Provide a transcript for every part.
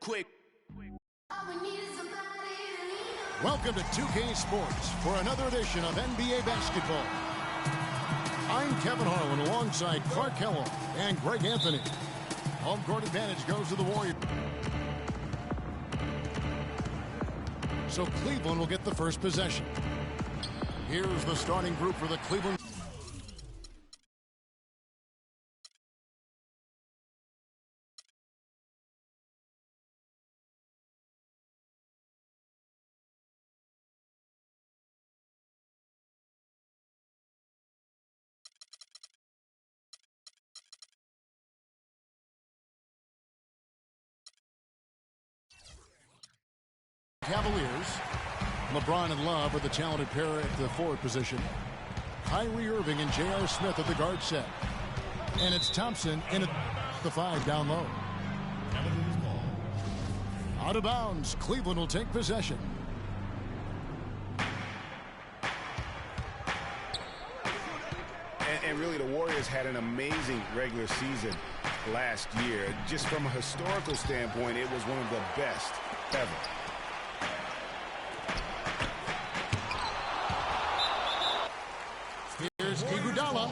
quick. Welcome to 2K Sports for another edition of NBA basketball. I'm Kevin Harlan alongside Clark Kellogg and Greg Anthony. Home court advantage goes to the Warriors. So Cleveland will get the first possession. Here's the starting group for the Cleveland. Cavaliers. LeBron and Love are the talented pair at the forward position. Kyrie Irving and J.R. Smith at the guard set. And it's Thompson in at the 5 down low. Out of bounds. Cleveland will take possession. And really, the Warriors had an amazing regular season last year. Just from a historical standpoint, it was one of the best ever. Here's Iguodala.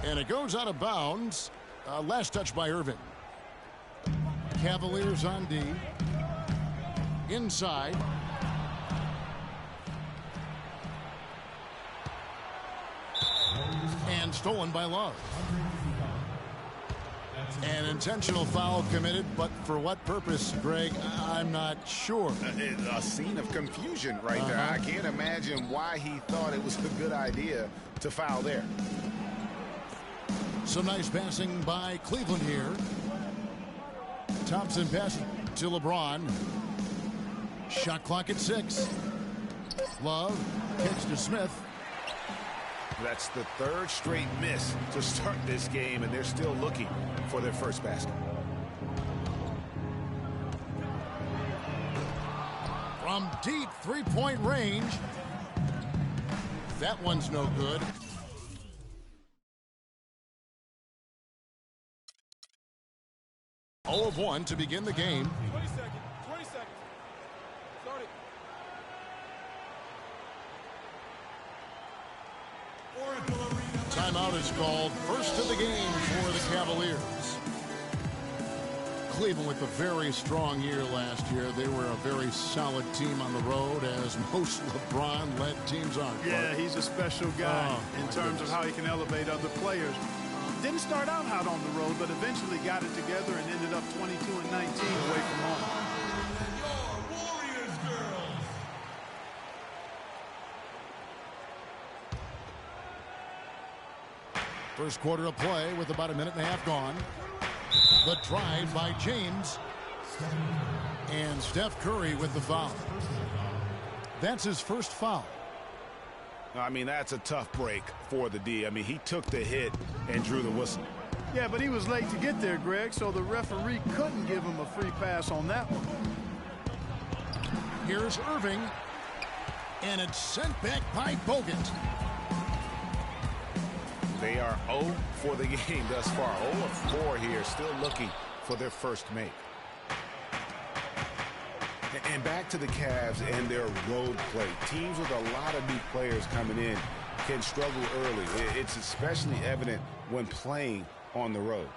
And it goes out of bounds. Last touch by Irving. Cavaliers on D. Inside. And stolen by Love. An intentional foul committed, but for what purpose, Greg, I'm not sure. A scene of confusion right there. I can't imagine why he thought it was a good idea to foul there. Some nice passing by Cleveland here. Thompson passing to LeBron. Shot clock at 6. Love kicks to Smith. That's the third straight miss to start this game, and they're still looking for their first basket. From deep three-point range. That one's no good. All of 1 to begin the game. 20 seconds. 20 seconds. Start it. Timeout is called. First of the game for the Cavaliers. Cleveland with a very strong year last year. They were a very solid team on the road, as most LeBron-led teams are. Yeah, he's a special guy in terms of how he can elevate other players. Didn't start out hot on the road, but eventually got it together and ended up 22-19 away from home. First quarter of play with about a minute and a half gone. The drive by James. And Steph Curry with the foul. That's his first foul. I mean, that's a tough break for the D. I mean, he took the hit and drew the whistle. Yeah, but he was late to get there, Greg, so the referee couldn't give him a free pass on that one. Here's Irving. And it's sent back by Bogut. They are 0 for the game thus far. 0 of 4 here, still looking for their first make. And back to the Cavs and their road play. Teams with a lot of new players coming in can struggle early. It's especially evident when playing on the road.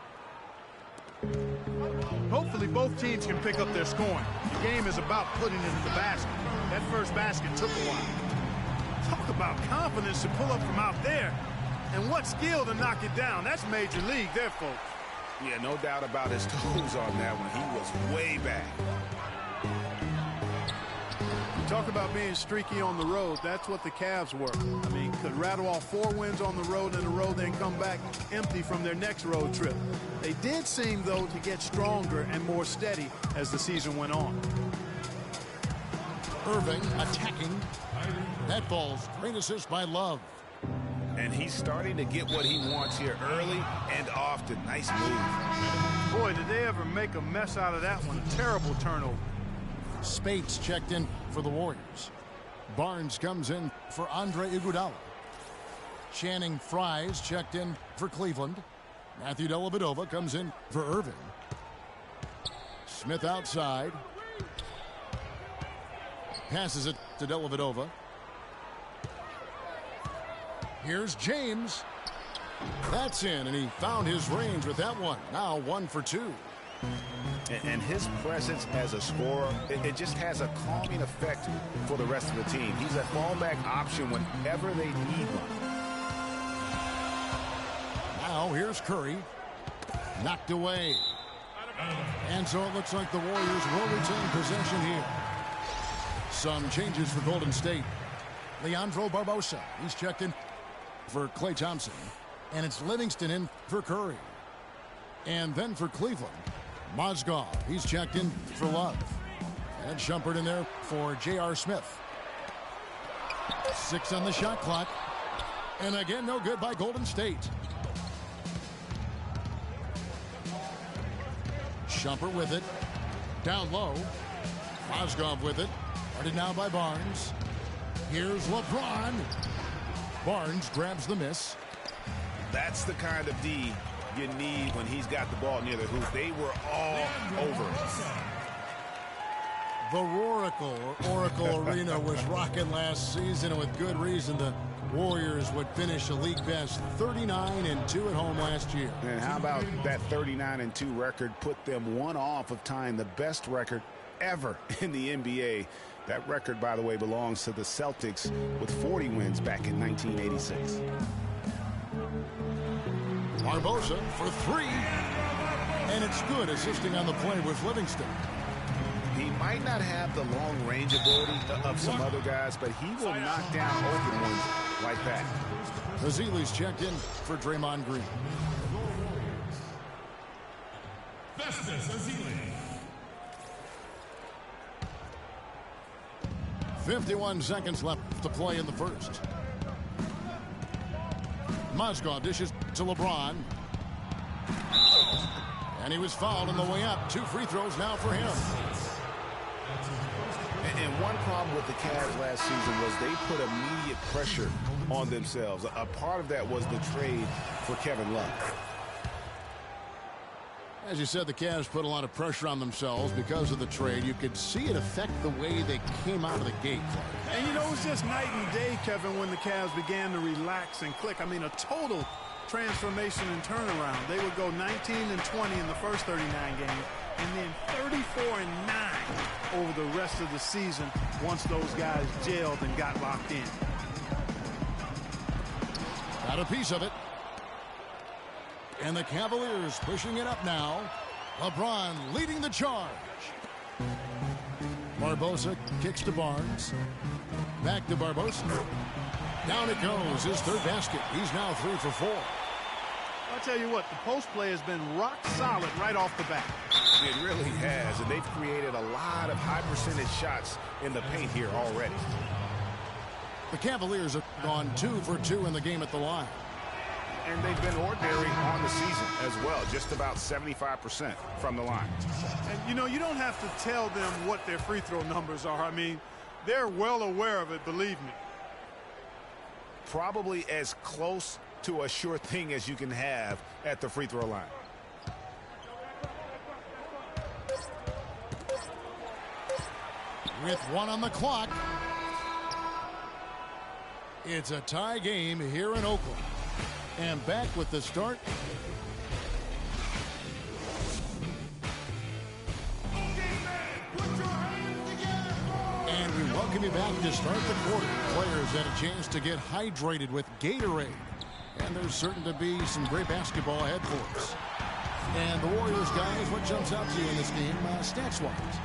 Hopefully both teams can pick up their scoring. The game is about putting it in the basket. That first basket took a while. Talk about confidence to pull up from out there. And what skill to knock it down. That's major league there, folks. Yeah, no doubt about his toes on that one. He was way back. Talk about being streaky on the road. That's what the Cavs were. I mean, could rattle off 4 wins on the road in a row, then come back empty from their next road trip. They did seem, though, to get stronger and more steady as the season went on. Irving attacking. That ball's great assist by Love. And he's starting to get what he wants here early and often. Nice move. Boy, did they ever make a mess out of that one. A terrible turnover. Spates checked in for the Warriors. Barnes comes in for Andre Iguodala. Channing Frye's checked in for Cleveland. Matthew Dellavedova comes in for Irving. Smith outside. Passes it to Dellavedova. Here's James. That's in, and he found his range with that one. Now 1 for 2. And his presence as a scorer, it just has a calming effect for the rest of the team. He's a fallback option whenever they need one. Now here's Curry. Knocked away. And so it looks like the Warriors will retain possession here. Some changes for Golden State. Leandro Barbosa, he's checked in for Klay Thompson. And it's Livingston in for Curry. And then for Cleveland, Mozgov, he's checked in for Love. And Shumpert in there for J.R. Smith. 6 on the shot clock. And again, no good by Golden State. Shumpert with it. Down low. Mozgov with it. Guarded now by Barnes. Here's LeBron. Barnes grabs the miss. That's the kind of D you need when he's got the ball near the hoop. They were all over it. The Oracle Arena was rocking last season, and with good reason. The Warriors would finish a league best 39-2 at home last year. And how about that 39-2 record put them 1 off of tying the best record ever in the NBA. That record, by the way, belongs to the Celtics with 40 wins back in 1986. Barbosa for 3. And it's good, assisting on the play with Livingston. He might not have the long range ability of some other guys, but he will knock down open ones like that. Ezeli's checked in for Draymond Green. 51 seconds left to play in the first. Mozgov dishes to LeBron. And he was fouled on the way up. 2 free throws now for him. And one problem with the Cavs last season was they put immediate pressure on themselves. A part of that was the trade for Kevin Love. As you said, the Cavs put a lot of pressure on themselves because of the trade. You could see it affect the way they came out of the gate. And, you know, it was just night and day, Kevin, when the Cavs began to relax and click. I mean, a total transformation and turnaround. They would go 19-20 in the first 39 games, and then 34-9 over the rest of the season once those guys gelled and got locked in. Got a piece of it. And the Cavaliers pushing it up now. LeBron leading the charge. Barbosa kicks to Barnes. Back to Barbosa. Down it goes. His 3rd basket. He's now 3 for 4. I'll tell you what, the post play has been rock solid right off the bat. It really has, and they've created a lot of high percentage shots in the paint here already. The Cavaliers have gone 2 for 2 in the game at the line. And they've been ordinary on the season as well, just about 75% from the line. And, you know, you don't have to tell them what their free throw numbers are. I mean, they're well aware of it, believe me. Probably as close to a sure thing as you can have at the free throw line. With 1 on the clock, it's a tie game here in Oakland. And back with the start. And we welcome you back to start the quarter. Players had a chance to get hydrated with Gatorade. And there's certain to be some great basketball ahead for us. And the Warriors, guys, what jumps out to you in this game, stats-wise?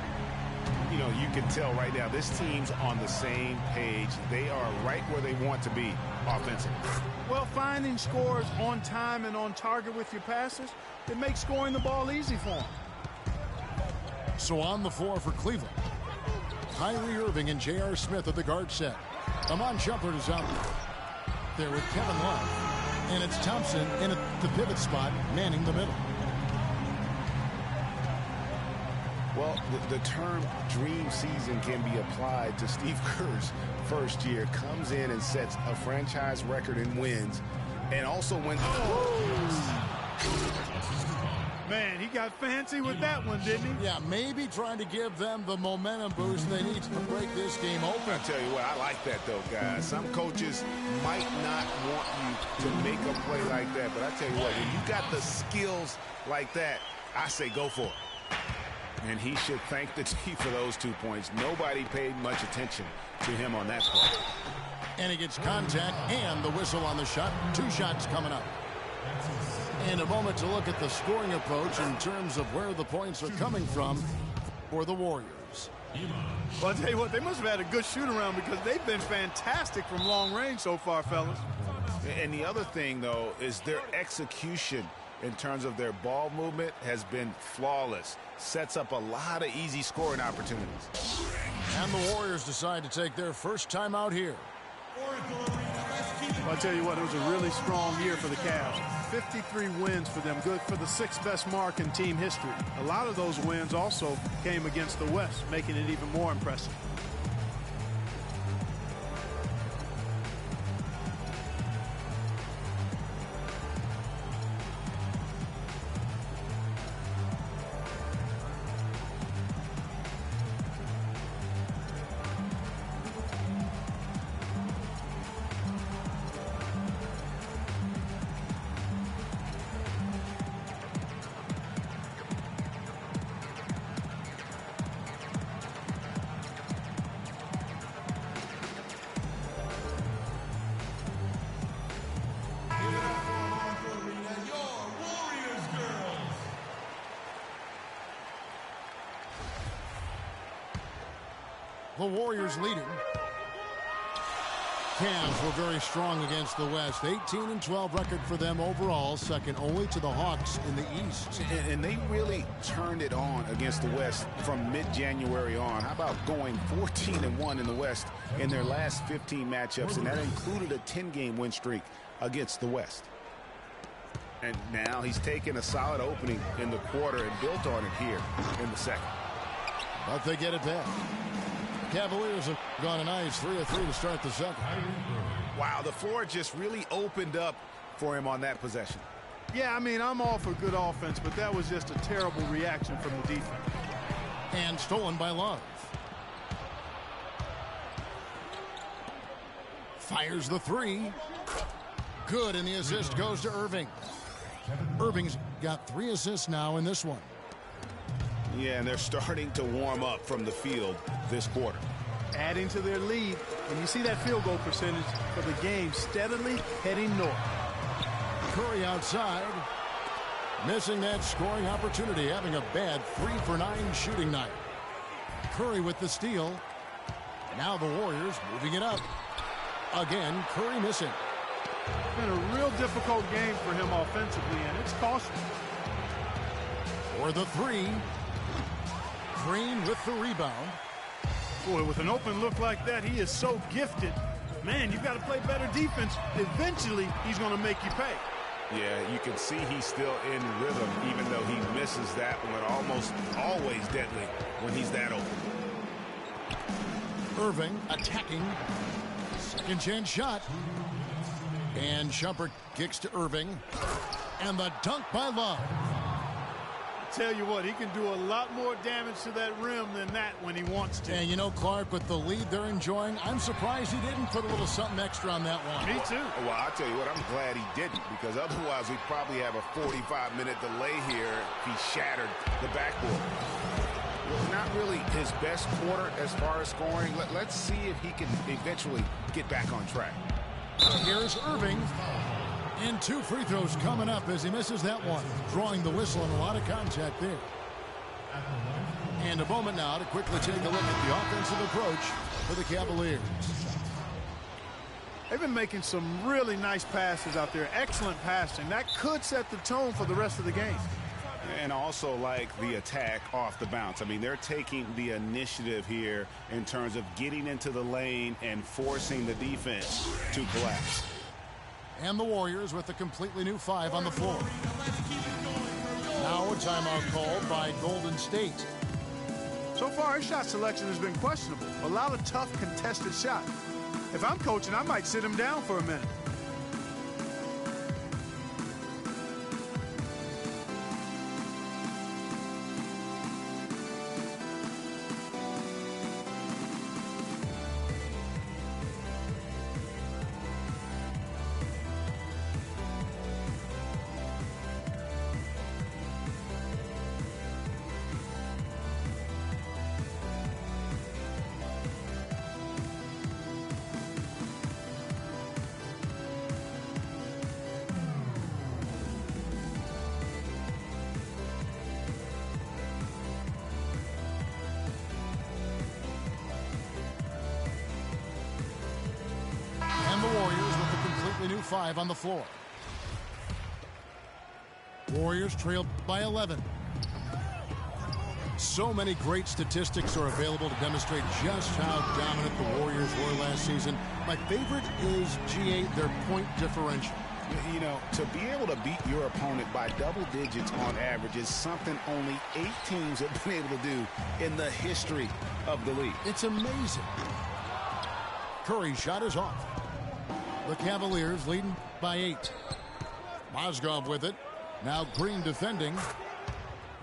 You know, you can tell right now this team's on the same page. They are right where they want to be offensively. Well, finding scores on time and on target with your passes, it makes scoring the ball easy for them. So on the floor for Cleveland, Kyrie Irving and J.R. Smith at the guard set. Amon Shumpert is out there with Kevin Love. And it's Thompson in at the pivot spot, manning the middle. Well, the term dream season can be applied to Steve Kerr's first year. Comes in and sets a franchise record in wins and also wins. Man, he got fancy with that one, didn't he? Yeah, maybe trying to give them the momentum boost they need to break this game open. I tell you what, I like that, though, guys. Some coaches might not want you to make a play like that, but I tell you what, when you got the skills like that, I say go for it. And he should thank the team for those 2 points. Nobody paid much attention to him on that play. And he gets contact and the whistle on the shot. 2 shots coming up. And a moment to look at the scoring approach in terms of where the points are coming from for the Warriors. Well, I'll tell you what, they must have had a good shoot-around because they've been fantastic from long range so far, fellas. And the other thing, though, is their execution in terms of their ball movement has been flawless. Sets up a lot of easy scoring opportunities. And the Warriors decide to take their first time out here. Well, I'll tell you what, it was a really strong year for the Cavs. 53 wins for them, good for the 6th best mark in team history. A lot of those wins also came against the West, making it even more impressive. The Warriors leading. Cavs were very strong against the West. 18-12 record for them overall, second only to the Hawks in the East. And they really turned it on against the West from mid-January on. How about going 14-1 in the West in their last 15 matchups, and that included a 10-game win streak against the West. And now he's taken a solid opening in the quarter and built on it here in the second. But they get it back. Cavaliers have gone a nice 3 of 3 to start the second. Wow, the floor just really opened up for him on that possession. Yeah, I mean, I'm all for good offense, but that was just a terrible reaction from the defense. And stolen by Love. Fires the 3. Good, and the assist goes to Irving. Irving's got 3 assists now in this one. Yeah, and they're starting to warm up from the field this quarter. Adding to their lead, and you see that field goal percentage for the game steadily heading north. Curry outside. Missing that scoring opportunity, having a bad 3 for 9 shooting night. Curry with the steal. Now the Warriors moving it up. Again, Curry missing. It's been a real difficult game for him offensively, and it's costly. For the 3. Green with the rebound. Boy, with an open look like that, he is so gifted. Man, you've got to play better defense. Eventually, he's going to make you pay. Yeah, you can see he's still in rhythm, even though he misses that one. Almost always deadly when he's that open. Irving attacking. Second chance shot. And Shumpert kicks to Irving. And the dunk by Love. Tell you what, he can do a lot more damage to that rim than that when he wants to. And you know, Clark, with the lead they're enjoying, I'm surprised he didn't put a little something extra on that one. Me too. Well, I'll tell you what, I'm glad he didn't, because otherwise we'd probably have a 45-minute delay here if he shattered the backboard. Well, not really his best quarter as far as scoring. Let's see if he can eventually get back on track. Here's Irving. And 2 free throws coming up as he misses that one, drawing the whistle and a lot of contact there. And a moment now to quickly take a look at the offensive approach for the Cavaliers. They've been making some really nice passes out there. Excellent passing. That could set the tone for the rest of the game. And also like the attack off the bounce. I mean, they're taking the initiative here in terms of getting into the lane and forcing the defense to collapse. And the Warriors with a completely new 5 on the floor. Now a timeout called by Golden State. So far, his shot selection has been questionable. A lot of tough contested shots. If I'm coaching, I might sit him down for a minute. And the Warriors with a completely new 5 on the floor. Warriors trailed by 11. So many great statistics are available to demonstrate just how dominant the Warriors were last season. My favorite is G8, their point differential. You know, to be able to beat your opponent by double digits on average is something only 8 teams have been able to do in the history of the league. It's amazing. Curry's shot is off. The Cavaliers leading by 8. Mozgov with it. Now Green defending.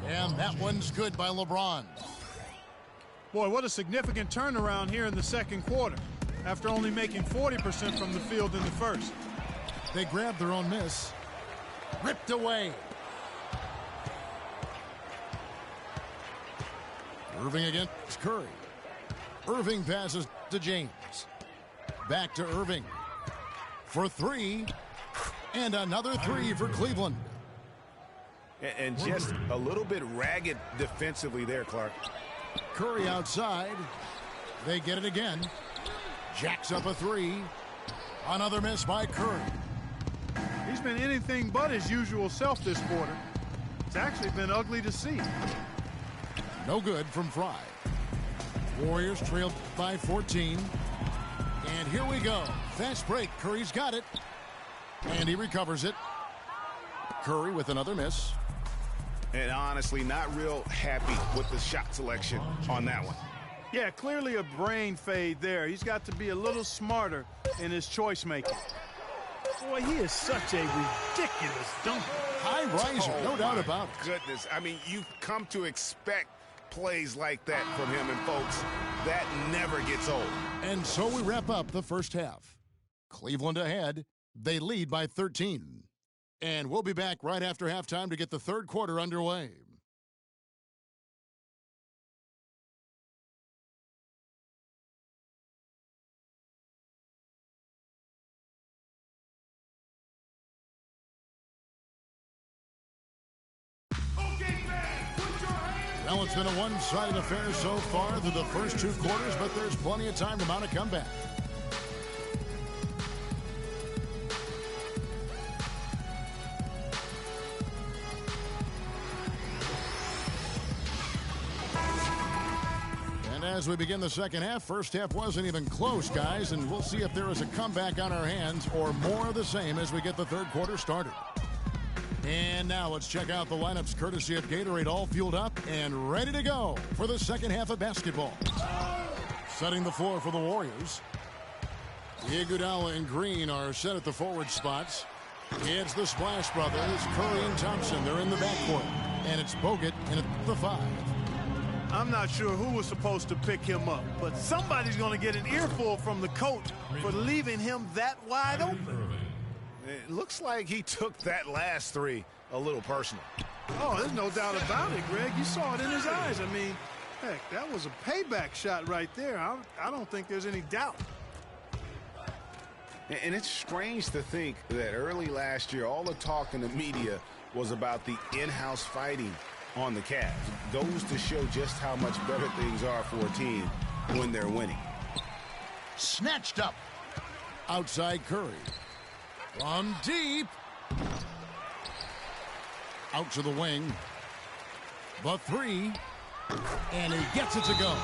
And that one's good by LeBron. Boy, what a significant turnaround here in the second quarter after only making 40% from the field in the first. They grabbed their own miss. Ripped away. Irving against Curry. Irving passes to James. Back to Irving. For 3. And another 3 for Cleveland. And just a little bit ragged defensively there, Clark. Curry outside. They get it again. Jacks up a 3. Another miss by Curry. He's been anything but his usual self this quarter. It's actually been ugly to see. No good from Fry. Warriors trailed by 14. And here we go. Fast break. Curry's got it. And he recovers it. Curry with another miss. And honestly, not real happy with the shot selection on that one. Yeah, clearly a brain fade there. He's got to be a little smarter in his choice making. Boy, he is such a ridiculous dunker. High riser, no doubt about it. Goodness, I mean, you've come to expect plays like that from him, and folks, that never gets old. And so we wrap up the first half. Cleveland ahead. They lead by 13. And we'll be back right after halftime to get the third quarter underway. Well, it's been a one-sided affair so far through the first 2 quarters, but there's plenty of time to mount a comeback. And as we begin the second half, first half wasn't even close, guys, and we'll see if there is a comeback on our hands or more of the same as we get the third quarter started. And now let's check out the lineups courtesy of Gatorade, all fueled up and ready to go for the second half of basketball. Setting the floor for the Warriors. Iguodala and Green are set at the forward spots. It's the Splash Brothers, Curry and Thompson. They're in the backcourt. And it's Bogut in at the 5. I'm not sure who was supposed to pick him up, but somebody's going to get an earful from the coach for leaving him that wide open. It looks like he took that last 3 a little personal. Oh, there's no doubt about it, Greg. You saw it in his eyes. I mean, heck, that was a payback shot right there. I don't think there's any doubt. And it's strange to think that early last year, all the talk in the media was about the in-house fighting on the Cavs. Goes to show just how much better things are for a team when they're winning. Snatched up. Outside Curry. From deep. Out to the wing. The three. And he gets it to go.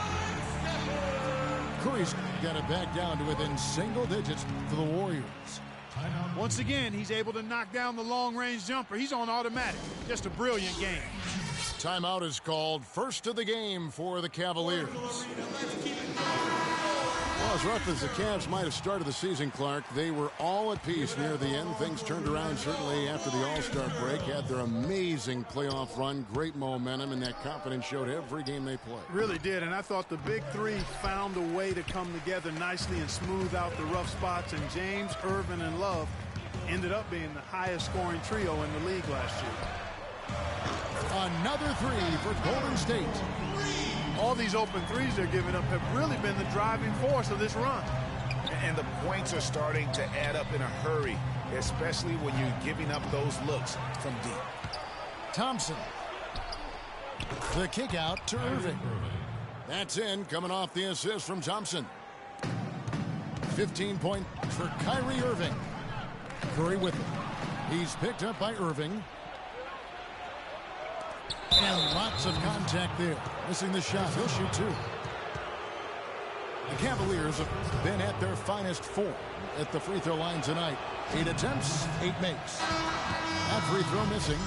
Curry's got it back down to within single digits for the Warriors. Once again, he's able to knock down the long-range jumper. He's on automatic. Just a brilliant game. Timeout is called. First of the game for the Cavaliers. Well, as rough as the Cavs might have started the season, Clark, they were all at peace near the end. Things turned around certainly after the All-Star break. Had their amazing playoff run, great momentum, and that confidence showed every game they played. Really did, and I thought the big three found a way to come together nicely and smooth out the rough spots, and James, Irvin, and Love ended up being the highest scoring trio in the league last year. Another three for Golden State. All these open threes they're giving up have really been the driving force of this run. And the points are starting to add up in a hurry, especially when you're giving up those looks from deep. Thompson. The kick out to Irving. That's in, coming off the assist from Thompson. 15 points for Kyrie Irving. Curry with it. He's picked up by Irving. And lots of contact there. Missing the shot. He'll shoot two. The Cavaliers have been at their finest form at the free throw line tonight. 8 attempts, 8 makes. That free throw missing.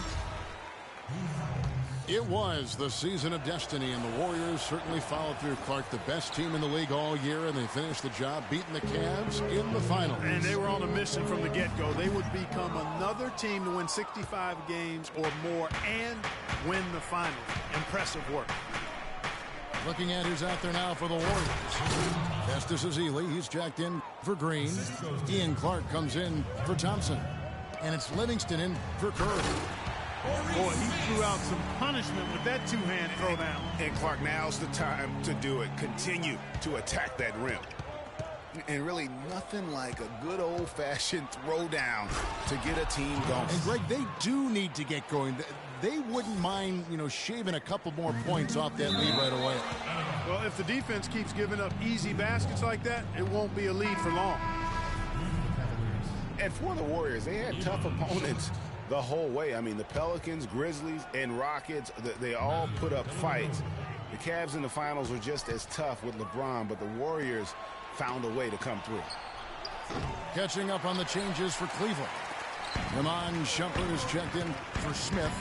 It was the season of destiny, and the Warriors certainly followed through. Clark, the best team in the league all year, and they finished the job beating the Cavs in the finals. And they were on a mission from the get-go. They would become another team to win 65 games or more and win the finals. Impressive work. Looking at who's out there now for the Warriors. Festus Ezeli, he's jacked in for Green. Ian Clark comes in for Thompson. And it's Livingston in for Curry. Boy, he threw out some punishment with that two-hand throwdown. And Clark, now's the time to do it. Continue to attack that rim. And really nothing like a good old-fashioned throwdown to get a team going. And Greg, they do need to get going. They wouldn't mind, shaving a couple more points off that lead right away. Well, if the defense keeps giving up easy baskets like that, it won't be a lead for long. And for the Warriors, they had tough opponents the whole way. I mean, the Pelicans, Grizzlies, and Rockets, they all put up fights. The Cavs in the finals were just as tough with LeBron, but the Warriors found a way to come through. Catching up on the changes for Cleveland. Iman Shumpert is checked in for Smith.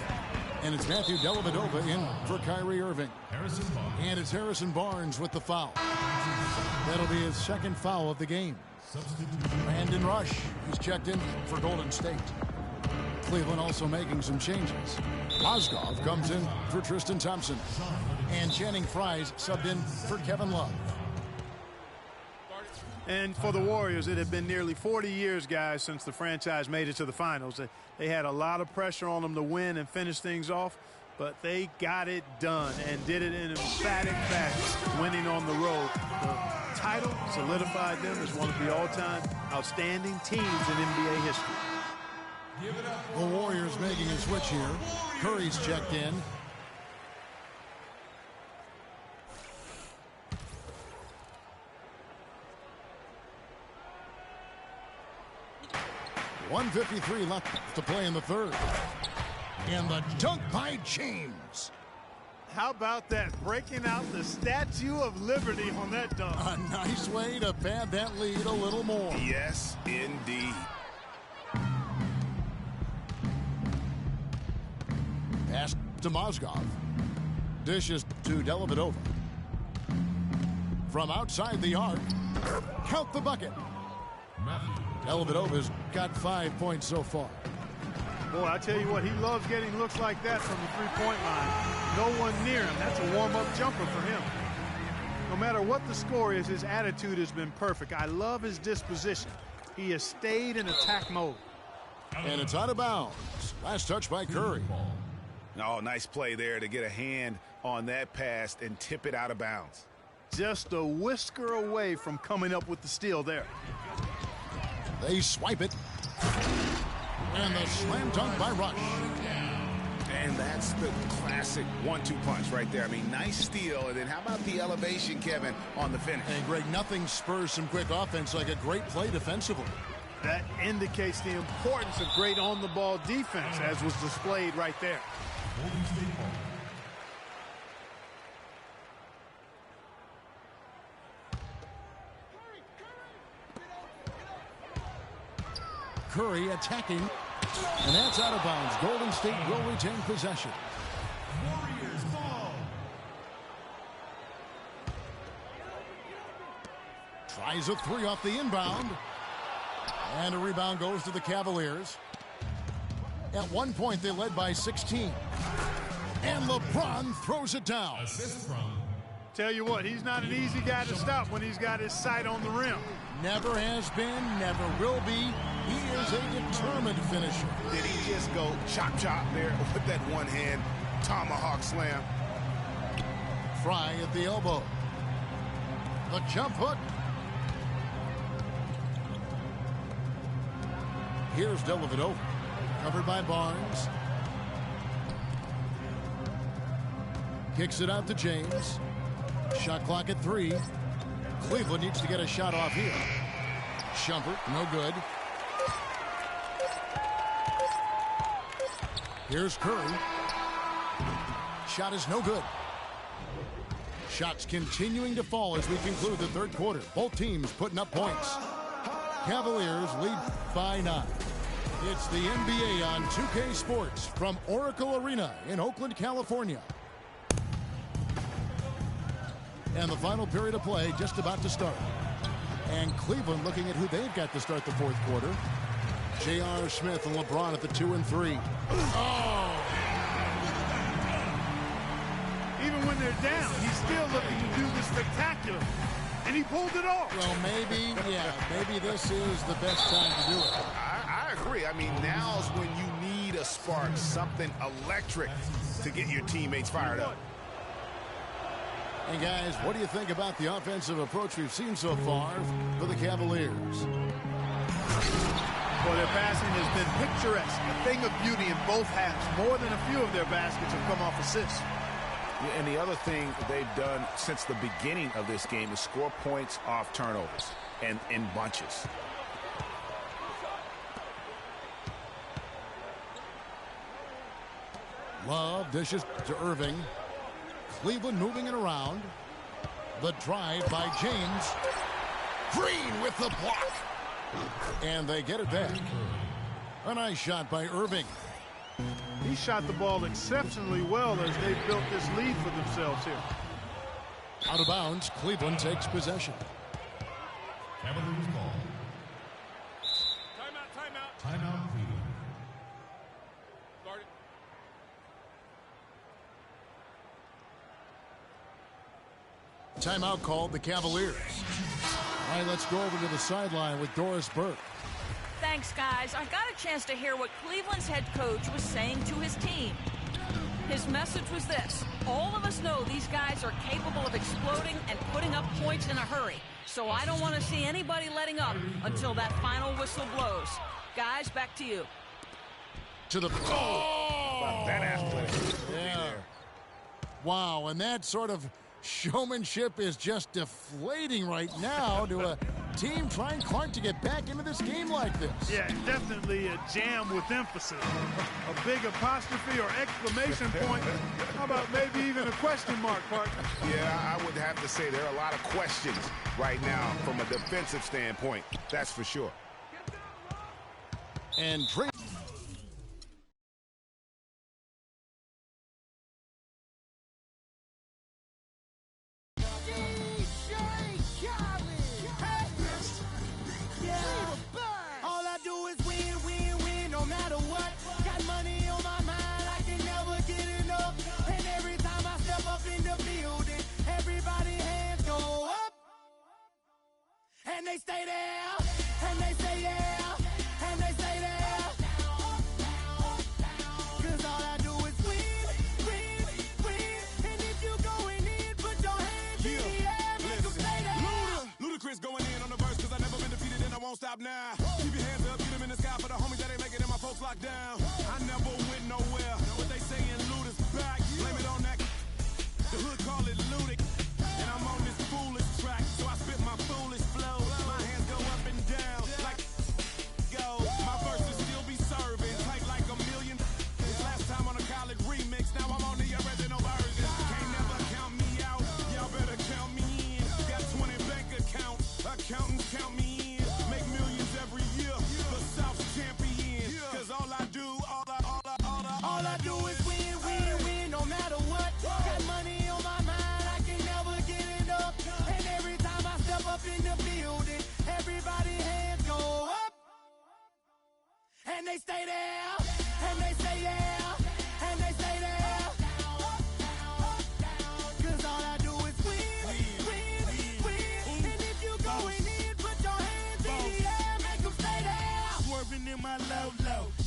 And it's Matthew Dellavedova in for Kyrie Irving. And it's Harrison Barnes with the foul. That'll be his second foul of the game. Brandon Rush, he's checked in for Golden State. Cleveland also making some changes. Mozgov comes in for Tristan Thompson. And Channing Frye's subbed in for Kevin Love. And for the Warriors, it had been nearly 40 years, guys, since the franchise made it to the finals. They had a lot of pressure on them to win and finish things off, but they got it done and did it in emphatic fashion, winning on the road. The title solidified them as one of the all-time outstanding teams in NBA history. The Warriors making a switch here. Curry's checked in. .153 left to play in the third. And the dunk by James. How about that? Breaking out the Statue of Liberty on that dunk. A nice way to pad that lead a little more. Yes, indeed. Pass to Mozgov. Dishes to Dellavedova. From outside the arc. Count the bucket. Dellavedova's got 5 points so far. Boy, I tell you what, he loves getting looks like that from the three-point line. No one near him. That's a warm-up jumper for him. No matter what the score is, his attitude has been perfect. I love his disposition. He has stayed in attack mode. And it's out of bounds. Last touch by Curry. Oh, nice play there to get a hand on that pass and tip it out of bounds. Just a whisker away from coming up with the steal there. They swipe it. And the slam dunk by Rush. And that's the classic 1-2 punch right there. I mean, nice steal. And then how about the elevation, Kevin, on the finish? And, Greg, nothing spurs some quick offense like a great play defensively. That indicates the importance of great on-the-ball defense, as was displayed right there. Curry attacking, and that's out of bounds. Golden State will retain possession. Warriors ball. Tries a three off the inbound. And a rebound goes to the Cavaliers. At one point, they led by 16. And LeBron throws it down. Assist from. Tell you what, he's not an easy guy to stop when he's got his sight on the rim. Never has been, never will be. He is a determined finisher. Did he just go chop there with that one-hand tomahawk slam? Fry at the elbow. The jump hook. Here's Dellavedova. Covered by Barnes. Kicks it out to James. Shot clock at 3. Cleveland needs to get a shot off here. Shumpert, no good. Here's Curry. Shot is no good. Shots continuing to fall as we conclude the third quarter. Both teams putting up points. Cavaliers lead by 9. It's the NBA on 2K Sports from Oracle Arena in Oakland, California. And the final period of play just about to start. And Cleveland looking at who they've got to start the fourth quarter. J.R. Smith and LeBron at the 2 and 3. Oh! Even when they're down, he's still looking to do the spectacular. And he pulled it off. Well, maybe this is the best time to do it. I agree. I mean, now's when you need a spark, something electric to get your teammates fired up. And guys, what do you think about the offensive approach we've seen so far for the Cavaliers? Well, their passing has been picturesque, a thing of beauty in both halves. More than a few of their baskets have come off assists. And the other thing they've done since the beginning of this game is score points off turnovers and in bunches. Love dishes to Irving. Cleveland moving it around. The drive by James. Green with the block. And they get it back. A nice shot by Irving. He shot the ball exceptionally well as they built this lead for themselves here. Out of bounds, Cleveland takes possession. Cavaliers ball. Timeout. Timeout Cleveland. Start it. Timeout called the Cavaliers. All right, let's go over to the sideline with Doris Burke. Thanks, guys. I got a chance to hear what Cleveland's head coach was saying to his team. His message was this: all of us know these guys are capable of exploding and putting up points in a hurry. So I don't want to see anybody letting up until that final whistle blows. Guys, back to you. To the... Oh! That athletic. Yeah. Wow, and that sort of showmanship is just deflating right now to a team trying Clark to get back into this game like this. Yeah, definitely a jam with emphasis. A big apostrophe or exclamation point. How about maybe even a question mark, Clark? Yeah, I would have to say there are a lot of questions right now from a defensive standpoint. That's for sure. And Drake. And they stay there, and they say yeah, and they say there, stop now. Keep your hands up, get them in the sky for the homies that ain't making it, my folks locked down. I never went nowhere. What they saying, loot is back. Blame it on that. The hood call it looting. And I'm on this foolish track, so I spit my foolish flow. My hands go up and down like go. My verses still be serving tight like a million. This last time on a college remix, now I'm on the original version. Can't never count me out, y'all better count me in. Got 20 bank accounts, accountants count me in. Make millions every year, the South's champion. Cause all I do is win, win, win, no matter what. Got money on my mind, I can never get it up. And every time I step up in the building, everybody hands go up. And they stay there, and they say yeah, and they stay there. Cause all I do is win, win, win. And if you going in, put your hands in the air, make them stay there. Swerving in my low,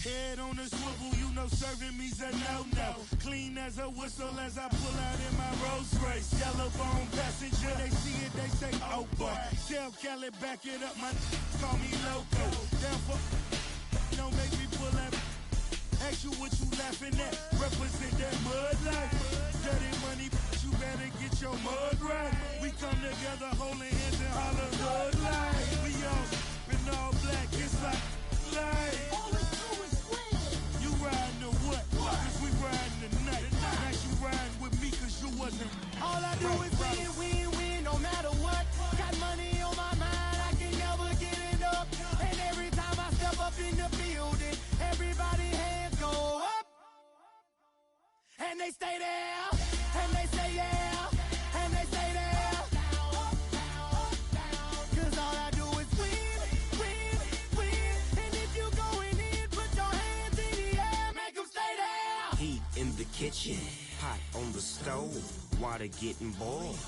head on the swivel, you know serving me's a no-no. Clean as a whistle as I pull out in my Rolls Royce. Yellow bone passenger, they see it, they say, oh boy. Tell Kelly, back it up, my call me loco. Down for, don't make me pull that. Ask you what you laughing at. Represent that mud life. Dirty money, you better get your mud right. We come together holding hands and holler mud life. We all in all black, it's like life. All we do is win. You riding or what? Cause we riding tonight. Now you riding with me cause you wasn't. All I do is win, win, win, no matter what. Got money on my mind, I can never get it up. And every time I step up in the building, everybody hands go up. And they stay there, and they say yeah, and they stay there. Cause all I do is win, win, win. And if you going in, put your hands in the air, make them stay there. Heat in the kitchen, hot on the stove, water getting boiled.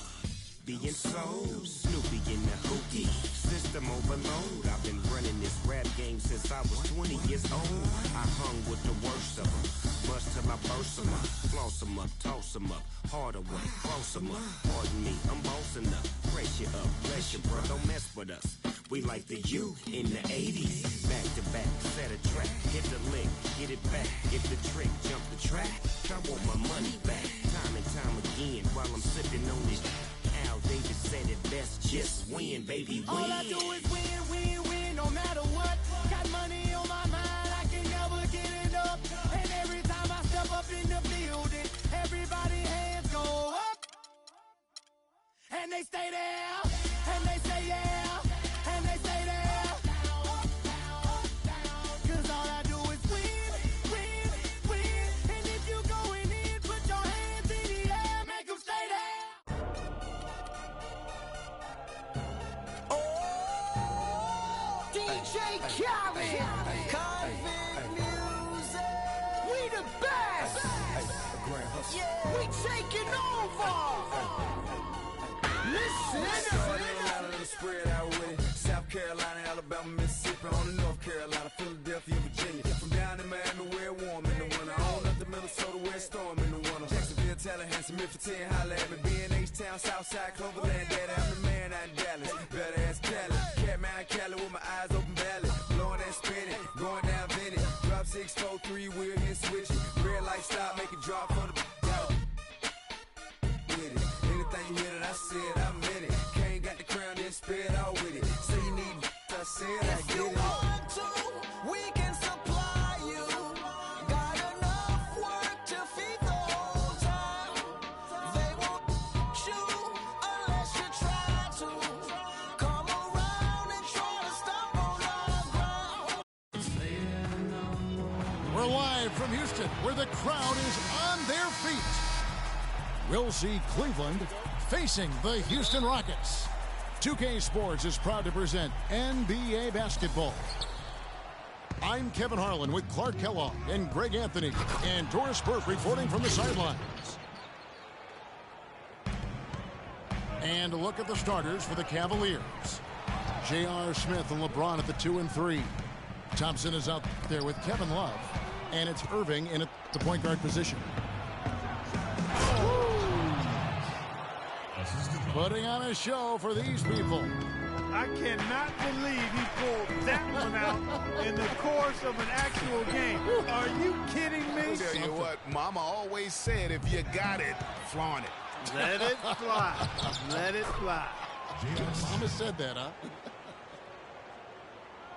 Being sold, Snoopy in the hookie, system overload. I've been running this rap game since I was 20 years old. I hung with the worst of them, bust till I burst them up, floss them up, toss them up, harder way, close them up. Pardon me, I'm bossing up, pressure up, bless you, bro, don't mess with us. We like the U in the 80s, back to back, set a track, hit the lick, get it back, get the trick, jump the track. I want my money back, time and time again, while I'm sipping on this. David said it best, just win, baby, win. All I do is win, win, win, no matter what. Got money on my mind, I can never get it up. And every time I step up in the building, everybody hands go up. And they stay there, and they say yeah, and they stay there. Cause all I do is win, win, win. And if you going in, put your hands in the air, make them stay there. DJ Khaled, Convict Music, we the best, we taking over. Listen up. Spread out with it. South Carolina, Alabama, Mississippi, on the North Carolina, Philadelphia, Virginia. From down in Miami, where it's warm in the winter. On up to Minnesota, where it's storm in the winter. Jacksonville, Tallahassee, Memphis, 10, holla at me. B&H-Town, Southside, Cloverland, Daddy, I'm the man out in Dallas. Better ask Cali. Catman Cali with my eyes open valley. Blowing and spinning, going down Vinny. Drop 6, 4, 3, wheel here switching. Red light stop, make it drop for the with it. Anything you hear that I said, I meant it. Can't got the crown, then spit out with it. Say you need I said, I get it. If you want to, we can supply you. Got enough work to feed the whole town. They won't shoot unless you try to. Come around and try to stop on our ground. We're live from Houston, where the crowd is on their feet. We'll see Cleveland facing the Houston Rockets. 2K Sports is proud to present NBA basketball. I'm Kevin Harlan with Clark Kellogg and Greg Anthony, and Doris Burke reporting from the sidelines. And a look at the starters for the Cavaliers. J.R. Smith and LeBron at the 2 and 3. Thompson is out there with Kevin Love, and it's Irving in the point guard position. Putting on a show for these people. I cannot believe he pulled that one out in the course of an actual game. Are you kidding me? I'll tell you what, Mama always said, if you got it, flaunt it. Let it fly. Let it fly. Mama said that, huh?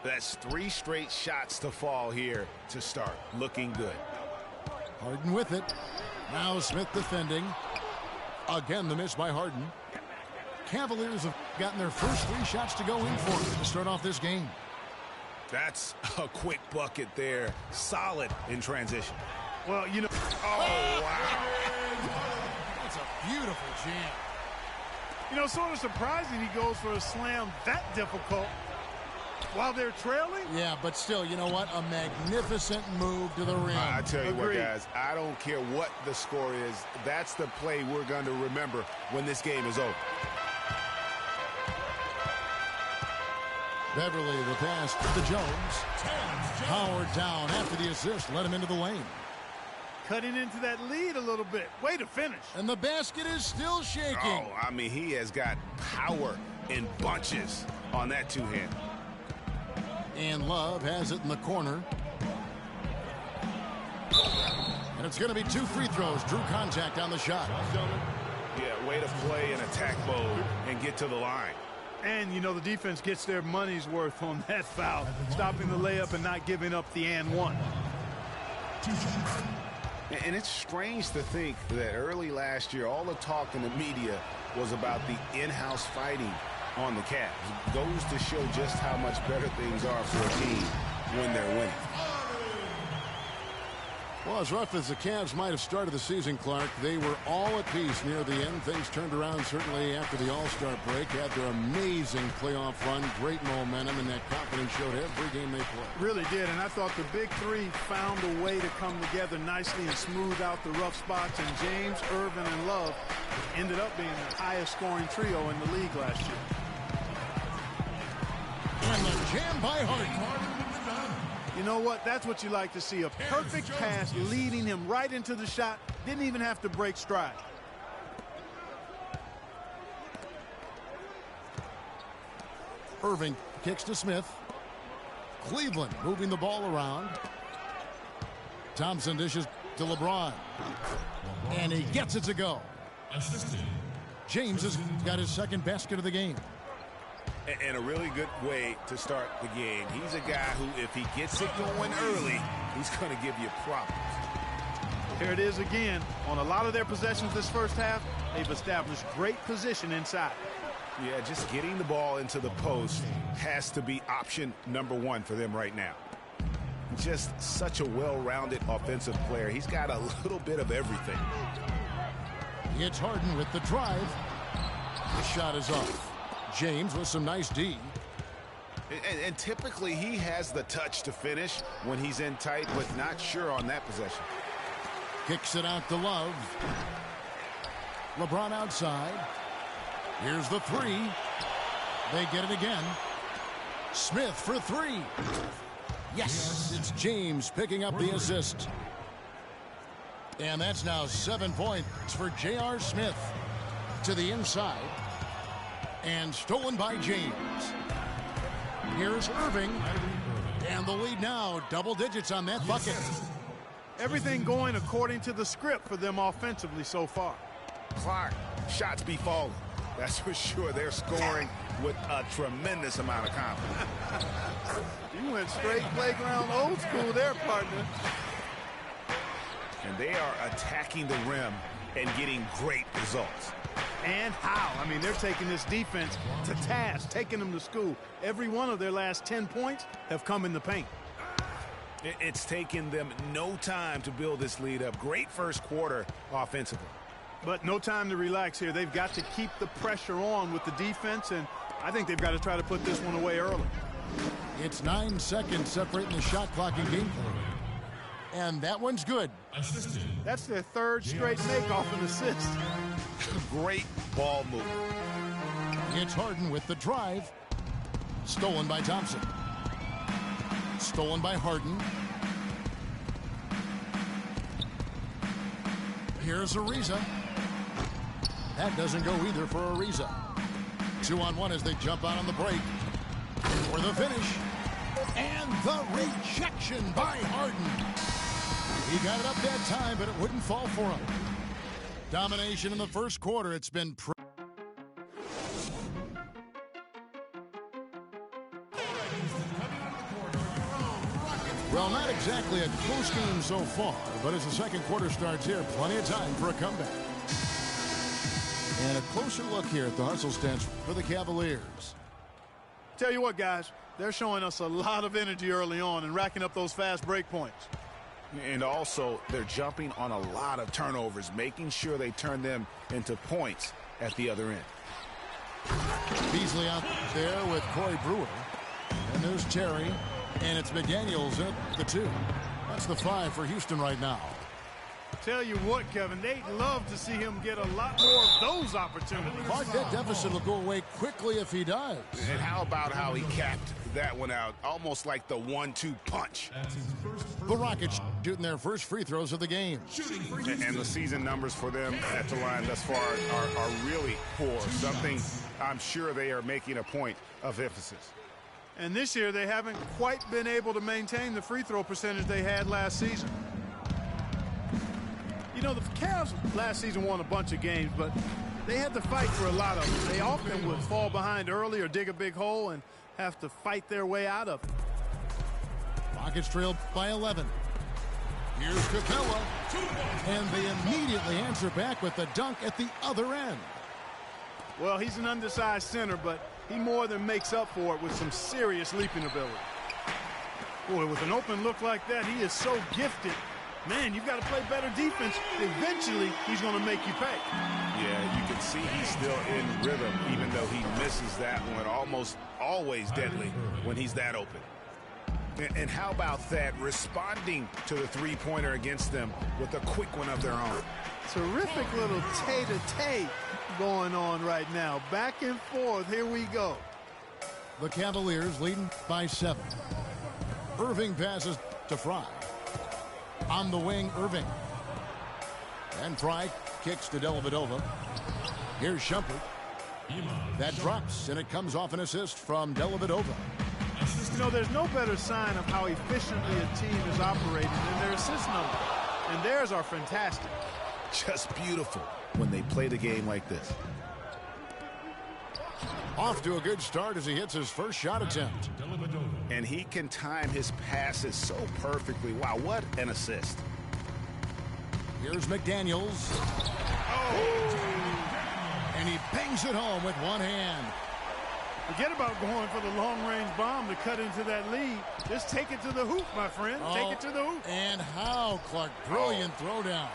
That's 3 straight shots to fall here to start. Looking good. Harden with it. Now Smith defending. Again, the miss by Harden. Cavaliers have gotten their first 3 shots to go in for to start off this game. That's a quick bucket there. Solid in transition. Well, you know. Oh, wow. That's a beautiful jam. You know, sort of surprising he goes for a slam that difficult while they're trailing. Yeah, but still, you know what? A magnificent move to the rim. I tell you what, Agreed. guys, I don't care what the score is. That's the play we're going to remember when this game is over. Beverly, the pass to Jones. Howard down after the assist. Let him into the lane. Cutting into that lead a little bit. Way to finish. And the basket is still shaking. Oh, I mean, he has got power in bunches on that two-hand. And Love has it in the corner. And it's going to be 2 free throws. Drew contact on the shot. Yeah, way to play in attack mode and get to the line. And, you know, the defense gets their money's worth on that foul. Stopping the layup and not giving up the and one. And it's strange to think that early last year, all the talk in the media was about the in-house fighting on the Cavs. Goes to show just how much better things are for a team when they're winning. Well, as rough as the Cavs might have started the season, Clark, they were all at peace near the end. Things turned around certainly after the All-Star break. Had their amazing playoff run, great momentum, and that confidence showed every game they played. Really did, and I thought the big three found a way to come together nicely and smooth out the rough spots, and James, Irvin, and Love ended up being the highest scoring trio in the league last year. And the jam by Harden. You know what? That's what you like to see. A perfect pass leading him right into the shot. Didn't even have to break stride. Irving kicks to Smith. Cleveland moving the ball around. Thompson dishes to LeBron. And he gets it to go. James has got his second basket of the game. And a really good way to start the game. He's a guy who, if he gets it going early, he's going to give you problems. Here it is again. On a lot of their possessions this first half, they've established great position inside. Yeah, just getting the ball into the post has to be option number 1 for them right now. Just such a well-rounded offensive player. He's got a little bit of everything. It's Harden with the drive. The shot is off. James with some nice D. And typically he has the touch to finish when he's in tight, but not sure on that possession. Kicks it out to Love. LeBron outside. Here's the 3. They get it again. Smith for 3. Yes, it's James picking up the assist. And that's now 7 points for J.R. Smith. To the inside. And stolen by James. Here's Irving. And the lead now, double digits on that bucket. Everything going according to the script for them offensively so far. Clark, shots be falling. That's for sure. They're scoring with a tremendous amount of confidence. You went straight playground old school there, partner. And they are attacking the rim and getting great results. And how? I mean, they're taking this defense to task, taking them to school. Every one of their last 10 points have come in the paint. It's taken them no time to build this lead up. Great first quarter offensively. But no time to relax here. They've got to keep the pressure on with the defense, and I think they've got to try to put this one away early. It's 9 seconds separating the shot clock and game. And that one's good. That's their third straight make off an assist. Great ball movement. It's Harden with the drive. Stolen by Thompson. Stolen by Harden. Here's Ariza. That doesn't go either for Ariza. 2-on-1 as they jump out on the break. For the finish. And the rejection by Harden. He got it up that time, but it wouldn't fall for him. Domination in the first quarter. It's been well, not exactly a close game so far, but as the second quarter starts here, plenty of time for a comeback. And a closer look here at the hustle stance for the Cavaliers. Tell you what, guys, they're showing us a lot of energy early on and racking up those fast break points. And also, they're jumping on a lot of turnovers, making sure they turn them into points at the other end. Beasley out there with Corey Brewer. And there's Terry. And it's McDaniels at the 2. That's the 5 for Houston right now. Tell you what, Kevin, they'd love to see him get a lot more of those opportunities. Mark, that deficit will go away quickly if he does. And how about how he capped that one out, almost like the 1-2 punch. The Rockets shooting their first free throws of the game. And the season numbers for them at the line thus far are really poor. Something I'm sure they are making a point of emphasis. And this year, they haven't quite been able to maintain the free throw percentage they had last season. You know, the Cavs last season won a bunch of games, but they had to fight for a lot of them. They often would fall behind early or dig a big hole and have to fight their way out of it. Rockets trailed by 11. Here's Capella. And they immediately answer back with the dunk at the other end. Well, he's an undersized center, but he more than makes up for it with some serious leaping ability. Boy, with an open look like that, he is so gifted. Man, you've got to play better defense. Eventually, he's going to make you pay. Yeah, you can see he's still in rhythm, even though he misses that one. Almost always deadly when he's that open. And how about that, responding to the three-pointer against them with a quick one of their own. Terrific little tay-to-tay going on right now. Back and forth. Here we go. The Cavaliers leading by 7. Irving passes to Fry. On the wing, Irving. And Fry kicks to Dellavedova. Here's Shumpert. That drops, and it comes off an assist from Dellavedova. You know, there's no better sign of how efficiently a team is operating than their assist numbers. And theirs are fantastic. Just beautiful when they play the game like this. Off to a good start as he hits his first shot attempt. And he can time his passes so perfectly. Wow, what an assist. Here's McDaniels. Oh! And he bangs it home with one hand. Forget about going for the long-range bomb to cut into that lead. Just take it to the hoop, my friend. Take it to the hoop. And how, Clark. Brilliant throwdown.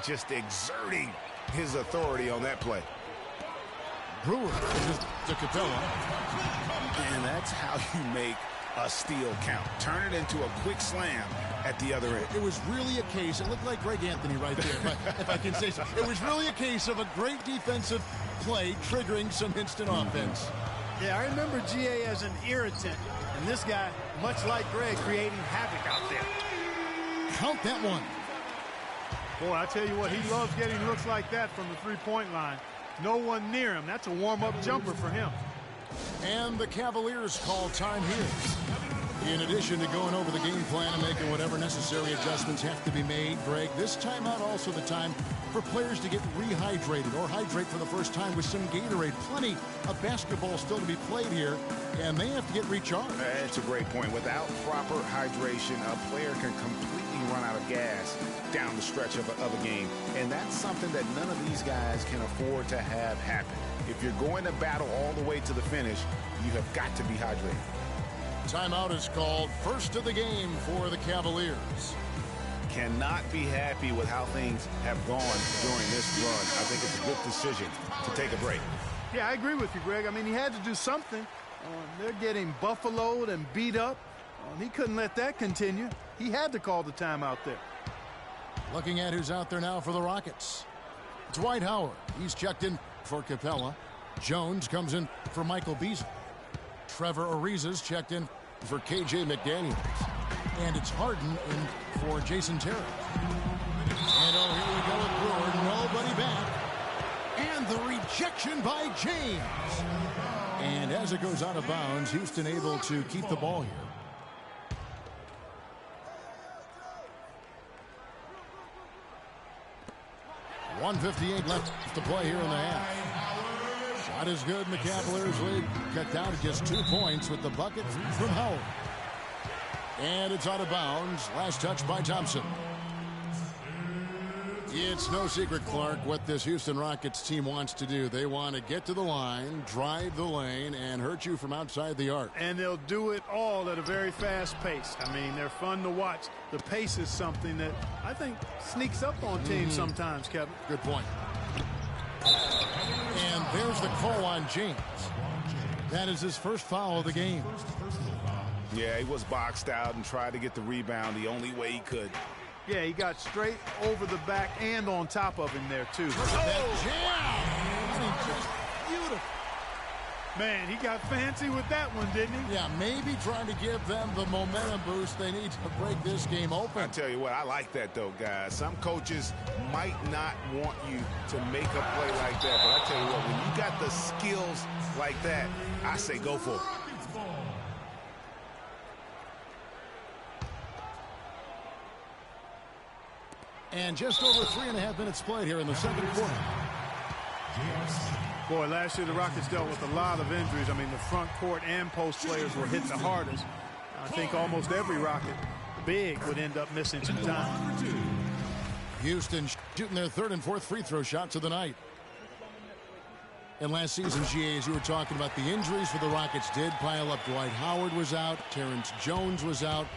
Just exerting his authority on that play. Brewer to Capella. And that's how you make a steal count. Turn it into a quick slam at the other end. It was really a case. It looked like Greg Anthony right there, if I can say so. It was really a case of a great defensive play triggering some instant offense. Yeah, I remember GA as an irritant, and this guy, much like Greg, creating havoc out there. Count that one. Boy, I tell you what, he loves getting looks like that from the three-point line. No one near him. That's a warm-up jumper for him. And the Cavaliers call time here. In addition to going over the game plan and making whatever necessary adjustments have to be made, Greg, this timeout also the time for players to get rehydrated or hydrate for the first time with some Gatorade. Plenty of basketball still to be played here, and they have to get recharged. That's a great point. Without proper hydration, a player can completely run out of gas down the stretch of a game, and that's something that none of these guys can afford to have happen. If you're going to battle all the way to the finish, you have got to be hydrated. Timeout is called, first of the game for the Cavaliers. Cannot be happy with how things have gone during this run. I think it's a good decision to take a break. Yeah, I agree with you, Greg. I mean, he had to do something. They're getting buffaloed and beat up. He couldn't let that continue. He had to call the timeout there. Looking at who's out there now for the Rockets. Dwight Howard. He's checked in for Capella. Jones comes in for Michael Beasley. Trevor Ariza's checked in for KJ McDaniels. And it's Harden in for Jason Terry. And here we go with Brewer. Nobody back. And the rejection by James. And as it goes out of bounds, Houston able to keep the ball here. .158 left to play here in the half. Shot is good, and the Cavaliers lead cut down to just 2 points with the bucket from Howard. And it's out of bounds. Last touch by Thompson. It's no secret, Clark, what this Houston Rockets team wants to do. They want to get to the line, drive the lane, and hurt you from outside the arc. And they'll do it all at a very fast pace. I mean, they're fun to watch. The pace is something that I think sneaks up on teams sometimes, Kevin. Good point. And there's the call on James. That is his first foul of the game. Yeah, he was boxed out and tried to get the rebound the only way he could. Yeah, he got straight over the back and on top of him there, too. Just beautiful. Man, he got fancy with that one, didn't he? Yeah, maybe trying to give them the momentum boost they need to break this game open. I tell you what, I like that, though, guys. Some coaches might not want you to make a play like that, but I tell you what, when you got the skills like that, I say go for it. And just over 3.5 minutes played here in the second quarter. Boy, last year the Rockets dealt with a lot of injuries. I mean, the front court and post players were hit the hardest. I think almost every Rocket big would end up missing some time. Houston shooting their third and fourth free throw shots of the night. And last season, GA, as you were talking about, the injuries for the Rockets did pile up. Dwight Howard was out. Terrence Jones was out.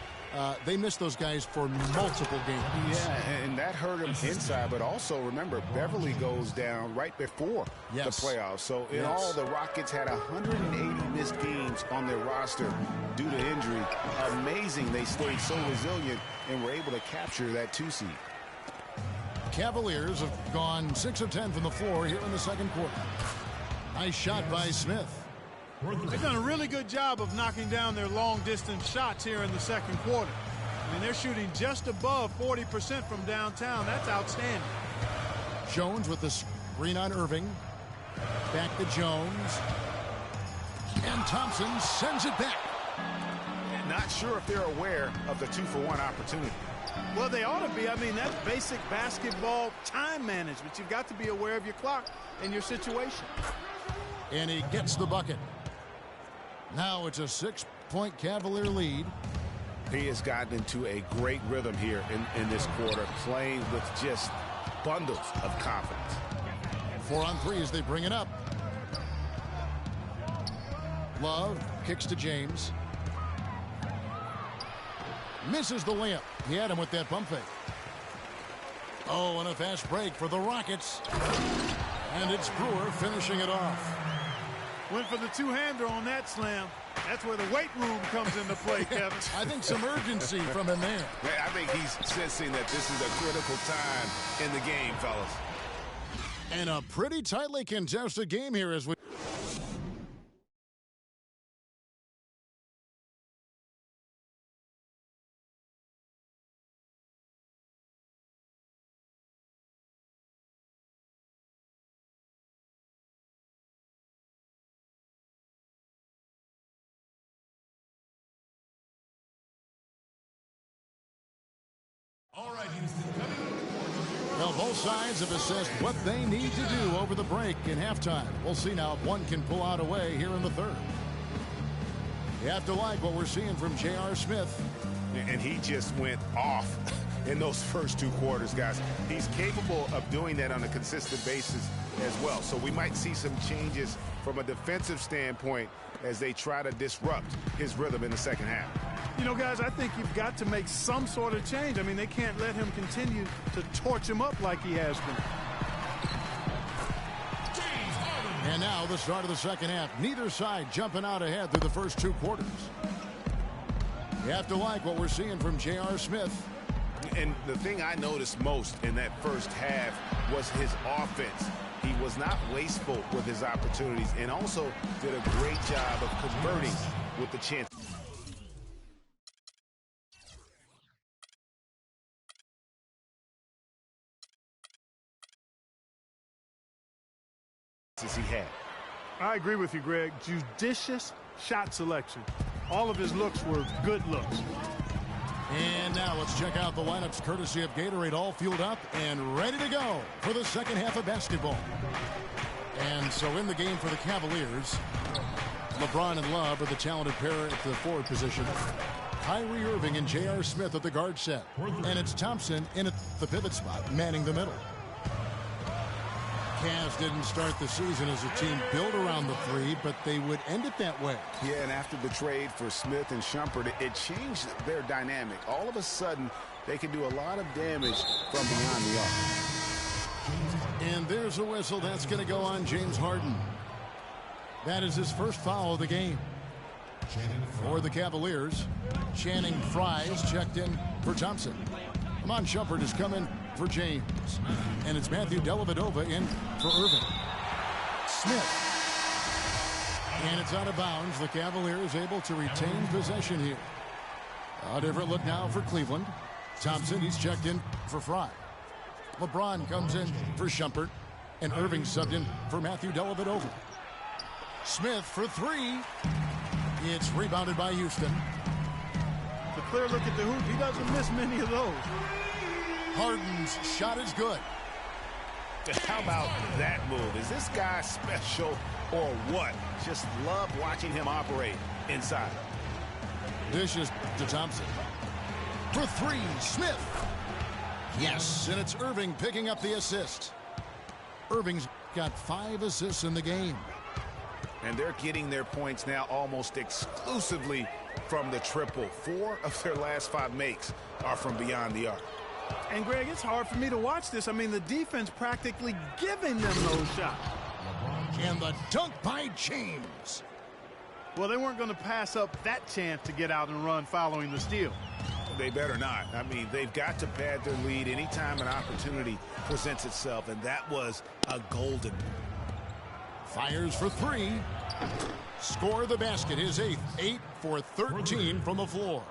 They missed those guys for multiple games. Yeah, and that hurt them inside. But also, remember, Beverly goes down right before the playoffs. So, in all, the Rockets had 180 missed games on their roster due to injury. Amazing they stayed so resilient and were able to capture that 2 seed. Cavaliers have gone 6 of 10 from the floor here in the second quarter. Nice shot by Smith. They've done a really good job of knocking down their long-distance shots here in the second quarter. I mean, they're shooting just above 40% from downtown. That's outstanding. Jones with the screen on Irving. Back to Jones. And Thompson sends it back. Not sure if they're aware of the 2-for-1 opportunity. Well, they ought to be. I mean, that's basic basketball time management. You've got to be aware of your clock and your situation. And he gets the bucket. Now it's a 6-point Cavalier lead. He has gotten into a great rhythm here in this quarter, playing with just bundles of confidence. 4 on 3 as they bring it up. Love kicks to James. Misses the layup. He had him with that pump fake. Oh, and a fast break for the Rockets. And it's Brewer finishing it off. Went for the two-hander on that slam. That's where the weight room comes into play, Kevin. I think some urgency from him there. I think he's sensing that this is a critical time in the game, fellas. And a pretty tightly contested game here as we... All right, Houston. Well, both sides have assessed what they need to do over the break in halftime. We'll see now if one can pull out a way here in the third. You have to like what we're seeing from J.R. Smith. And he just went off in those first 2 quarters, guys. He's capable of doing that on a consistent basis as well. So we might see some changes from a defensive standpoint as they try to disrupt his rhythm in the second half. You know, guys, I think you've got to make some sort of change. I mean, they can't let him continue to torch him up like he has been. And now the start of the second half. Neither side jumping out ahead through the first 2 quarters. You have to like what we're seeing from J.R. Smith. And the thing I noticed most in that first half was his offense. He was not wasteful with his opportunities and also did a great job of converting with the chance. He had. I agree with you, Greg. Judicious shot selection. All of his looks were good looks. And now let's check out the lineups courtesy of Gatorade, all fueled up and ready to go for the second half of basketball. And so in the game for the Cavaliers, LeBron and Love are the talented pair at the forward position. Kyrie Irving and J.R. Smith at the guard set. And it's Thompson in at the pivot spot, manning the middle. Cavs didn't start the season as a team built around the three, but they would end it that way. Yeah, and after the trade for Smith and Shumpert, it changed their dynamic. All of a sudden, they can do a lot of damage from beyond the arc. And there's a whistle. That's going to go on James Harden. That is his first foul of the game. For the Cavaliers, Channing Frye's checked in for Thompson. Amon Shumpert is coming for James. And it's Matthew Dellavedova in for Irving. Smith. And it's out of bounds. The Cavaliers able to retain possession here. A different look now for Cleveland. Thompson, he's checked in for Frye. LeBron comes in for Shumpert. And Irving subbed in for Matthew Dellavedova. Smith for three. It's rebounded by Houston. The clear look at the hoop. He doesn't miss many of those. Harden's shot is good. How about that move? Is this guy special or what? Just love watching him operate inside. Dishes to Thompson. For three, Smith. Yes, and it's Irving picking up the assist. Irving's got 5 assists in the game. And they're getting their points now almost exclusively from the triple. 4 of their last 5 makes are from beyond the arc. And, Greg, it's hard for me to watch this. I mean, the defense practically giving them those shots. And the dunk by James. Well, they weren't going to pass up that chance to get out and run following the steal. They better not. I mean, they've got to pad their lead anytime an opportunity presents itself, and that was a golden. Fires for 3. Score the basket. His 8th. 8 for 13 from the floor.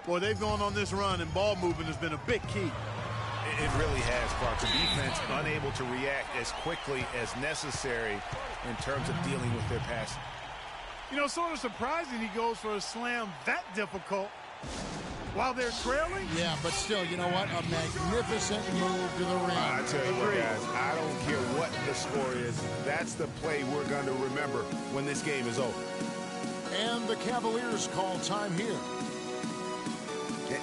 Boy, they've gone on this run, and ball movement has been a big key. It really has, Clark. The defense unable to react as quickly as necessary in terms of dealing with their passing. You know, sort of surprising he goes for a slam that difficult while they're trailing. Yeah, but still, you know what? A magnificent move to the rim. I tell you what, guys, I don't care what the score is. That's the play we're going to remember when this game is over. And the Cavaliers call time here.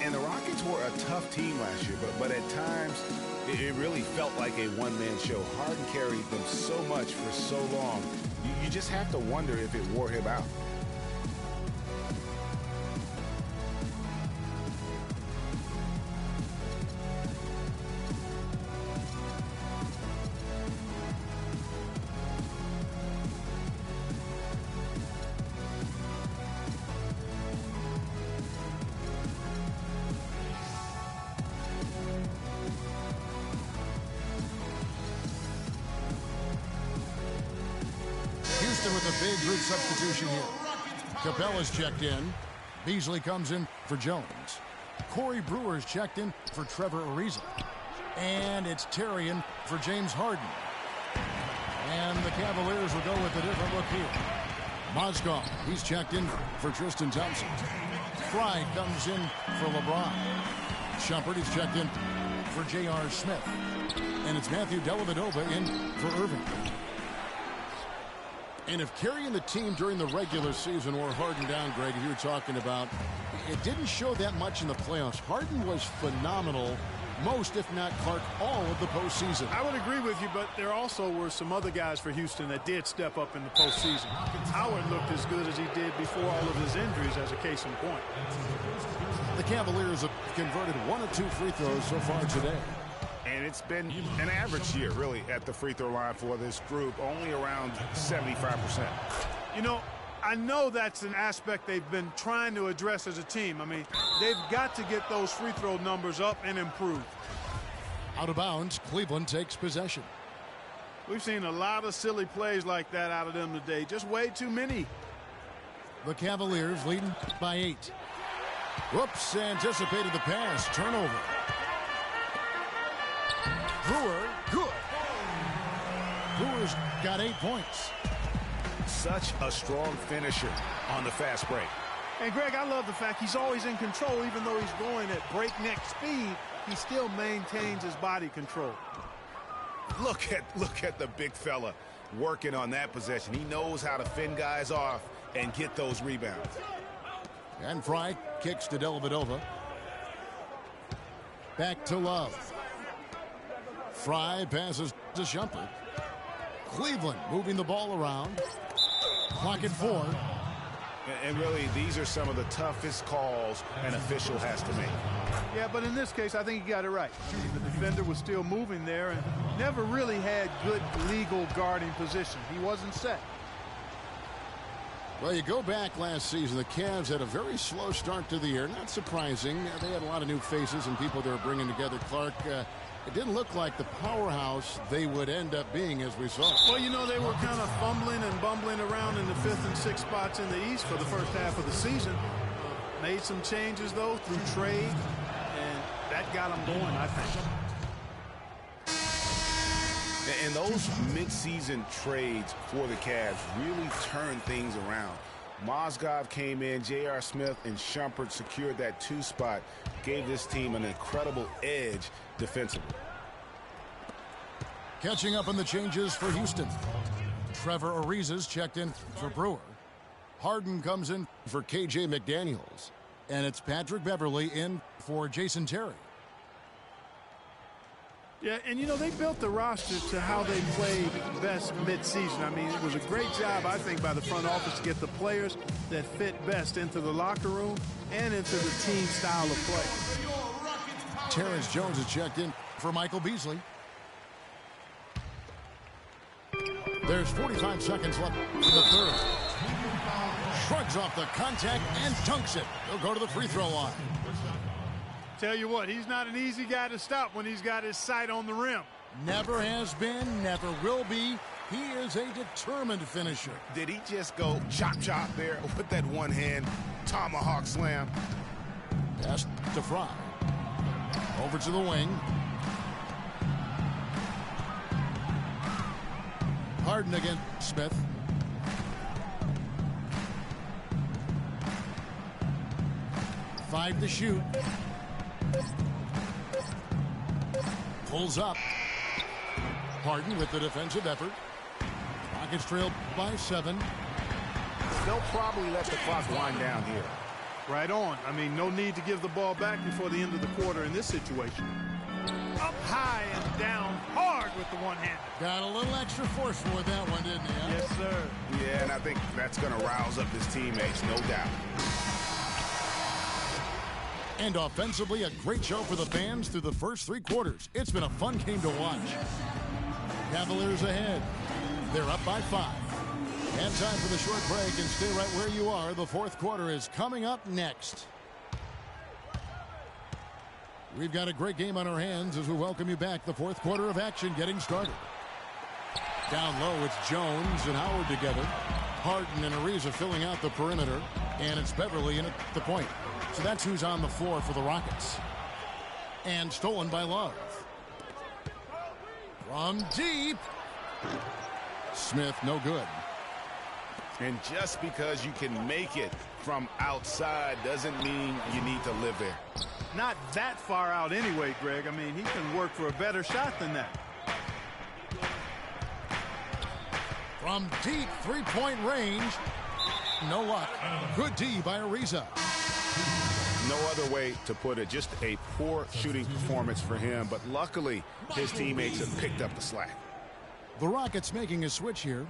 And the Rockets were a tough team last year, but at times it really felt like a one-man show. Harden carried them so much for so long. You just have to wonder if it wore him out. With a big group substitution here. Capella's checked in. Beasley comes in for Jones. Corey Brewer's checked in for Trevor Ariza. And it's Terrian for James Harden. And the Cavaliers will go with a different look here. Mozgov, he's checked in for Tristan Thompson. Frye comes in for LeBron. Shumpert is checked in for J.R. Smith. And it's Matthew Dellavedova in for Irving. And if carrying the team during the regular season or Harden down, Greg, you were talking about, it didn't show that much in the playoffs. Harden was phenomenal most, if not Clark, all of the postseason. I would agree with you, but there also were some other guys for Houston that did step up in the postseason. Howard looked as good as he did before all of his injuries, as a case in point. The Cavaliers have converted 1 of 2 free throws so far today. And it's been an average year, really, at the free throw line for this group, only around 75%. You know, I know that's an aspect they've been trying to address as a team. I mean, they've got to get those free throw numbers up and improve. Out of bounds, Cleveland takes possession. We've seen a lot of silly plays like that out of them today. Just way too many. The Cavaliers leading by 8. Whoops, anticipated the pass. Turnover. Brewer, good. Brewer's got 8 points. Such a strong finisher on the fast break. And Greg, I love the fact he's always in control. Even though he's going at breakneck speed, he still maintains his body control. Look at the big fella working on that possession. He knows how to fend guys off and get those rebounds. And Fry kicks to Dellavedova. Back to Love. Fry passes to Shumpert. Cleveland moving the ball around. Clock at 4. And really, these are some of the toughest calls an official has to make. Yeah, but in this case, I think he got it right. The defender was still moving there and never really had good legal guarding position. He wasn't set. Well, you go back last season, the Cavs had a very slow start to the year. Not surprising. They had a lot of new faces and people they were bringing together. Clark, it didn't look like the powerhouse they would end up being, as we saw. Well, you know, they were kind of fumbling and bumbling around in the 5th and 6th spots in the East for the first half of the season. Made some changes, though, through trade, and that got them going, I think. And those midseason trades for the Cavs really turned things around. Mozgov came in, J.R. Smith and Shumpert secured that 2 spot, gave this team an incredible edge defensively. Catching up on the changes for Houston. Trevor Ariza's checked in for Brewer. Harden comes in for K.J. McDaniels. And it's Patrick Beverley in for Jason Terry. Yeah, and you know, they built the roster to how they played best midseason. I mean, it was a great job, I think, by the front office to get the players that fit best into the locker room and into the team style of play. Terrence Jones is checked in for Michael Beasley. There's 45 seconds left in the third. Shrugs off the contact and dunks it. He'll go to the free throw line. Tell you what, he's not an easy guy to stop when he's got his sight on the rim. Never has been, never will be. He is a determined finisher. Did he just go chop there with that one hand tomahawk slam? Pass to Fry. Over to the wing. Harden against Smith. Five to shoot. Pulls up. Harden with the defensive effort. Rockets trail by 7. They'll probably let the clock wind down here. Right on. I mean, no need to give the ball back before the end of the quarter in this situation. Up high and down hard with the one-hand. Got a little extra force with that one, didn't he? Huh? Yes, sir. Yeah, and I think that's going to rouse up his teammates, no doubt. And offensively, a great show for the fans through the first 3 quarters. It's been a fun game to watch. Cavaliers ahead. They're up by 5. And time for the short break, and stay right where you are. The 4th quarter is coming up next. We've got a great game on our hands as we welcome you back. The 4th quarter of action getting started. Down low, it's Jones and Howard together. Harden and Ariza filling out the perimeter. And it's Beverley in at the point. So that's who's on the floor for the Rockets. And stolen by Love. From deep. Smith, no good. And just because you can make it from outside doesn't mean you need to live there. Not that far out anyway, Greg. I mean, he can work for a better shot than that. From deep 3-point range. No luck. Good D by Ariza. No other way to put it. Just a poor shooting performance for him. But luckily, his teammates have picked up the slack. The Rockets making a switch here.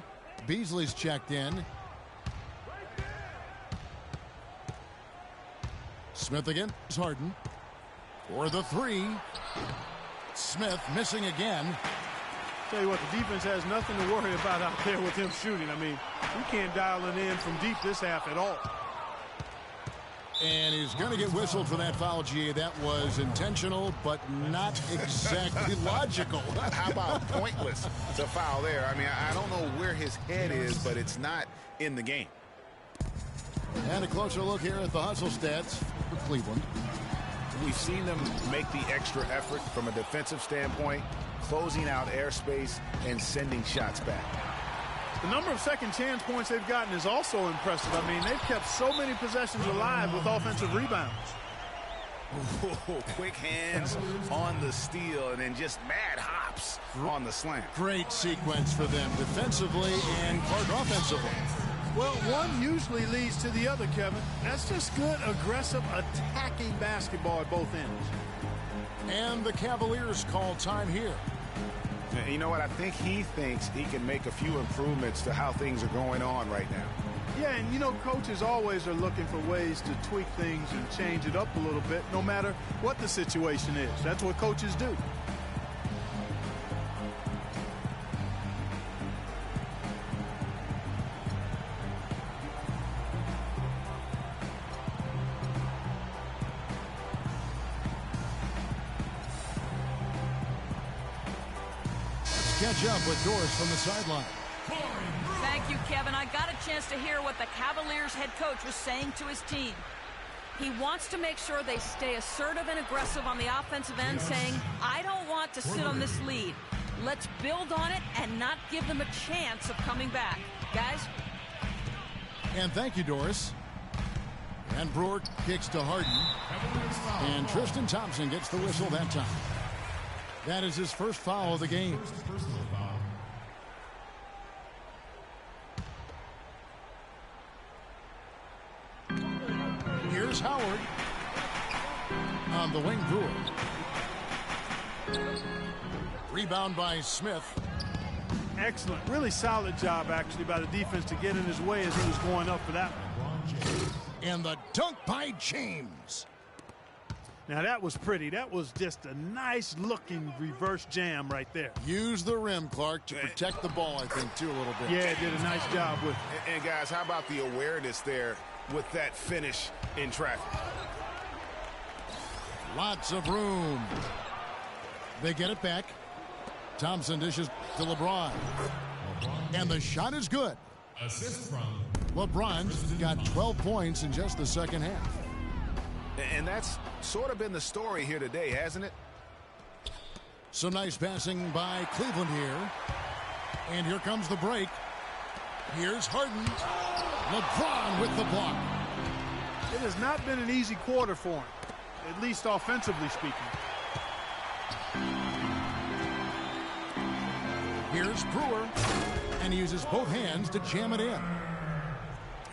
Beasley's checked in. Smith again. Harden. For the 3. Smith missing again. Tell you what, the defense has nothing to worry about out there with him shooting. I mean, we can't dial it in from deep this half at all. And he's going to get whistled for that foul, GA. That was intentional, but not exactly logical. How about pointless? It's a foul there. I mean, I don't know where his head is, but it's not in the game. And a closer look here at the hustle stats for Cleveland. We've seen them make the extra effort from a defensive standpoint, closing out airspace and sending shots back. The number of second chance points they've gotten is also impressive. I mean, they've kept so many possessions alive with offensive rebounds. Ooh, quick hands on the steal and then just mad hops on the slam. Great sequence for them defensively and Clark offensively. Well, one usually leads to the other, Kevin. That's just good, aggressive, attacking basketball at both ends. And the Cavaliers call time here. You know what? I think he thinks he can make a few improvements to how things are going on right now. Yeah, and you know, coaches always are looking for ways to tweak things and change it up a little bit, no matter what the situation is. That's what coaches do. Catch up with Doris from the sideline. Thank you, Kevin. I got a chance to hear what the Cavaliers head coach was saying to his team. He wants to make sure they stay assertive and aggressive on the offensive end, saying, I don't want to sit on this lead. Let's build on it and not give them a chance of coming back. Guys? And thank you, Doris. And Brewer kicks to Harden. And Tristan Thompson gets the whistle that time. That is his first foul of the game. Here's Howard on the wing. Brewer. Rebound by Smith. Excellent. Really solid job, actually, by the defense to get in his way as he was going up for that one. And the dunk by James. Now, that was pretty. That was just a nice-looking reverse jam right there. Use the rim, Clark, to protect the ball, I think, too, a little bit. Yeah, did a nice job with it. And guys, how about the awareness there with that finish in traffic? Lots of room. They get it back. Thompson dishes to LeBron. And the shot is good. Assist from LeBron's got 12 points in just the second half. And that's sort of been the story here today, hasn't it? Some nice passing by Cleveland here. And here comes the break. Here's Harden. LeBron with the block. It has not been an easy quarter for him, at least offensively speaking. Here's Brewer. And he uses both hands to jam it in.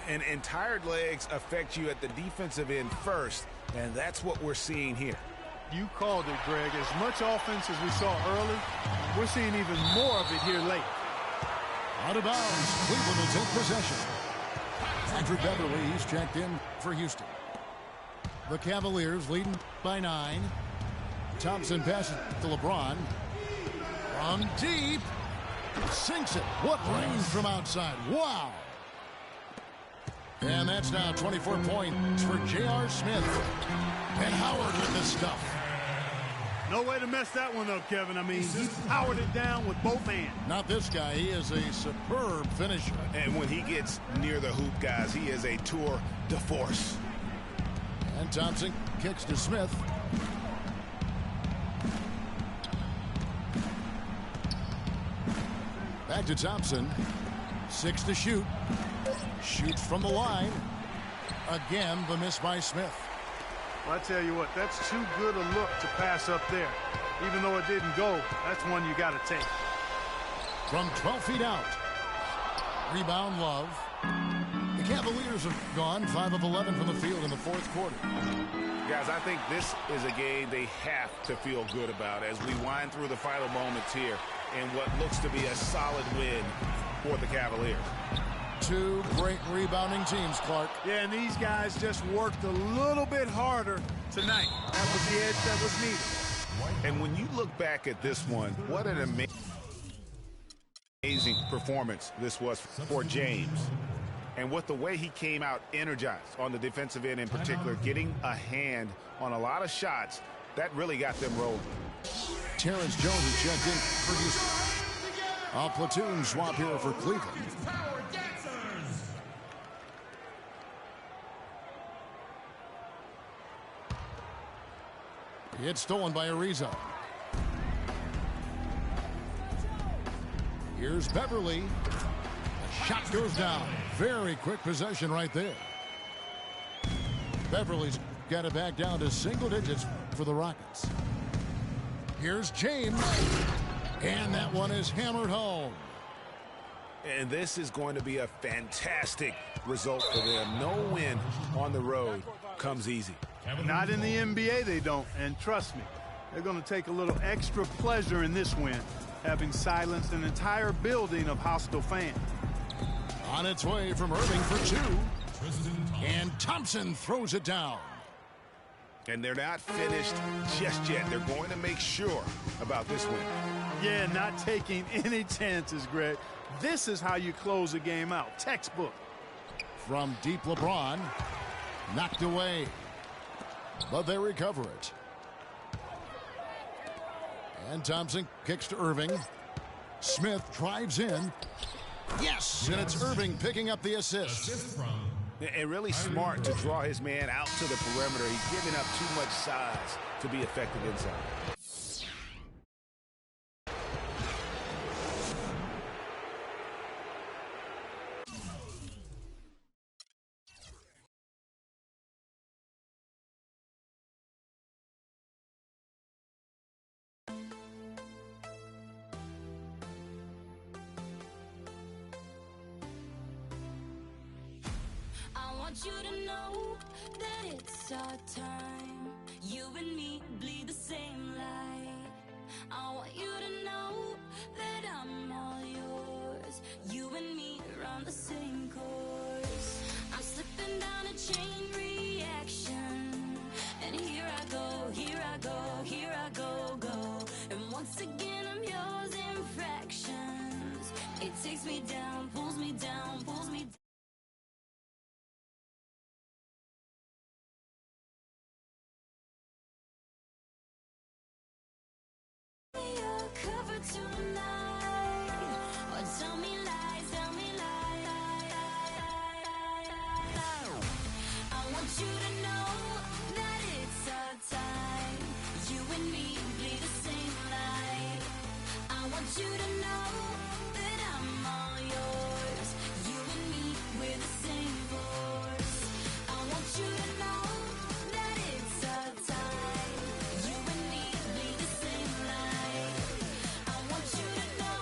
And tired legs affect you at the defensive end first, and that's what we're seeing here. You called it, Greg. As much offense as we saw early, we're seeing even more of it here late. Out of bounds. Cleveland will take possession. Andrew Beverly, he's checked in for Houston. The Cavaliers leading by 9. Thompson passes to LeBron. From deep. Sinks it. What range from outside. Wow. And that's now 24 points for J.R. Smith. And Howard with the stuff. No way to mess that one up, Kevin. I mean, he powered it down with both hands. Not this guy. He is a superb finisher. And when he gets near the hoop, guys, he is a tour de force. And Thompson kicks to Smith. Back to Thompson. 6 to shoot. Shoots from the line. Again, the miss by Smith. Well, I tell you what, that's too good a look to pass up there. Even though it didn't go, that's one you got to take. From 12 feet out. Rebound, Love. The Cavaliers have gone 5 of 11 from the field in the fourth quarter. Guys, I think this is a game they have to feel good about as we wind through the final moments here in what looks to be a solid win for the Cavaliers. Two great rebounding teams, Clark. Yeah, and these guys just worked a little bit harder tonight. That was the edge that was needed. And when you look back at this one, what an amazing performance this was for James. And with the way he came out energized on the defensive end in particular, getting a hand on a lot of shots, that really got them rolling. Terrence Jones is checked in for Houston. A platoon swap here for Cleveland. It's stolen by Ariza. Here's Beverly. Shot goes down. Very quick possession right there. Beverly's got it back down to single digits for the Rockets. Here's James. And that one is hammered home. And this is going to be a fantastic result for them. No win on the road comes easy. Not in the NBA, they don't. And trust me, they're going to take a little extra pleasure in this win, having silenced an entire building of hostile fans. On its way from Irving for two. And Thompson throws it down. And they're not finished just yet. They're going to make sure about this win. Yeah, not taking any chances, Greg. This is how you close a game out. Textbook. From deep, LeBron. Knocked away. But they recover it. And Thompson kicks to Irving. Smith drives in. Yes, and it's Irving picking up the assist. And really smart to draw his man out to the perimeter. He's giving up too much size to be effective inside. I want you to know that it's our time. You and me bleed the same light. I want you to know that I'm all yours. You and me are on the same course. I'm slipping down a chain reaction. And here I go, here I go, here I go, go. And once again I'm yours in fractions. It takes me down, pulls me down, pulls me down. Cover tonight, or tell me lies, tell me lies. I want you to know that it's our time. You and me bleed the same light. I want you to know that I'm all yours. You and me, we're the same force. I want you to know that it's our time. You and me bleed the same light. I want you to know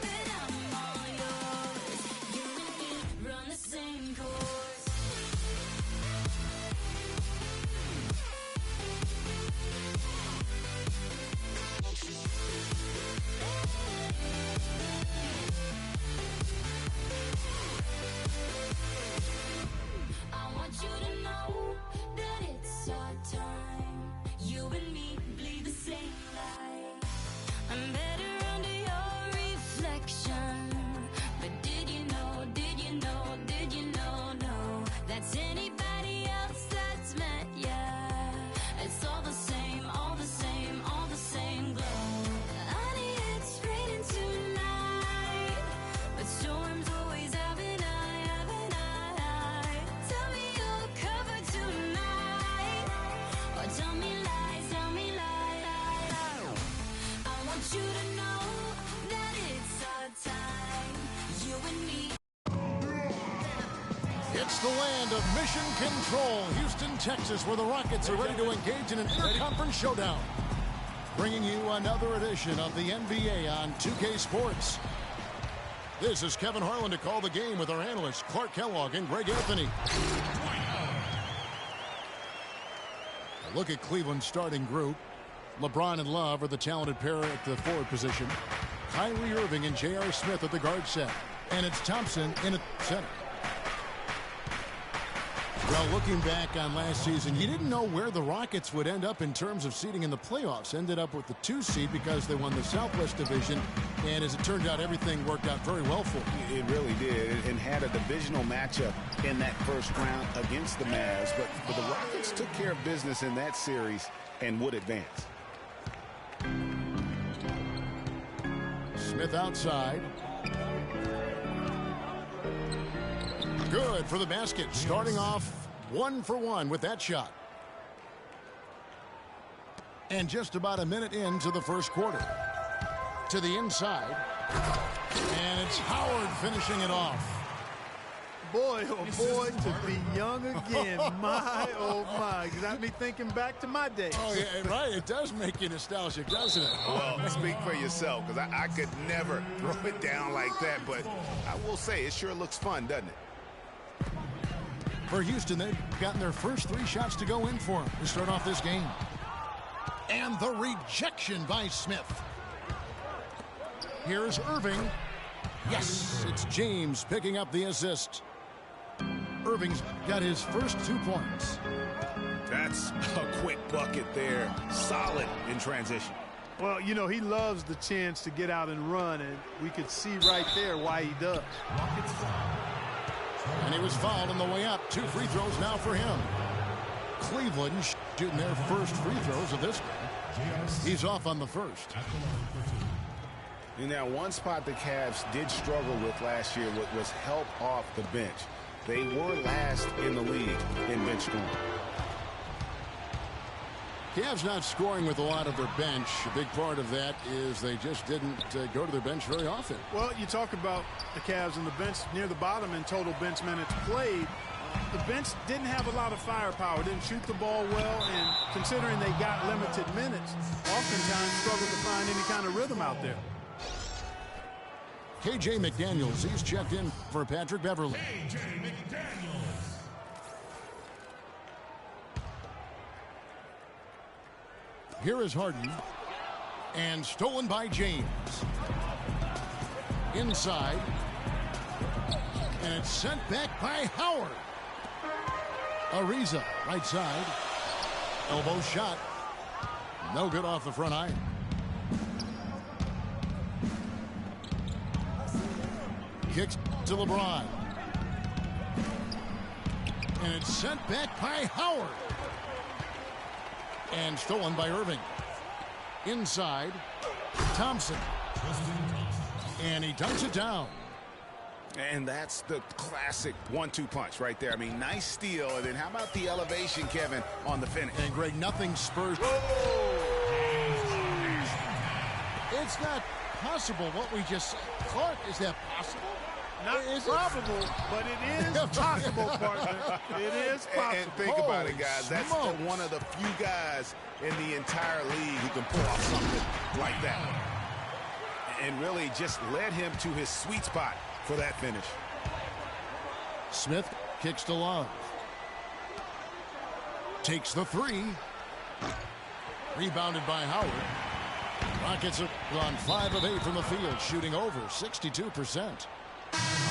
that I'm all yours. You and me run the same course. I want you to know that it's our time. You and me bleed the same light. I'm better under your reflection. But did you know, did you know, did you know, no, that's anybody else that's met ya? It's all the same, all the same, all the same glow. Honey, it's raining tonight, but storms always have an eye, have an eye. Tell me you'll cover tonight, or tell me lies, tell me lies. I want you to know that it's our time. You and me. It's the land of mission control. Houston, Texas, where the Rockets are ready to engage in an interconference showdown. Bringing you another edition of the NBA on 2K Sports. This is Kevin Harlan to call the game with our analysts Clark Kellogg and Greg Anthony. A look at Cleveland's starting group. LeBron and Love are the talented pair at the forward position. Kyrie Irving and J.R. Smith at the guard set. And it's Thompson in at center. Well, looking back on last season, you didn't know where the Rockets would end up in terms of seeding in the playoffs. Ended up with the 2 seed because they won the Southwest Division. And as it turned out, everything worked out very well for them. It really did, and had a divisional matchup in that first round against the Mavs. But the Rockets took care of business in that series and would advance. Smith outside. Good for the basket. Starting off 1 for 1 with that shot. And just about a minute into the first quarter. To the inside. And it's Howard finishing it off. Boy, oh boy, to be young again. My, oh my. Got me thinking back to my days. Oh, yeah, right. It does make you nostalgic, doesn't it? Well, speak for yourself, because I could never throw it down like that. But I will say, it sure looks fun, doesn't it? For Houston, they've gotten their first 3 shots to go in for them to start off this game. And the rejection by Smith. Here's Irving. Yes, it's James picking up the assist. Irving's got his first 2 points. That's a quick bucket there. Solid in transition. Well, you know, he loves the chance to get out and run, and we could see right there why he does. And he was fouled on the way up. 2 free throws now for him. Cleveland shooting their first free throws of this game. He's off on the first. And now, one spot the Cavs did struggle with last year was help off the bench. They were last in the league in bench scoring. Cavs not scoring with a lot of their bench. A big part of that is they just didn't go to their bench very often. Well, you talk about the Cavs and the bench near the bottom in total bench minutes played. The bench didn't have a lot of firepower, didn't shoot the ball well, and considering they got limited minutes, oftentimes struggled to find any kind of rhythm out there. K.J. McDaniels, he's checked in for Patrick Beverly. K.J. McDaniels. Here is Harden. And stolen by James. Inside. And it's sent back by Howard. Ariza, right side. Elbow shot. No good off the front iron. Kicks to LeBron. And it's sent back by Howard. And stolen by Irving. Inside. Thompson. And he dunks it down. And that's the classic 1-2 punch right there. I mean, nice steal. And then how about the elevation, Kevin, on the finish? And Greg, nothing Spurs. It's not possible what we just said. Clark, is that possible? Not probable, but it is possible, partner. It is possible. And think about it, guys. That's one of the few guys in the entire league who can pull off something like that. And really just led him to his sweet spot for that finish. Smith kicks to Love. Takes the 3. Rebounded by Howard. Rockets have gone 5 of 8 from the field, shooting over 62%.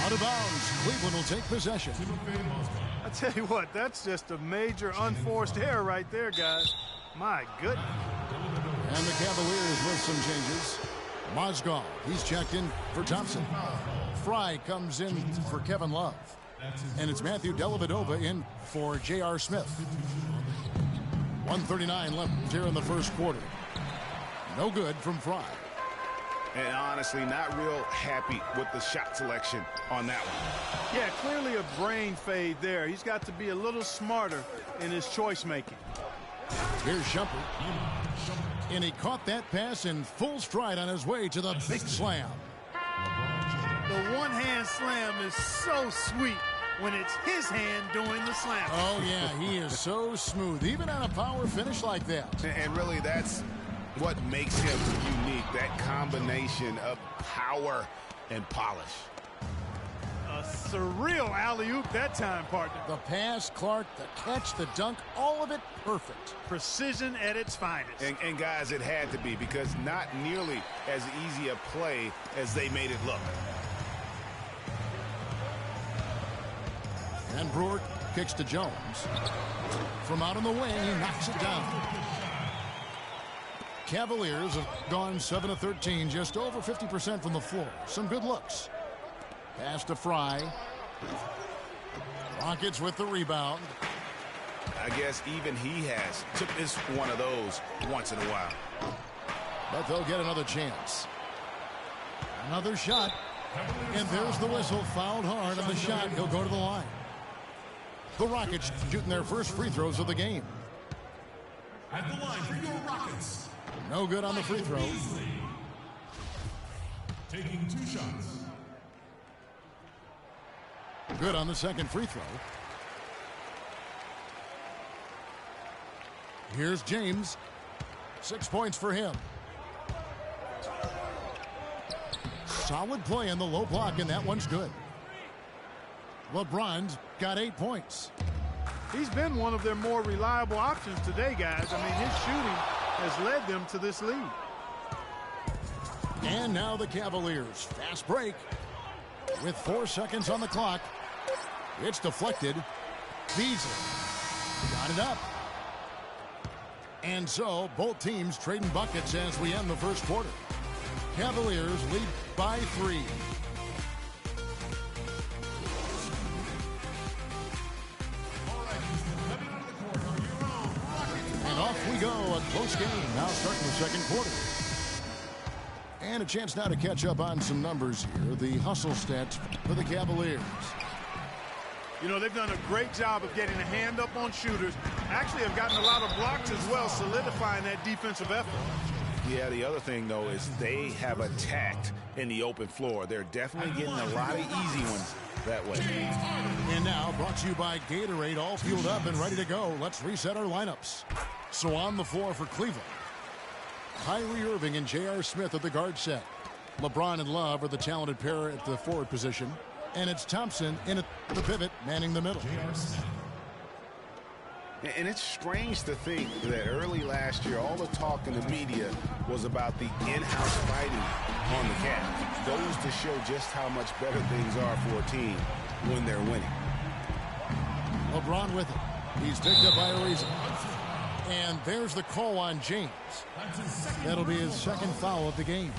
Out of bounds. Cleveland will take possession. I tell you what, that's just a major unforced error right there, guys. My goodness. And the Cavaliers with some changes. Mozgov, he's checked in for Thompson. Fry comes in for Kevin Love. And it's Matthew Dellavedova in for J.R. Smith. 1:39 left here in the first quarter. No good from Fry. And honestly, not real happy with the shot selection on that one. Yeah, clearly a brain fade there. He's got to be a little smarter in his choice making. Here's Shumpert. And he caught that pass in full stride on his way to the big slam. The one-hand slam is so sweet when it's his hand doing the slam. Oh, yeah, he is so smooth, even on a power finish like that. And really, that's what makes him unique, that combination of power and polish. A surreal alley-oop that time, partner. The pass, Clark, the catch, the dunk, all of it perfect. Precision at its finest. And guys, it had to be, because not nearly as easy a play as they made it look. And Brewer kicks to Jones. From out on the wing, he knocks it down. Cavaliers have gone 7 of 13, just over 50% from the floor. Some good looks. Pass to Fry. Rockets with the rebound. I guess even he took this one of those once in a while. But they'll get another chance. Another shot. And there's the whistle. Fouled hard on the shot. He'll go to the line. The Rockets shooting their first free throws of the game. At the line for your Rockets. No good on the free throw. taking 2 shots. Good on the second free throw. Here's James. 6 points for him. Solid play in the low block, and that one's good. LeBron's got 8 points. He's been one of their more reliable options today, guys. I mean, his shooting has led them to this lead. And now the Cavaliers. Fast break. With 4 seconds on the clock. It's deflected. Beasley got it up. And so both teams trading buckets as we end the first quarter. Cavaliers lead by 3. And off we go. A close game now starting the second quarter. And a chance now to catch up on some numbers here. The hustle stats for the Cavaliers. You know, they've done a great job of getting a hand up on shooters. Actually have gotten a lot of blocks as well, solidifying that defensive effort. Yeah, the other thing, though, is they have attacked in the open floor. They're definitely getting a lot of easy ones that way. And now, brought to you by Gatorade, all fueled up and ready to go. Let's reset our lineups. So on the floor for Cleveland, Kyrie Irving and J.R. Smith at the guard set. LeBron and Love are the talented pair at the forward position. And it's Thompson in at the pivot, manning the middle. And it's strange to think that early last year, all the talk in the media was about the in-house fighting on the Cavs. Goes to show just how much better things are for a team when they're winning. LeBron with it. He's picked up by Ariza. And there's the call on James. That'll be his second foul of the game.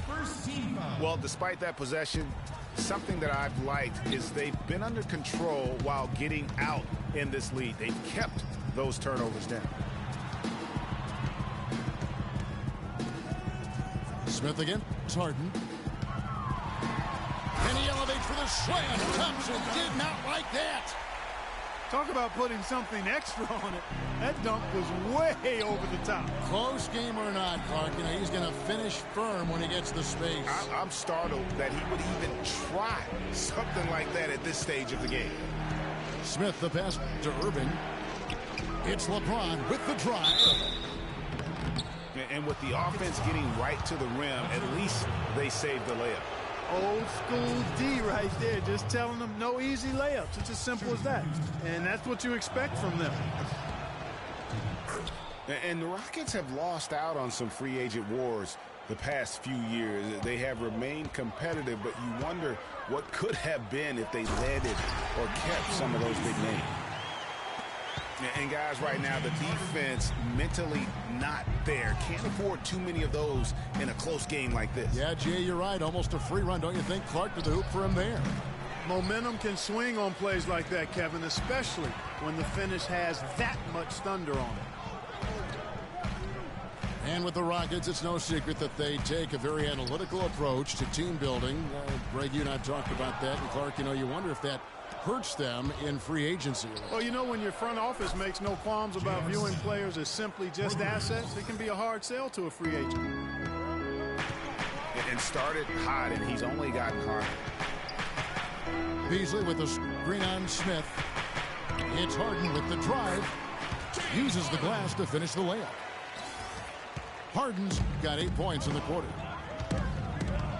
Well, despite that possession, something that I've liked is they've been under control while getting out in this lead. They've kept those turnovers down. Smith again. It's Harden. And he elevates for the slam. Thompson did not like that. Talk about putting something extra on it. That dunk was way over the top. Close game or not, Clark, you know, he's going to finish firm when he gets the space. I'm startled that he would even try something like that at this stage of the game. Smith, the pass to Irving. It's LeBron with the drive. And with the offense getting right to the rim, at least they saved the layup. Old school D right there, just telling them no easy layups. It's as simple as that. And that's what you expect from them. And the Rockets have lost out on some free agent wars the past few years. They have remained competitive, but you wonder what could have been if they landed or kept some of those big names. And guys, right now, the defense mentally not there. Can't afford too many of those in a close game like this. Yeah, Jay, you're right. Almost a free run, don't you think? Clark to the hoop for him there. Momentum can swing on plays like that, Kevin, especially when the finish has that much thunder on it. And with the Rockets, it's no secret that they take a very analytical approach to team building. Greg, you and I talked about that. And Clark, you know, you wonder if that hurts them in free agency. Well, you know, when your front office makes no qualms about viewing players as simply just assets, it can be a hard sell to a free agent. And started hot, and he's only gotten hotter. Beasley with the screen on Smith. It's Harden with the drive. Uses the glass to finish the layup. Harden's got 8 points in the quarter.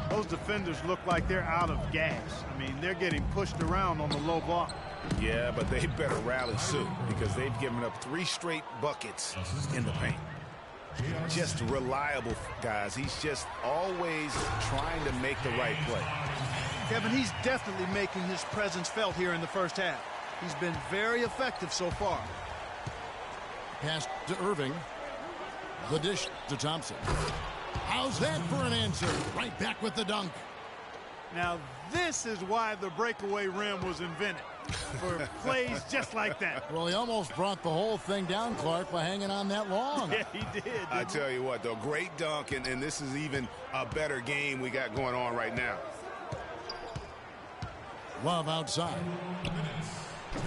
Those defenders look like they're out of gas. I mean, they're getting pushed around on the low block. Yeah, but they better rally suit because they've given up 3 straight buckets in the paint. Just reliable, guys. He's just always trying to make the right play. Kevin, he's definitely making his presence felt here in the first half. He's been very effective so far. Pass to Irving. The dish to Thompson. How's that for an answer? Right back with the dunk. Now, this is why the breakaway rim was invented. For plays just like that. Well, he almost brought the whole thing down, Clark, by hanging on that long. Yeah, he did. I tell you what, though, great dunk, and this is even a better game we got going on right now. Love outside.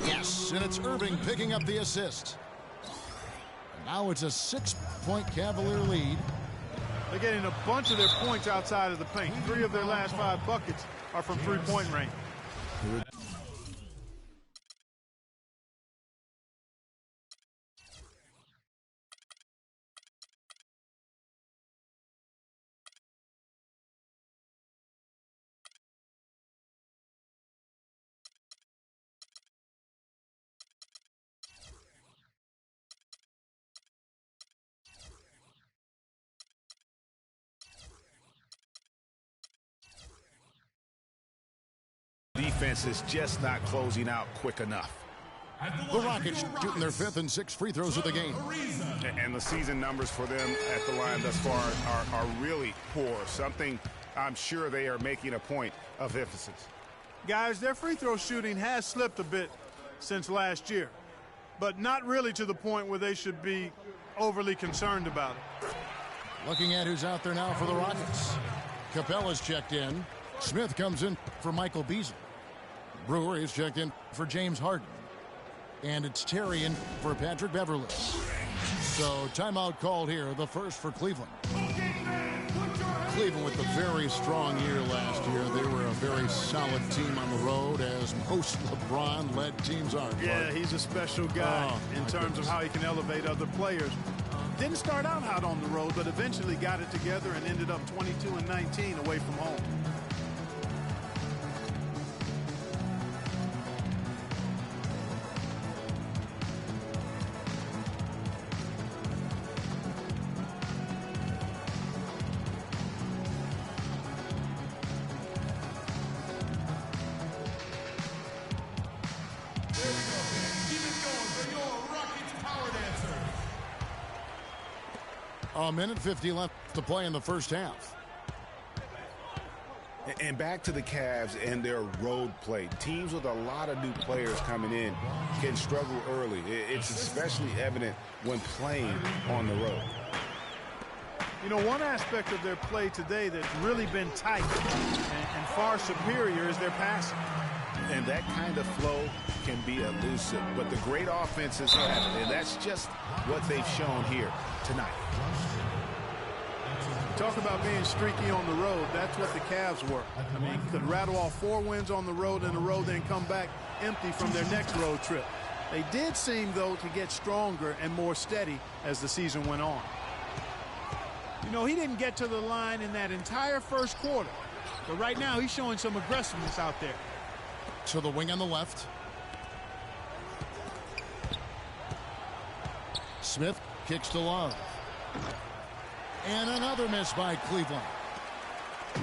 Yes, and it's Irving picking up the assist. Now it's a 6-point Cavalier lead. They're getting a bunch of their points outside of the paint. 3 of their last 5 buckets are from three-point range. Defense is just not closing out quick enough. The Rockets shooting their 5th and 6th free throws of the game. And the season numbers for them at the line thus far are really poor. Something I'm sure they are making a point of emphasis. Guys, their free throw shooting has slipped a bit since last year, but not really to the point where they should be overly concerned about it. Looking at who's out there now for the Rockets. Capella's checked in. Smith comes in for Michael Beasley. Brewer is checked in for James Harden. And it's Terry in for Patrick Beverley. So timeout called here, the first for Cleveland. Cleveland with a very strong year last year. They were a very solid team on the road, as most LeBron-led teams are. Yeah, he's a special guy in terms of how he can elevate other players. Didn't start out hot on the road, but eventually got it together and ended up 22-19 away from home. A minute 50 left to play in the first half. And back to the Cavs and their road play. Teams with a lot of new players coming in can struggle early. It's especially evident when playing on the road. You know, one aspect of their play today that's really been tight and far superior is their passing. And that kind of flow can be elusive, but the great offenses have it, and that's just what they've shown here tonight. Talk about being streaky on the road. That's what the Cavs were. I mean, could rattle off 4 wins on the road in a row, then come back empty from their next road trip. They did seem, though, to get stronger and more steady as the season went on. You know, he didn't get to the line in that entire first quarter, but right now he's showing some aggressiveness out there. To the wing on the left. Smith kicks to Love. And another miss by Cleveland.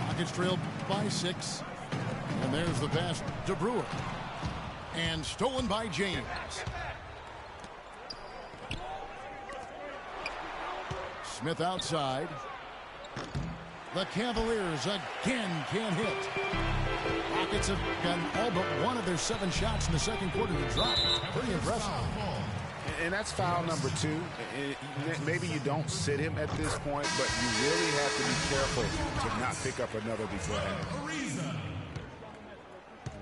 Rockets trailed by 6. And there's the pass to Brewer. And stolen by James. Smith outside. The Cavaliers again can't hit. Rockets have gotten all but one of their 7 shots in the second quarter to drop. Pretty impressive. And that's foul number 2. Maybe you don't sit him at this point, but you really have to be careful to not pick up another before half.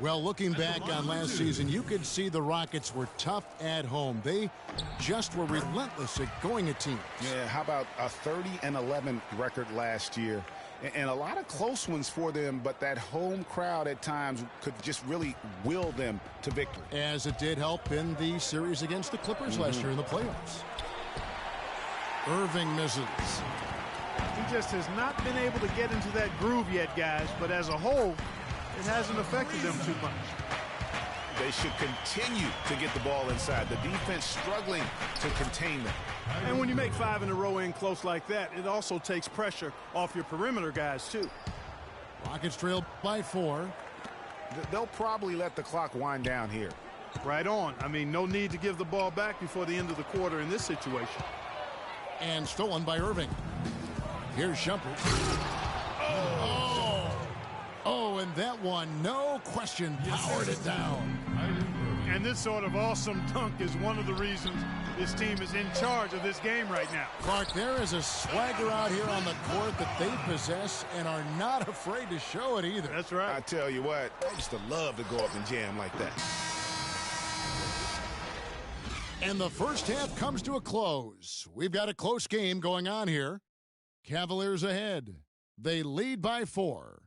Well, looking back on last season, you could see the Rockets were tough at home. They just were relentless at going at teams. Yeah, how about a 30-11 record last year? And a lot of close ones for them, but that home crowd at times could just really will them to victory. As it did help in the series against the Clippers last year in the playoffs. Irving misses. He just has not been able to get into that groove yet, guys, but as a whole, it hasn't affected them too much. They should continue to get the ball inside. The defense struggling to contain them. And when you make 5 in a row in close like that, it also takes pressure off your perimeter guys, too. Rockets trailed by 4. They'll probably let the clock wind down here. Right on. I mean, no need to give the ball back before the end of the quarter in this situation. And stolen by Irving. Here's Shumpert. Oh, and that one, no question, powered it down. And this sort of awesome dunk is one of the reasons this team is in charge of this game right now. Clark, there is a swagger out here on the court that they possess and are not afraid to show it either. That's right. I tell you what, I used to love to go up and jam like that. And the first half comes to a close. We've got a close game going on here. Cavaliers ahead. They lead by 4.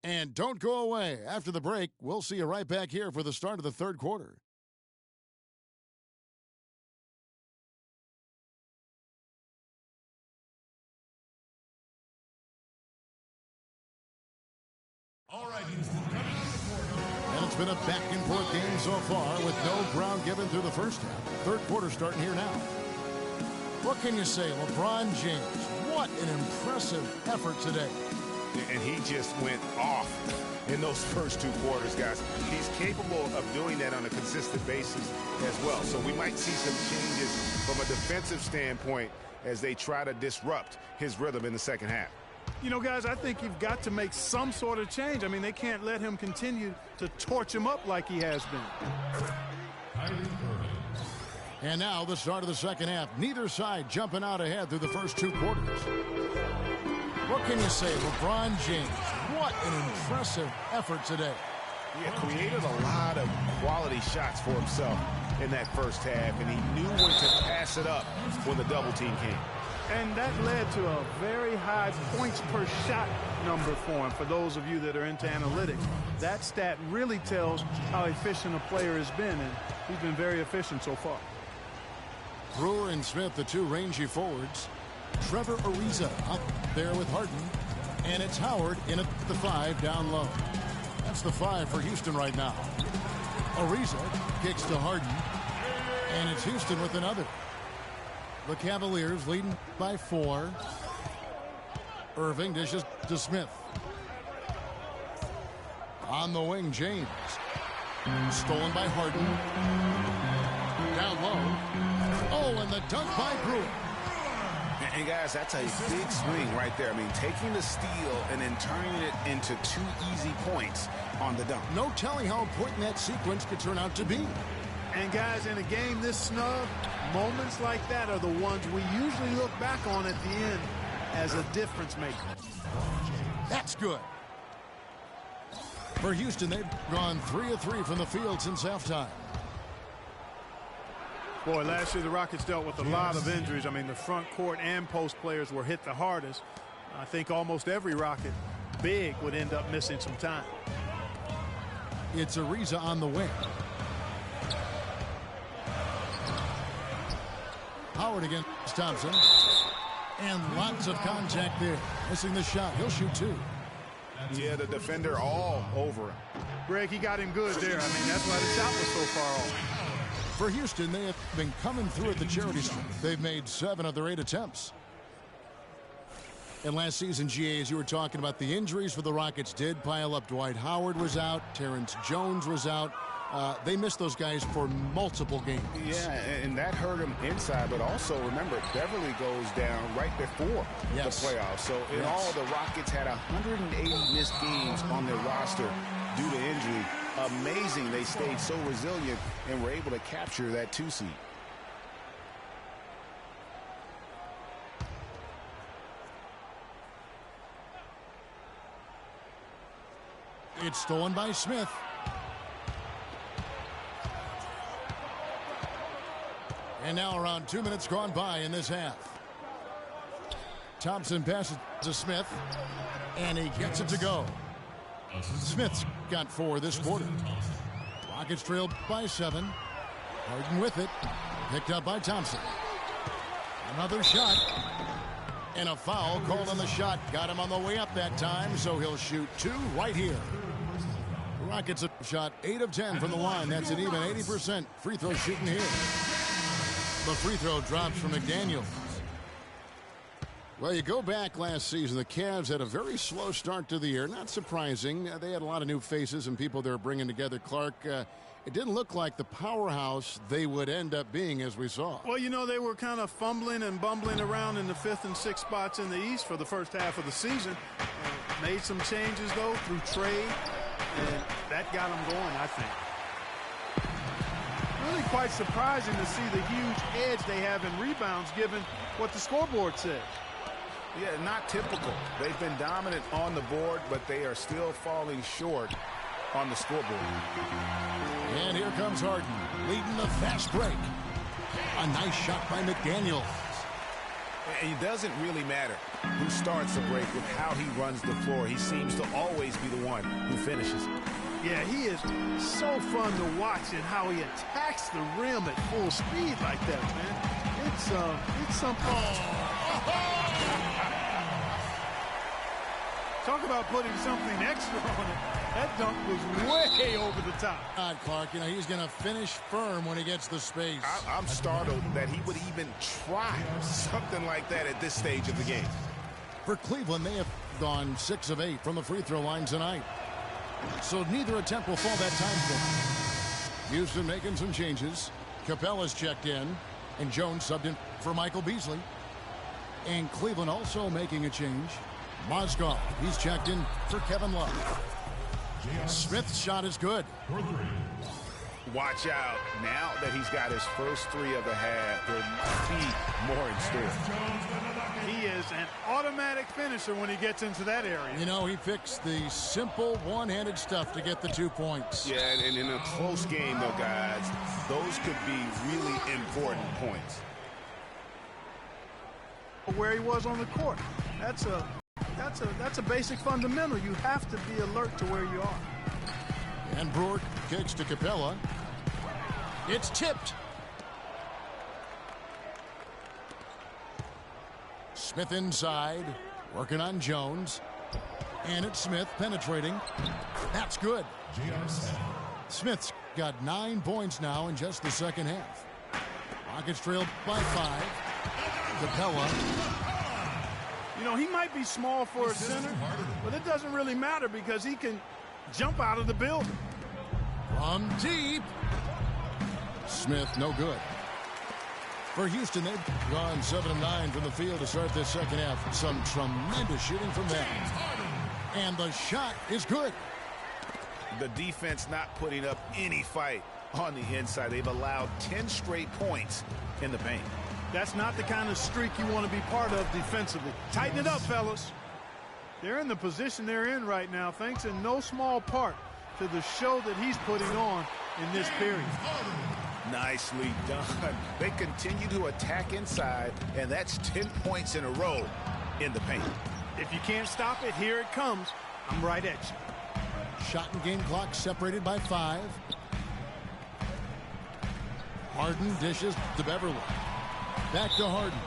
And don't go away. After the break, we'll see you right back here for the start of the third quarter. All right, Houston, coming on the court. And it's been a back-and-forth game so far with no ground given through the first half. Third quarter starting here now. What can you say? LeBron James, what an impressive effort today. And he just went off in those first 2 quarters, guys. He's capable of doing that on a consistent basis as well. So we might see some changes from a defensive standpoint as they try to disrupt his rhythm in the second half. You know, guys, I think you've got to make some sort of change. I mean, they can't let him continue to torch him up like he has been. And now the start of the second half. Neither side jumping out ahead through the first 2 quarters. What can you say? LeBron James, what an impressive effort today. He created a lot of quality shots for himself in that first half, and he knew when to pass it up when the double team came. And that led to a very high points per shot number for him. For those of you that are into analytics, that stat really tells how efficient a player has been, and he's been very efficient so far. Brewer and Smith, the 2 rangy forwards. Trevor Ariza up there with Harden. And it's Howard in at the 5 down low. That's the 5 for Houston right now. Ariza kicks to Harden. And it's Houston with another. The Cavaliers leading by 4. Irving dishes to Smith. On the wing, James. Stolen by Harden. Down low. Oh, and the dunk by Brewer. And guys, that's a big swing right there. I mean, taking the steal and then turning it into 2 easy points on the dunk. No telling how important that sequence could turn out to be. And guys, in a game this snug, moments like that are the ones we usually look back on at the end as a difference maker. That's good. For Houston, they've gone 3 of 3 from the field since halftime. Boy, last year the Rockets dealt with a lot of injuries. I mean, the front court and post players were hit the hardest. I think almost every Rocket big would end up missing some time. It's Ariza on the wing. Howard against Thompson. And lots of contact there. Missing the shot. He'll shoot 2. Yeah, the defender all over him. Greg, he got him good there. I mean, that's why the shot was so far off. For Houston, they have been coming through at the charity stripe. They've made 7 of their 8 attempts. And last season, GA, as you were talking about, the injuries for the Rockets did pile up. Dwight Howard was out. Terrence Jones was out. They missed those guys for multiple games. Yeah, and that hurt them inside. But also, remember, Beverly goes down right before the playoffs. So, in all, the Rockets had 180 missed games on their roster due to injury. Amazing they stayed so resilient and were able to capture that 2 seed. It's stolen by Smith. And now around 2 minutes gone by in this half. Thompson passes to Smith. And he gets it to go. Smith's got 4 this quarter. Rockets trailed by 7. Harden with it. Picked up by Thompson. Another shot. And a foul called on the shot. Got him on the way up that time, so he'll shoot 2 right here. Rockets have shot 8 of 10 from the line. That's an even 80% free throw shooting here. The free throw drops from McDaniel. Well, you go back last season, the Cavs had a very slow start to the year. Not surprising. They had a lot of new faces and people they were bringing together. Clark, it didn't look like the powerhouse they would end up being, as we saw. Well, you know, they were kind of fumbling and bumbling around in the 5th and 6th spots in the East for the first half of the season. Made some changes, though, through trade, and that got them going, I think. Really quite surprising to see the huge edge they have in rebounds given what the scoreboard said. Yeah, not typical. They've been dominant on the board, but they are still falling short on the scoreboard. And here comes Harden, leading the fast break. A nice shot by McDaniel. And it doesn't really matter who starts the break with how he runs the floor. He seems to always be the one who finishes. Yeah, he is so fun to watch and how he attacks the rim at full speed like that, man. It's something. Talk about putting something extra on it. That dunk was way over the top. Clark, you know, he's going to finish firm when he gets the space. I'm startled that he would even try something like that at this stage of the game. For Cleveland, they have gone 6 of 8 from the free throw line tonight. So neither attempt will fall that time for him. Houston making some changes. Capella's checked in, and Jones subbed in for Michael Beasley. And Cleveland also making a change. Mozgov, he's checked in for Kevin Love. Smith's shot is good. Watch out. Now that he's got his first 3 of the half, there might be more in store. He is an automatic finisher when he gets into that area. You know, he fixed the simple one-handed stuff to get the 2 points. Yeah, and in a close game, though, guys, those could be really important points. Where he was on the court. That's a basic fundamental. You have to be alert to where you are. And Brewer kicks to Capella. It's tipped. Smith inside, working on Jones. And it's Smith penetrating. That's good. Smith's got 9 points now in just the second half. Rockets trail by 5. Capella. You know, he might be small for a center, but it doesn't really matter because he can jump out of the building. From deep. Smith, no good. For Houston, they've gone 7 of 9 from the field to start this second half. Some tremendous shooting from them. And the shot is good. The defense not putting up any fight on the inside. They've allowed 10 straight points in the paint. That's not the kind of streak you want to be part of defensively. Tighten it up, fellas. They're in the position they're in right now, thanks in no small part to the show that he's putting on in this period. Nicely done. They continue to attack inside, and that's 10 points in a row in the paint. If you can't stop it, here it comes. I'm right at you. Shot and game clock separated by 5. Harden dishes to Beverly. Back to Harden.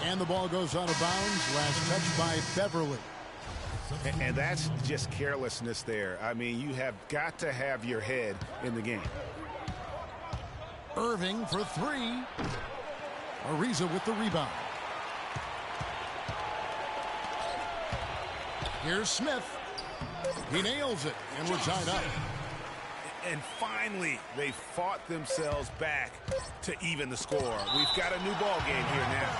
And the ball goes out of bounds. Last touch by Beverly. And that's just carelessness there. I mean, you have got to have your head in the game. Irving for 3. Ariza with the rebound. Here's Smith. He nails it, and we're tied up. And finally, they fought themselves back to even the score. We've got a new ball game here now.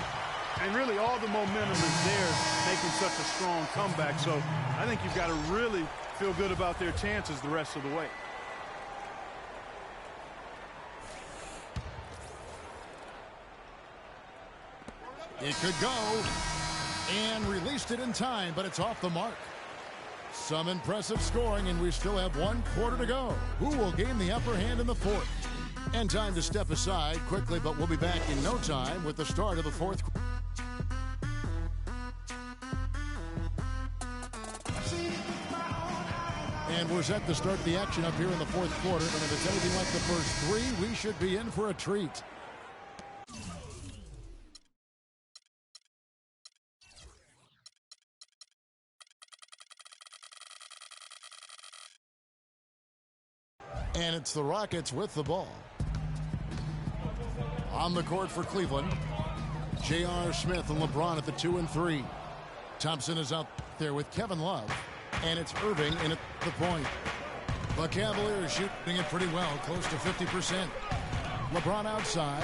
And really, all the momentum is there making such a strong comeback. So I think you've got to really feel good about their chances the rest of the way. It could go. And released it in time, but it's off the mark. Some impressive scoring, and we still have 1 quarter to go. Who will gain the upper hand in the 4th? And time to step aside quickly, but we'll be back in no time with the start of the 4th. And we're set to start the action up here in the 4th quarter. And if it's anything like the first 3, we should be in for a treat. And it's the Rockets with the ball. On the court for Cleveland, J.R. Smith and LeBron at the 2 and 3. Thompson is out there with Kevin Love. And it's Irving in at the point. The Cavaliers shooting it pretty well, close to 50%. LeBron outside.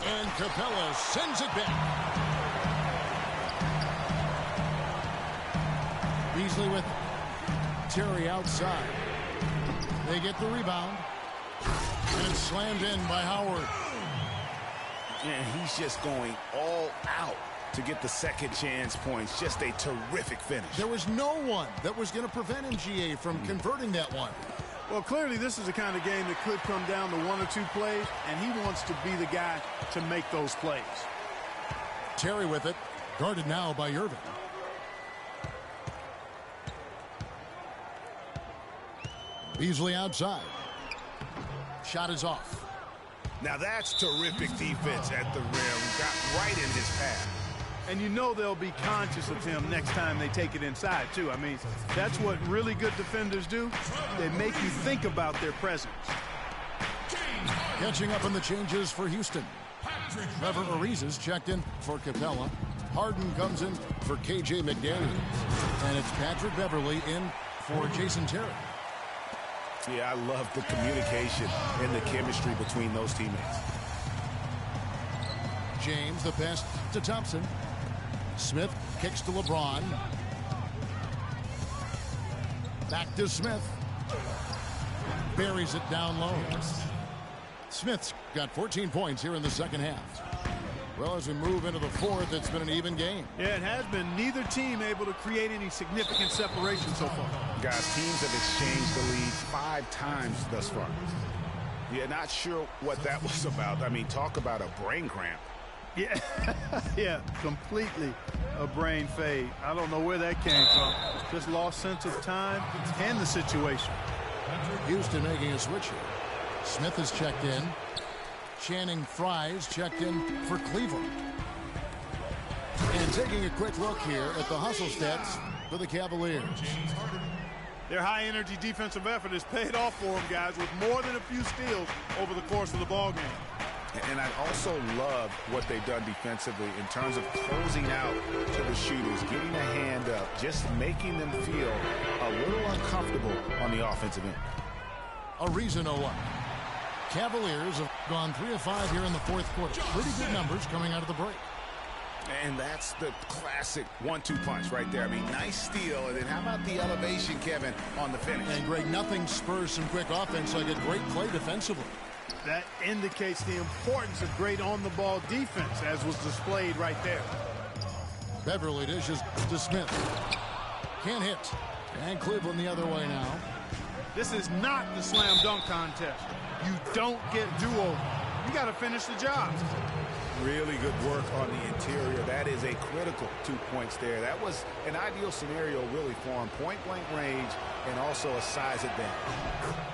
And Capella sends it back. Beasley with Terry outside. They get the rebound. And it's slammed in by Howard. And he's just going all out to get the second chance points. Just a terrific finish. There was no one that was going to prevent MGA from converting that one. Well, clearly this is the kind of game that could come down to 1 or 2 plays, and he wants to be the guy to make those plays. Terry with it. Guarded now by Irving. Beasley outside. Shot is off. Now that's terrific defense at the rim. Got right in his path. And you know they'll be conscious of him next time they take it inside, too. I mean, that's what really good defenders do. They make you think about their presence. Catching up on the changes for Houston. Trevor Ariza's checked in for Capella. Harden comes in for KJ McDaniels. And it's Patrick Beverley in for Jason Terry. Yeah, I love the communication and the chemistry between those teammates. James, the pass to Thompson. Smith kicks to LeBron. Back to Smith. Buries it down low. Smith's got 14 points here in the second half. Well, as we move into the fourth, it's been an even game. Yeah, it has been. Neither team able to create any significant separation so far. Guys, teams have exchanged the lead 5 times thus far. Yeah, not sure what that was about. I mean, talk about a brain cramp. Yeah, yeah, completely a brain fade. I don't know where that came from. Just lost sense of time and the situation. Houston making a switch here. Smith is checked in. Channing Frye's checked in for Cleveland. And taking a quick look here at the hustle stats for the Cavaliers. Their high-energy defensive effort has paid off for them, guys, with more than a few steals over the course of the ballgame. And I also love what they've done defensively in terms of closing out to the shooters, getting a hand up, just making them feel a little uncomfortable on the offensive end. A reason or what? Cavaliers have gone 3 of 5 here in the fourth quarter. Pretty good numbers coming out of the break. And that's the classic 1-2 punch right there. I mean, nice steal. And then how about the elevation, Kevin, on the finish? And Greg, nothing spurs some quick offense like a great play defensively. That indicates the importance of great on-the-ball defense, as was displayed right there. Beverly dishes to Smith. Can't hit. And Cleveland the other way now. This is not the slam dunk contest. You don't get do-over. You got to finish the job. Really good work on the interior. That is a critical 2 points there. That was an ideal scenario really for him. Point-blank range and also a size advantage.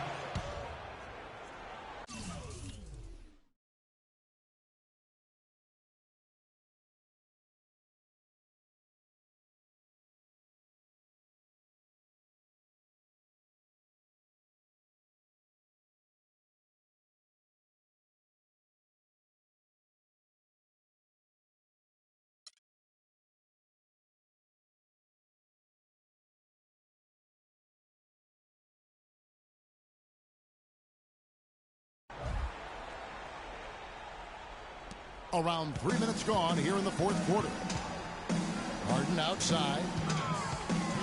Around 3 minutes gone here in the fourth quarter. Harden outside.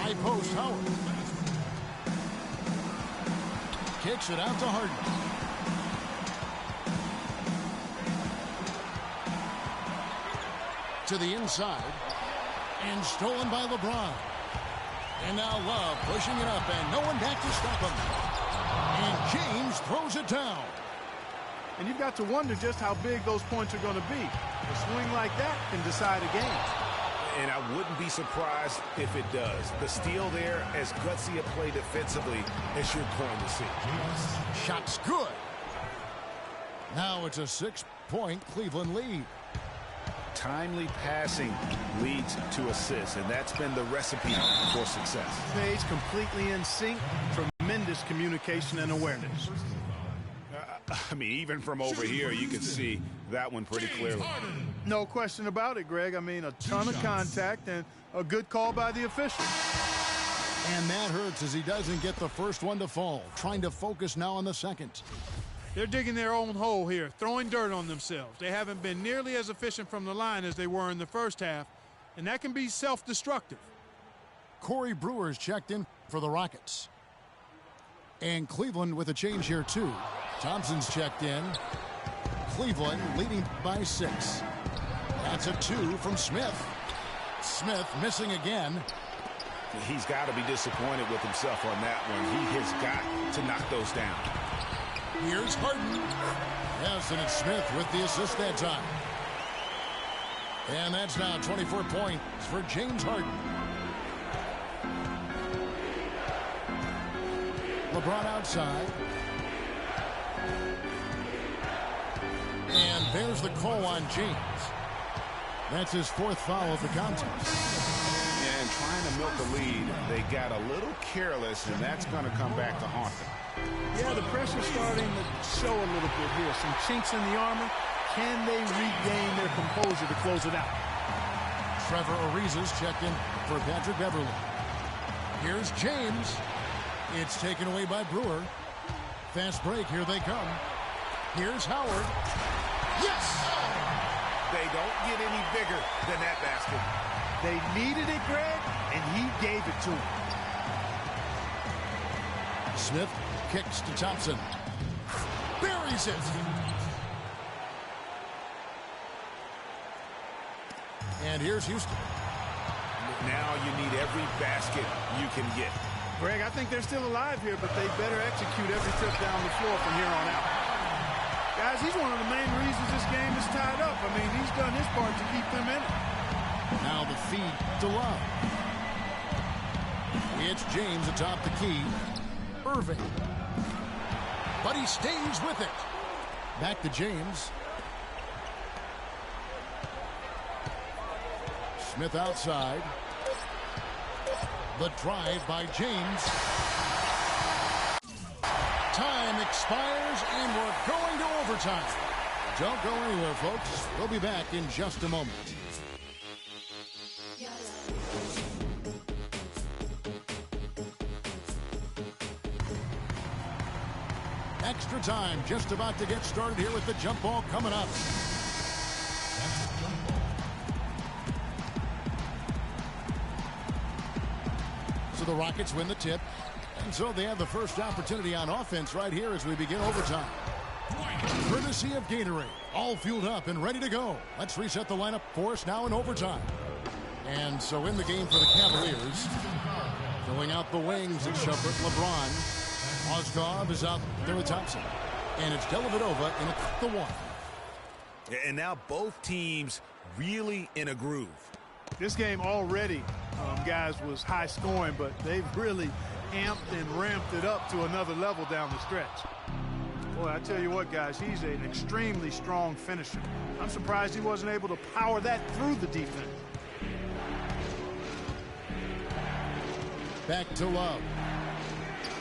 High post, Howard. Kicks it out to Harden. To the inside. And stolen by LeBron. And now Love pushing it up and no one back to stop him. And James throws it down. And you've got to wonder just how big those points are going to be. A swing like that can decide a game. And I wouldn't be surprised if it does. The steal there, as gutsy a play defensively as you're going to see. Shot's good. Now it's a 6-point Cleveland lead. Timely passing leads to assists, and that's been the recipe for success. Page completely in sync. Tremendous communication and awareness. I mean, even from over here, you can see that one pretty clearly. No question about it, Greg. I mean, a ton of contact and a good call by the official. And that hurts as he doesn't get the first one to fall. Trying to focus now on the second. They're digging their own hole here, throwing dirt on themselves. They haven't been nearly as efficient from the line as they were in the first half, and that can be self-destructive. Corey Brewer's checked in for the Rockets. And Cleveland with a change here, too. Thompson's checked in. Cleveland leading by 6. That's a 2 from Smith. Smith missing again. He's got to be disappointed with himself on that one. He has got to knock those down. Here's Harden. Yes, and it's Smith with the assist that time. And that's now 24 points for James Harden. LeBron outside. And there's the call on James. That's his fourth foul of the contest. And trying to milk the lead, they got a little careless, and that's going to come back to haunt them. Yeah, the pressure's starting to show a little bit here. Some chinks in the armor. Can they regain their composure to close it out? Trevor Ariza's checked in for Patrick Beverly. Here's James. It's taken away by Brewer. Fast break. Here they come. Here's Howard. Yes! They don't get any bigger than that basket. They needed it, Greg, and he gave it to him. Smith kicks to Thompson. Buries it. And here's Houston. Now you need every basket you can get. Greg, I think they're still alive here, but they better execute every trip down the floor from here on out. Guys, he's one of the main reasons this game is tied up. I mean, he's done his part to keep them in it. Now the feed to Love. It's James atop the key. Irving. But he stays with it. Back to James. Smith outside. The drive by James. Time expires, and we're going to overtime. Don't go anywhere, folks. We'll be back in just a moment. Extra time just about to get started here with the jump ball coming up. So the Rockets win the tip. And so they have the first opportunity on offense right here as we begin overtime. Courtesy of Gatorade. All fueled up and ready to go. Let's reset the lineup for us now in overtime. And so in the game for the Cavaliers. Filling out the wings at Shumpert, LeBron. Mozgov is out there with Thompson. And it's Dellavedova in the one. And now both teams really in a groove. This game already, guys, was high scoring, but they've really amped and ramped it up to another level down the stretch. Boy, I tell you what, guys, he's an extremely strong finisher. I'm surprised he wasn't able to power that through the defense. Back to Love.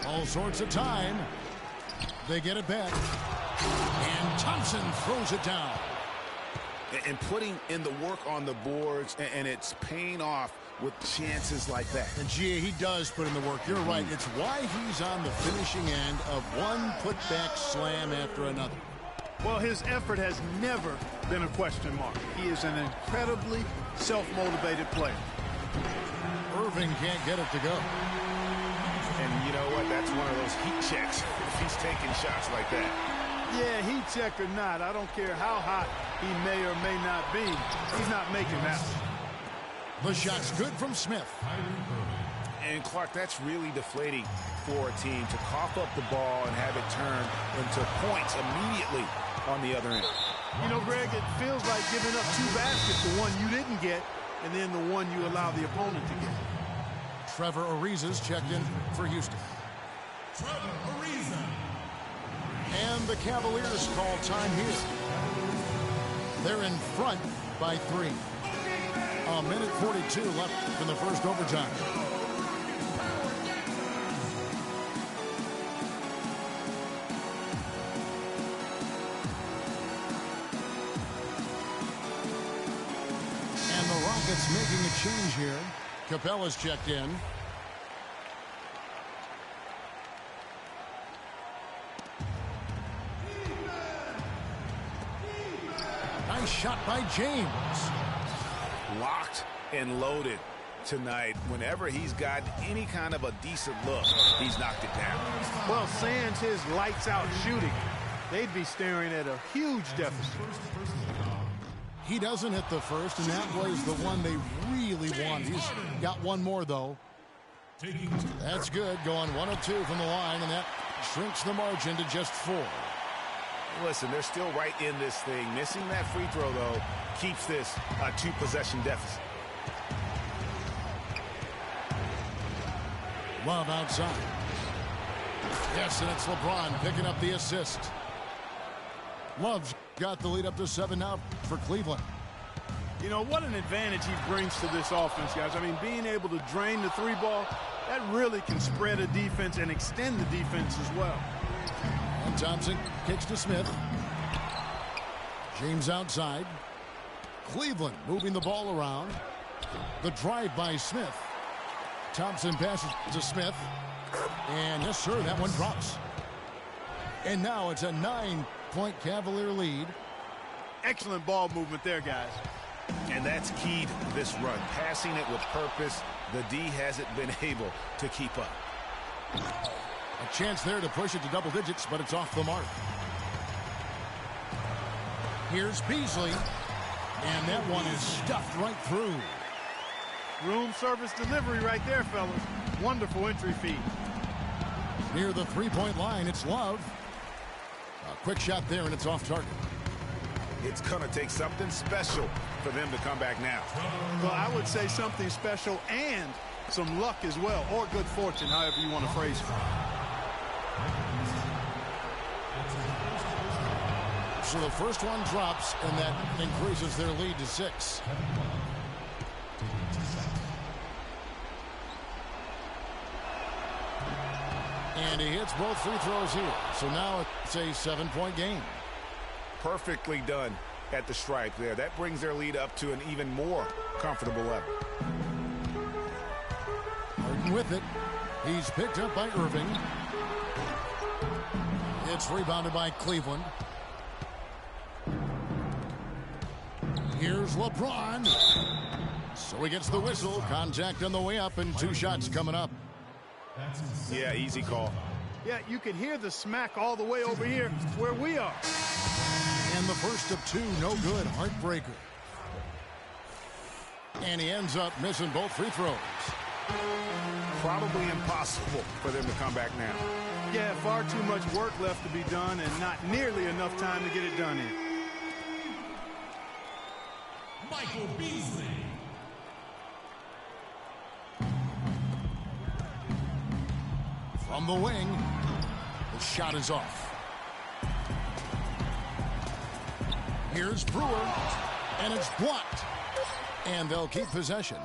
All sorts of time. They get it back. And Thompson throws it down. And putting in the work on the boards, and it's paying off with chances like that. And G.A., he does put in the work. You're right. It's why he's on the finishing end of one putback slam after another. Well, his effort has never been a question mark. He is an incredibly self-motivated player. Irving can't get it to go. And you know what? That's one of those heat checks if he's taking shots like that. Yeah, heat check or not, I don't care how hot he may or may not be. He's not making that. The shot's good from Smith. And Clark, that's really deflating for a team to cough up the ball and have it turn into points immediately on the other end. You know, Greg, it feels like giving up two baskets, the one you didn't get and then the one you allow the opponent to get. Trevor Ariza's checked in for Houston. Trevor Ariza. And the Cavaliers call time here. They're in front by 3. A minute 42 left in the first overtime. And the Rockets making a change here. Capella's checked in. Nice shot by James. Locked and loaded tonight. Whenever he's got any kind of a decent look, he's knocked it down. Well, sans his lights-out shooting, they'd be staring at a huge deficit. He doesn't hit the first, and that was the one they really wanted. He's got one more, though. Taking That's good, going 1 of 2 from the line, and that shrinks the margin to just 4. Listen, they're still right in this thing. Missing that free throw, though, keeps this a 2-possession deficit. Love outside. Yes, and it's LeBron picking up the assist. Love's got the lead up to 7 now for Cleveland. You know, what an advantage he brings to this offense, guys. I mean, being able to drain the 3-ball, that really can spread a defense and extend the defense as well. And Thompson kicks to Smith. James outside. Cleveland moving the ball around. The drive by Smith. Thompson passes to Smith. And yes, sir, that one drops. And now it's a 9-point Cavalier lead. Excellent ball movement there, guys. And that's key to this run. Passing it with purpose. The D hasn't been able to keep up. A chance there to push it to double digits, but it's off the mark. Here's Beasley. And that one is stuffed right through. Room service delivery right there, fellas. Wonderful entry feed. Near the 3-point line, it's Love. A quick shot there, and it's off target. It's going to take something special for them to come back now. Well, I would say something special and some luck as well, or good fortune, however you want to phrase it. So the first one drops, and that increases their lead to 6. And he hits both free throws here. So now it's a 7-point game. Perfectly done at the stripe there. That brings their lead up to an even more comfortable level. Harden with it. He's picked up by Irving. It's rebounded by Cleveland. Here's LeBron. So he gets the whistle. Contact on the way up, and 2 shots coming up. Yeah, easy call. Yeah, you can hear the smack all the way over here where we are. And the first of 2, no good. Heartbreaker. And he ends up missing both free throws. Probably impossible for them to come back now. Yeah, far too much work left to be done and not nearly enough time to get it done in. Michael Beasley. From the wing, the shot is off. Here's Brewer, and it's blocked. And they'll keep possession.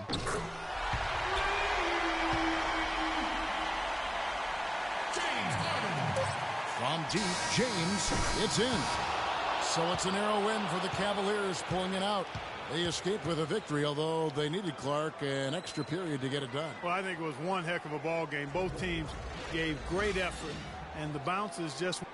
From deep, James, it's in. So it's a narrow win for the Cavaliers, pulling it out. They escaped with a victory, although they needed Clark an extra period to get it done. Well, I think it was one heck of a ball game. Both teams gave great effort, and the bounces just...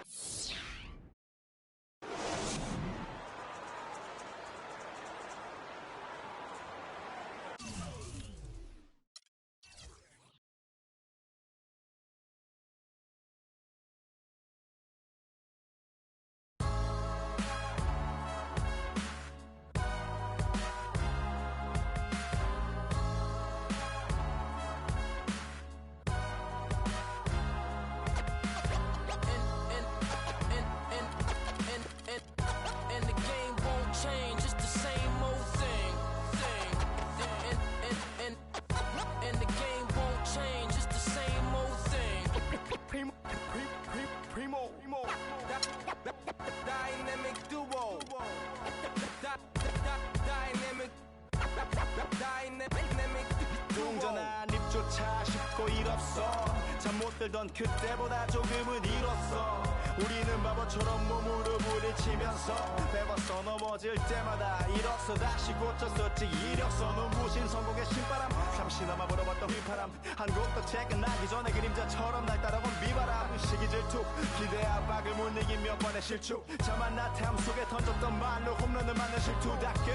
들던 그때보다 조금은 잃었어. 우리는 바보처럼 몸으로 부딪히면서 배웠어. 넘어질 때마다 일어서 다시 고쳤었지. 이력서는 무신 성공의 신바람. 잠시나마 불어봤던 휘파람. 한 곡도 퇴근하기 전에 그림자처럼 날 따라온 비바람. 시기 질투 기대 압박을 못 이긴 몇 번의 실축. 자만 나탐 속에 던졌던 말로 홈런을 맞는 실투 다 끝.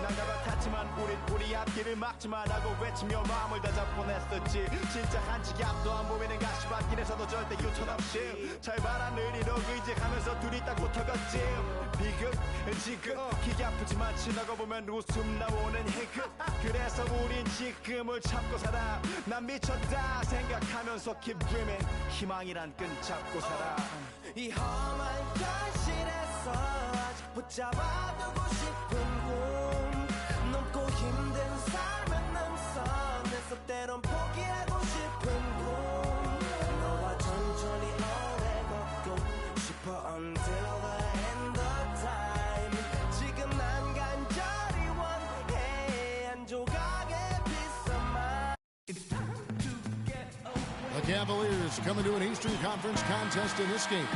난가 같았지만 우린 우리 앞길을 막지만 하고 외치며 마음을 다잡곤 했었지. 진짜 한 치 앞도 안 보면 보이는 가시밭길에서도 절대 유턴 없이 절반한 의리로 의지하면서 둘이 딱 붙어갔지 비극 지금 기계 아프지만 지나가 보면 웃음 나오는 희극 그래서 우린 지금을 참고 살아 난 미쳤다 생각하면서 keep dreaming 희망이란 끈 잡고 살아 이 험한 현실에서 아직 붙잡아두고 싶은 꿈 넘고 힘든 삶의 능선에서 때론 포기하고 싶은 꿈 너와 천천히 오래 걷고 싶어 until the end of time 지금 난 간절히 원해 한 조각의 peace of mind The Cavaliers coming to an Eastern Conference contest in this game.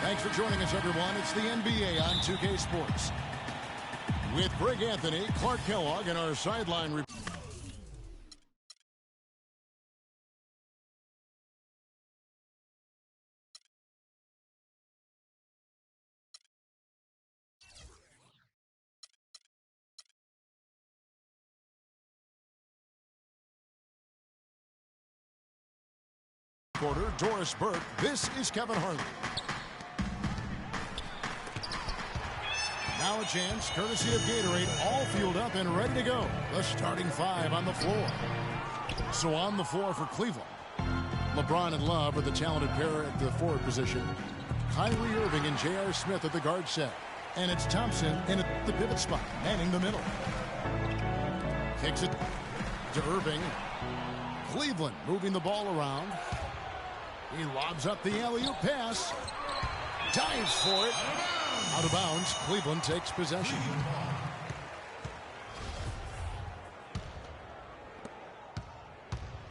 Thanks for joining us, everyone. It's the NBA on 2K Sports. With Greg Anthony, Clark Kellogg, and our sideline reporter, Doris Burke. This is Kevin Harlan. Now a chance, courtesy of Gatorade, all fueled up and ready to go. The starting five on the floor. So on the floor for Cleveland, LeBron and Love are the talented pair at the forward position. Kyrie Irving and J.R. Smith at the guard set. And it's Thompson in at the pivot spot, manning the middle. Kicks it to Irving. Cleveland moving the ball around. He lobs up the alley-oop pass. Dives for it. Out of bounds. Cleveland takes possession.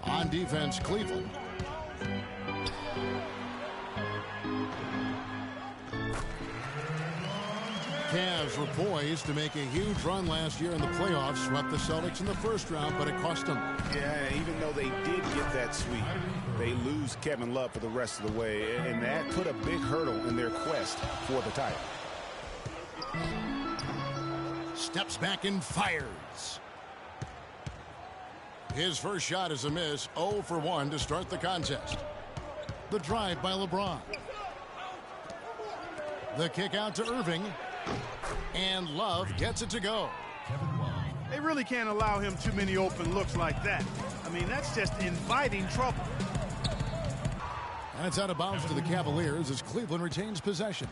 On defense, Cleveland. Cavs were poised to make a huge run last year in the playoffs. Swept the Celtics in the first round, but it cost them. Yeah, even though they did get that sweep, they lose Kevin Love for the rest of the way, and that put a big hurdle in their quest for the title. Steps back and fires. His first shot is a miss. 0 for 1 to start the contest. The drive by LeBron. The kick out to Irving. And Love gets it to go. They really can't allow him too many open looks like that. I mean, that's just inviting trouble. And it's out of bounds to the Cavaliers as Cleveland retains possession.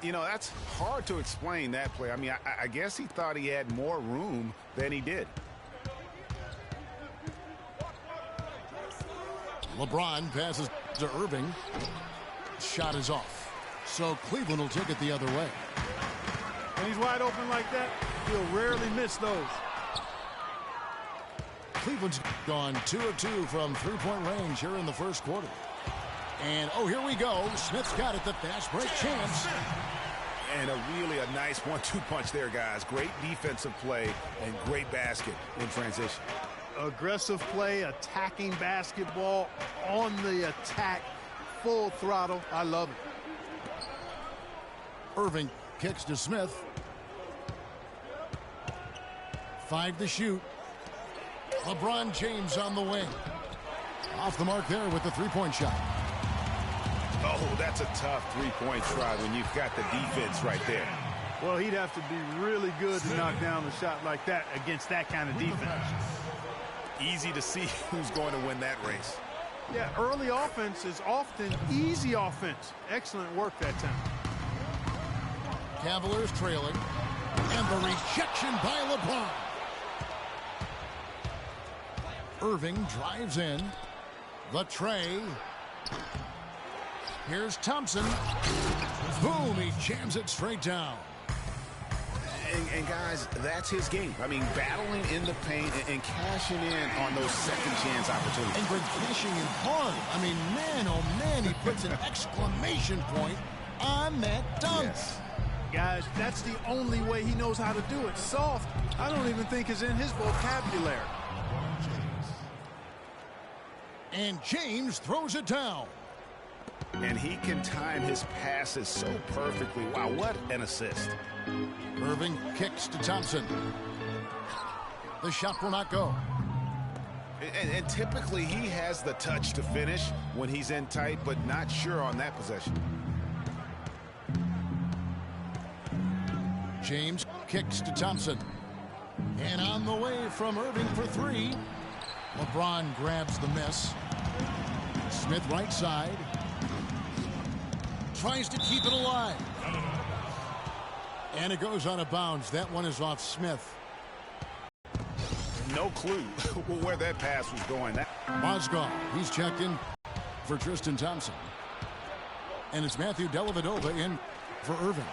You know, that's hard to explain, that play. I mean, I guess he thought he had more room than he did. LeBron passes to Irving. Shot is off. So Cleveland will take it the other way. When he's wide open like that, he'll rarely miss those. Cleveland's gone 2 of 2 from three-point range here in the first quarter. And, oh, here we go. Smith's got it, the fast break chance. And a nice 1-2 punch there, guys. Great defensive play and great basket in transition. Aggressive play, attacking basketball, on the attack, full throttle. I love it. Irving kicks to Smith. 5 to shoot. LeBron James on the wing. Off the mark there with the three-point shot. Oh, that's a tough three-point try when you've got the defense right there. Well, he'd have to be really good to knock down a shot like that against that kind of defense. Easy to see who's going to win that race. Yeah, early offense is often easy offense. Excellent work that time. Cavaliers trailing. And the rejection by LeBron. Irving drives in. The tray. Here's Thompson. Boom, he jams it straight down. And guys, that's his game. I mean, battling in the paint and cashing in on those second chance opportunities. And Greg cashing in hard. I mean, man, oh man, he puts an exclamation point on that dunk. Yes. Guys, that's the only way he knows how to do it. Soft, I don't even think is in his vocabulary. And James throws it down. And he can time his passes so perfectly. Wow, what an assist. Irving kicks to Thompson. The shot will not go. And typically he has the touch to finish when he's in tight, but not sure on that possession. James kicks to Thompson. And on the way from Irving for three. LeBron grabs the miss. Smith right side. Tries to keep it alive. And it goes out of bounds. That one is off Smith. No clue where that pass was going. Mozgov, he's checked in for Tristan Thompson. And it's Matthew Dellavedova in for Irving.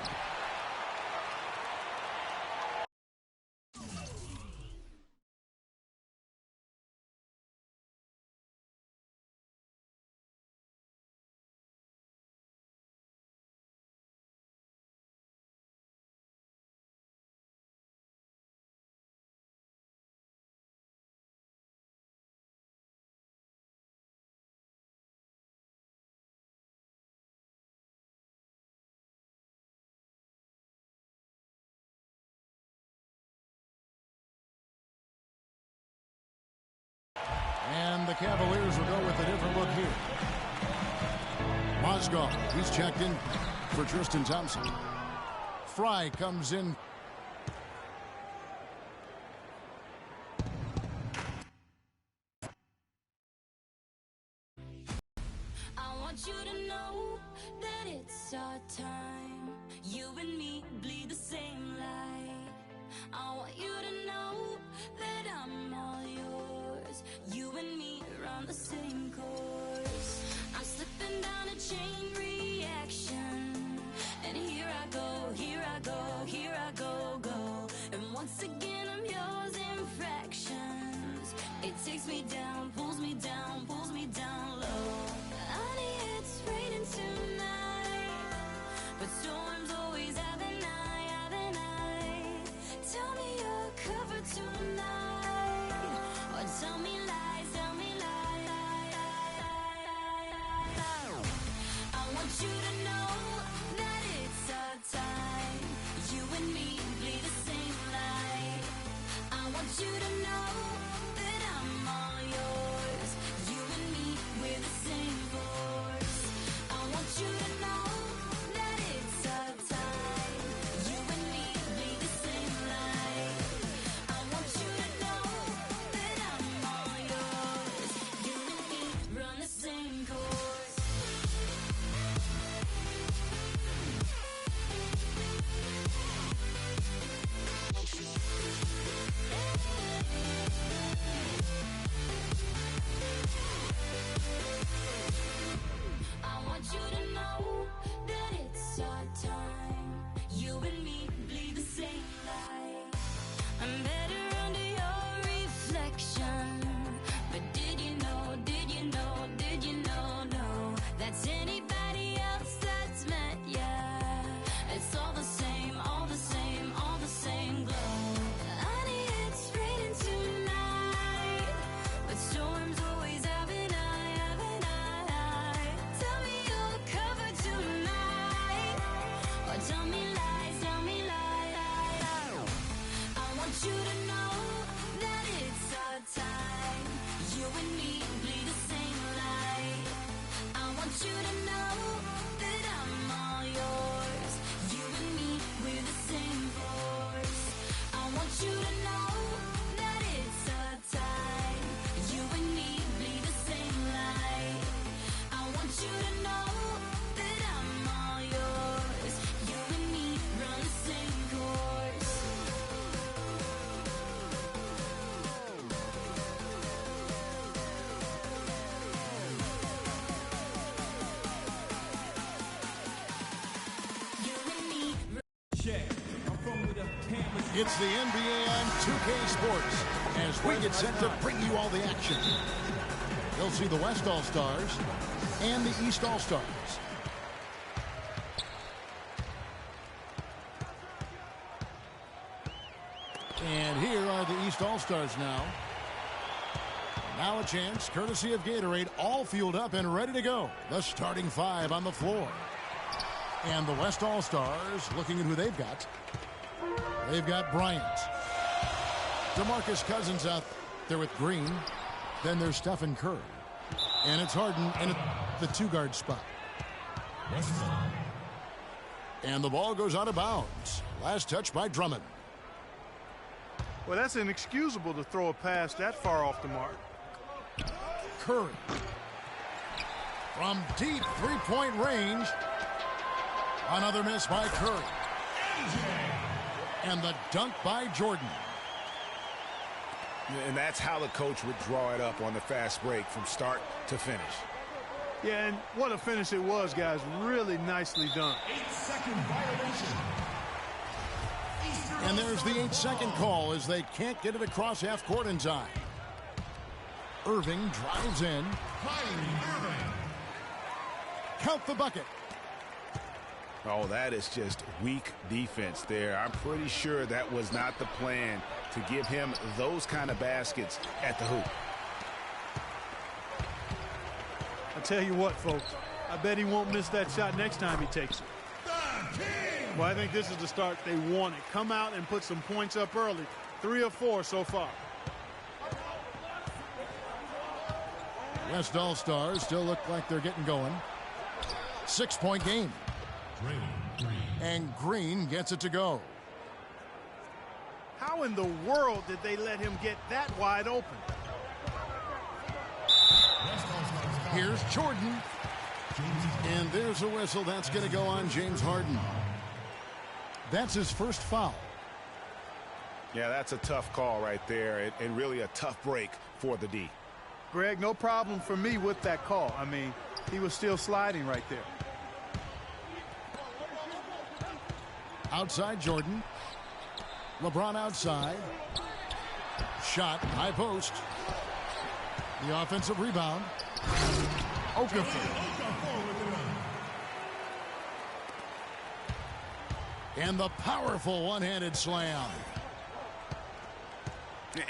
And the Cavaliers will go with a different look here. Mozgov, he's checked in for Tristan Thompson. Fry comes in. I want you to know that it's our time. You and me bleed the same light. I want you to know that I'm all yours. You and me run the same course. I'm slipping down a chain reaction. And here I go, here I go, here I go, go. And once again I'm yours in fractions. It takes me down, pulls me down low. Honey, it's raining tonight, but storms always have an eye. Tell me you're covered tonight, or tell me lies, tell me lies. I want you to know that it's our time. You and me bleed the same light. I want you to know that I'm all yours. You and me, we're the same force. I want you to know that it's our time. You and me bleed the same light. I want you to know that I'm all yours. You and me run the same course. I want you to know that it's our time. You and me bleed the same light. I'm better under your reflection. But did you know, did you know, did you know, no, that's anybody else that's met ya? It's all the same, all the same, all the same glow. Honey, it's raining tonight, but storms always have an eye. Tell me you're covered tonight, or tell me lies, tell me lies. I want you to know that it's our time. You and me bleed the same light. I want you to know that I'm all yours. You and me, we're the same force. I want you to know that it's our time. You and me bleed the same light. I want you to know that I'm all yours. You and me run the same course. You and me It's the NBA on 2K Sports as we get set to bring you all the action. You'll see the West All-Stars and the East All-Stars. And here are the East All-Stars now. Now a chance, courtesy of Gatorade, all fueled up and ready to go. The starting five on the floor. And the West All-Stars, looking at who they've got. They've got Bryant. DeMarcus Cousins out there with Green. Then there's Stephen Curry. And it's Harden in the two-guard spot. And the ball goes out of bounds. Last touch by Drummond. Well, that's inexcusable to throw a pass that far off the mark. Curry. From deep three-point range. Another miss by Curry. And the dunk by Jordan. And that's how the coach would draw it up on the fast break from start to finish. Yeah, and what a finish it was, guys. Really nicely done. 8-second violation. And there's the 8-second call as they can't get it across half court in time. Irving drives in. Kyrie Irving. Count the bucket. Oh, that is just weak defense there. I'm pretty sure that was not the plan to give him those kind of baskets at the hoop. I tell you what, folks, I bet he won't miss that shot next time he takes it. Well, I think this is the start they wanted. Come out and put some points up early. 3 of 4 so far. West All-Stars still look like they're getting going. 6-point game. And Green gets it to go. How in the world did they let him get that wide open? Here's Jordan. And there's a whistle. That's going to go on James Harden. That's his first foul. Yeah, that's a tough call right there, and really a tough break for the D. Greg, no problem for me with that call. I mean, he was still sliding right there. Outside Jordan. LeBron outside. Shot, high post. The offensive rebound. Okafor. And the powerful one-handed slam.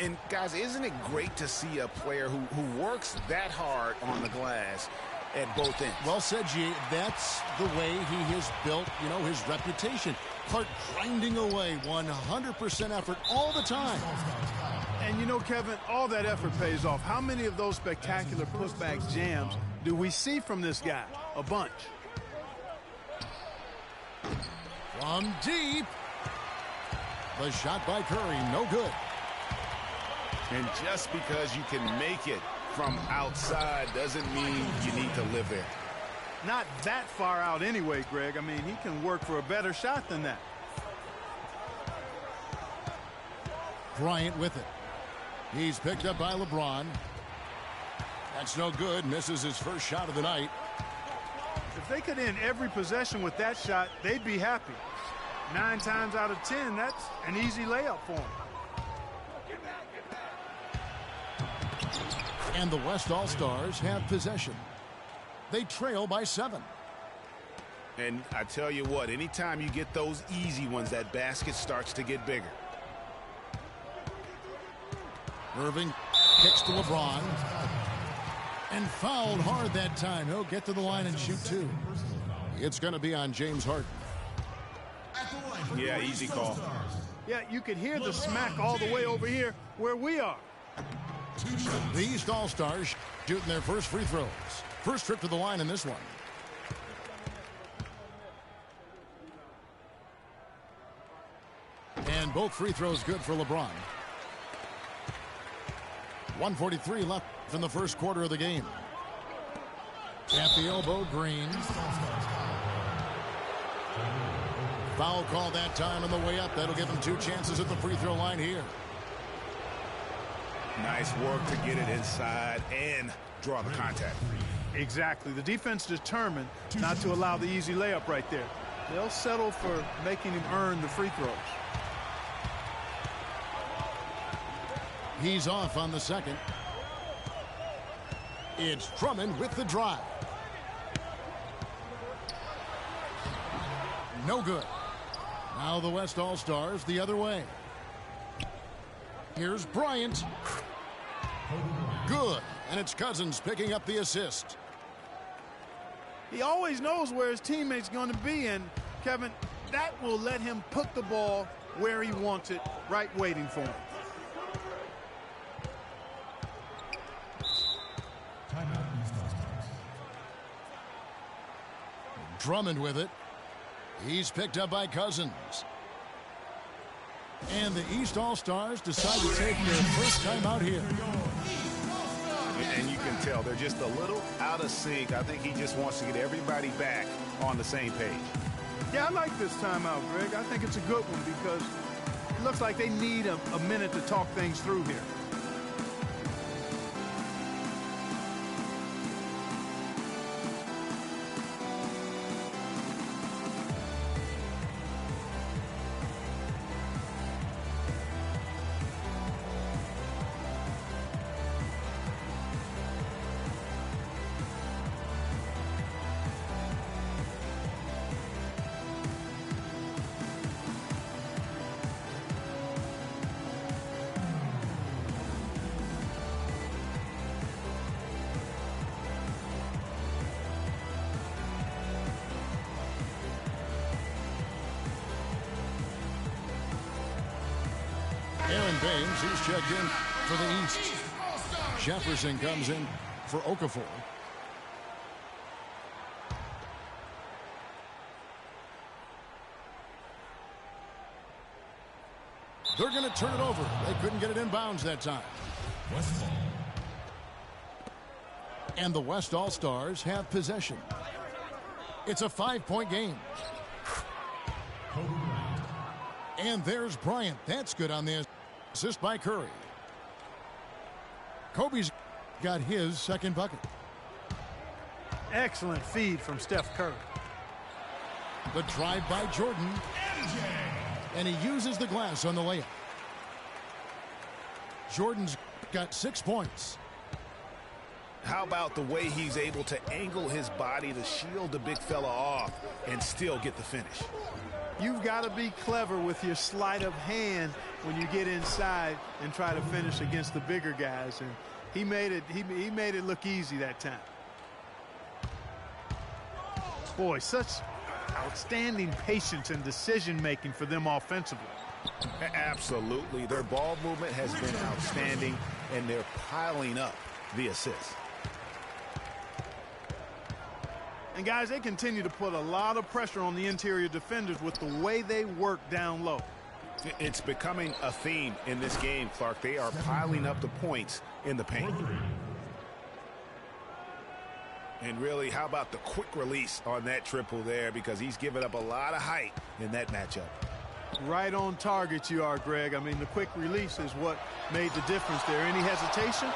And guys, isn't it great to see a player who works that hard on the glass at both ends? Well said, G. That's the way he has built, his reputation. Clark grinding away, 100% effort all the time. And Kevin, all that effort pays off. How many of those spectacular putback jams do we see from this guy? A bunch. From deep. The shot by Curry, no good. And just because you can make it from outside doesn't mean you need to live there. Not that far out anyway, Greg. I mean, he can work for a better shot than that. Bryant with it. He's picked up by LeBron. That's no good. Misses his first shot of the night. If they could end every possession with that shot, they'd be happy. 9 times out of 10, that's an easy layup for him. And the West All-Stars have possession. They trail by 7. And I tell you what, anytime you get those easy ones, that basket starts to get bigger. Irving kicks to LeBron. And fouled hard that time. He'll get to the line and shoot 2. It's going to be on James Harden. Yeah, easy call. Yeah, you could hear the smack all the way over here where we are. The East All-Stars shooting their first free throws. First trip to the line in this one. And both free throws good for LeBron. 1:43 left in the first quarter of the game. At the elbow, Green. Foul call that time on the way up. That'll give him 2 chances at the free throw line here. Nice work to get it inside and draw the contact. Exactly. The defense determined not to allow the easy layup right there. They'll settle for making him earn the free throws. He's off on the second. It's Drummond with the drive. No good. Now the West All-Stars the other way. Here's Bryant. Good. And it's Cousins picking up the assist. He always knows where his teammate's going to be, and Kevin, that will let him put the ball where he wants it, right waiting for him. Drummond with it. He's picked up by Cousins. And the East All-Stars decide to take their first time out here. And you can tell they're just a little out of sync. I think he just wants to get everybody back on the same page. Yeah, I like this timeout, Greg. I think it's a good one because it looks like they need a minute to talk things through here. Aaron Baines, he's checked in for the East. Jefferson comes in for Okafor. They're going to turn it over. They couldn't get it in bounds that time. And the West All-Stars have possession. It's a 5-point game. And there's Bryant. That's good on the assist by Curry. Kobe's got his second bucket. Excellent feed from Steph Curry. The drive by Jordan. And he uses the glass on the layup. Jordan's got 6 points. How about the way he's able to angle his body to shield the big fella off and still get the finish? You've got to be clever with your sleight of hand when you get inside and try to finish against the bigger guys. And he made it look easy that time. Boy, such outstanding patience and decision-making for them offensively. Absolutely. Their ball movement has been outstanding, and they're piling up the assists. And, guys, they continue to put a lot of pressure on the interior defenders with the way they work down low. It's becoming a theme in this game, Clark. They are piling up the points in the paint. And really, how about the quick release on that triple there, because he's given up a lot of height in that matchup. Right on target you are, Greg. I mean, the quick release is what made the difference there. Any hesitation,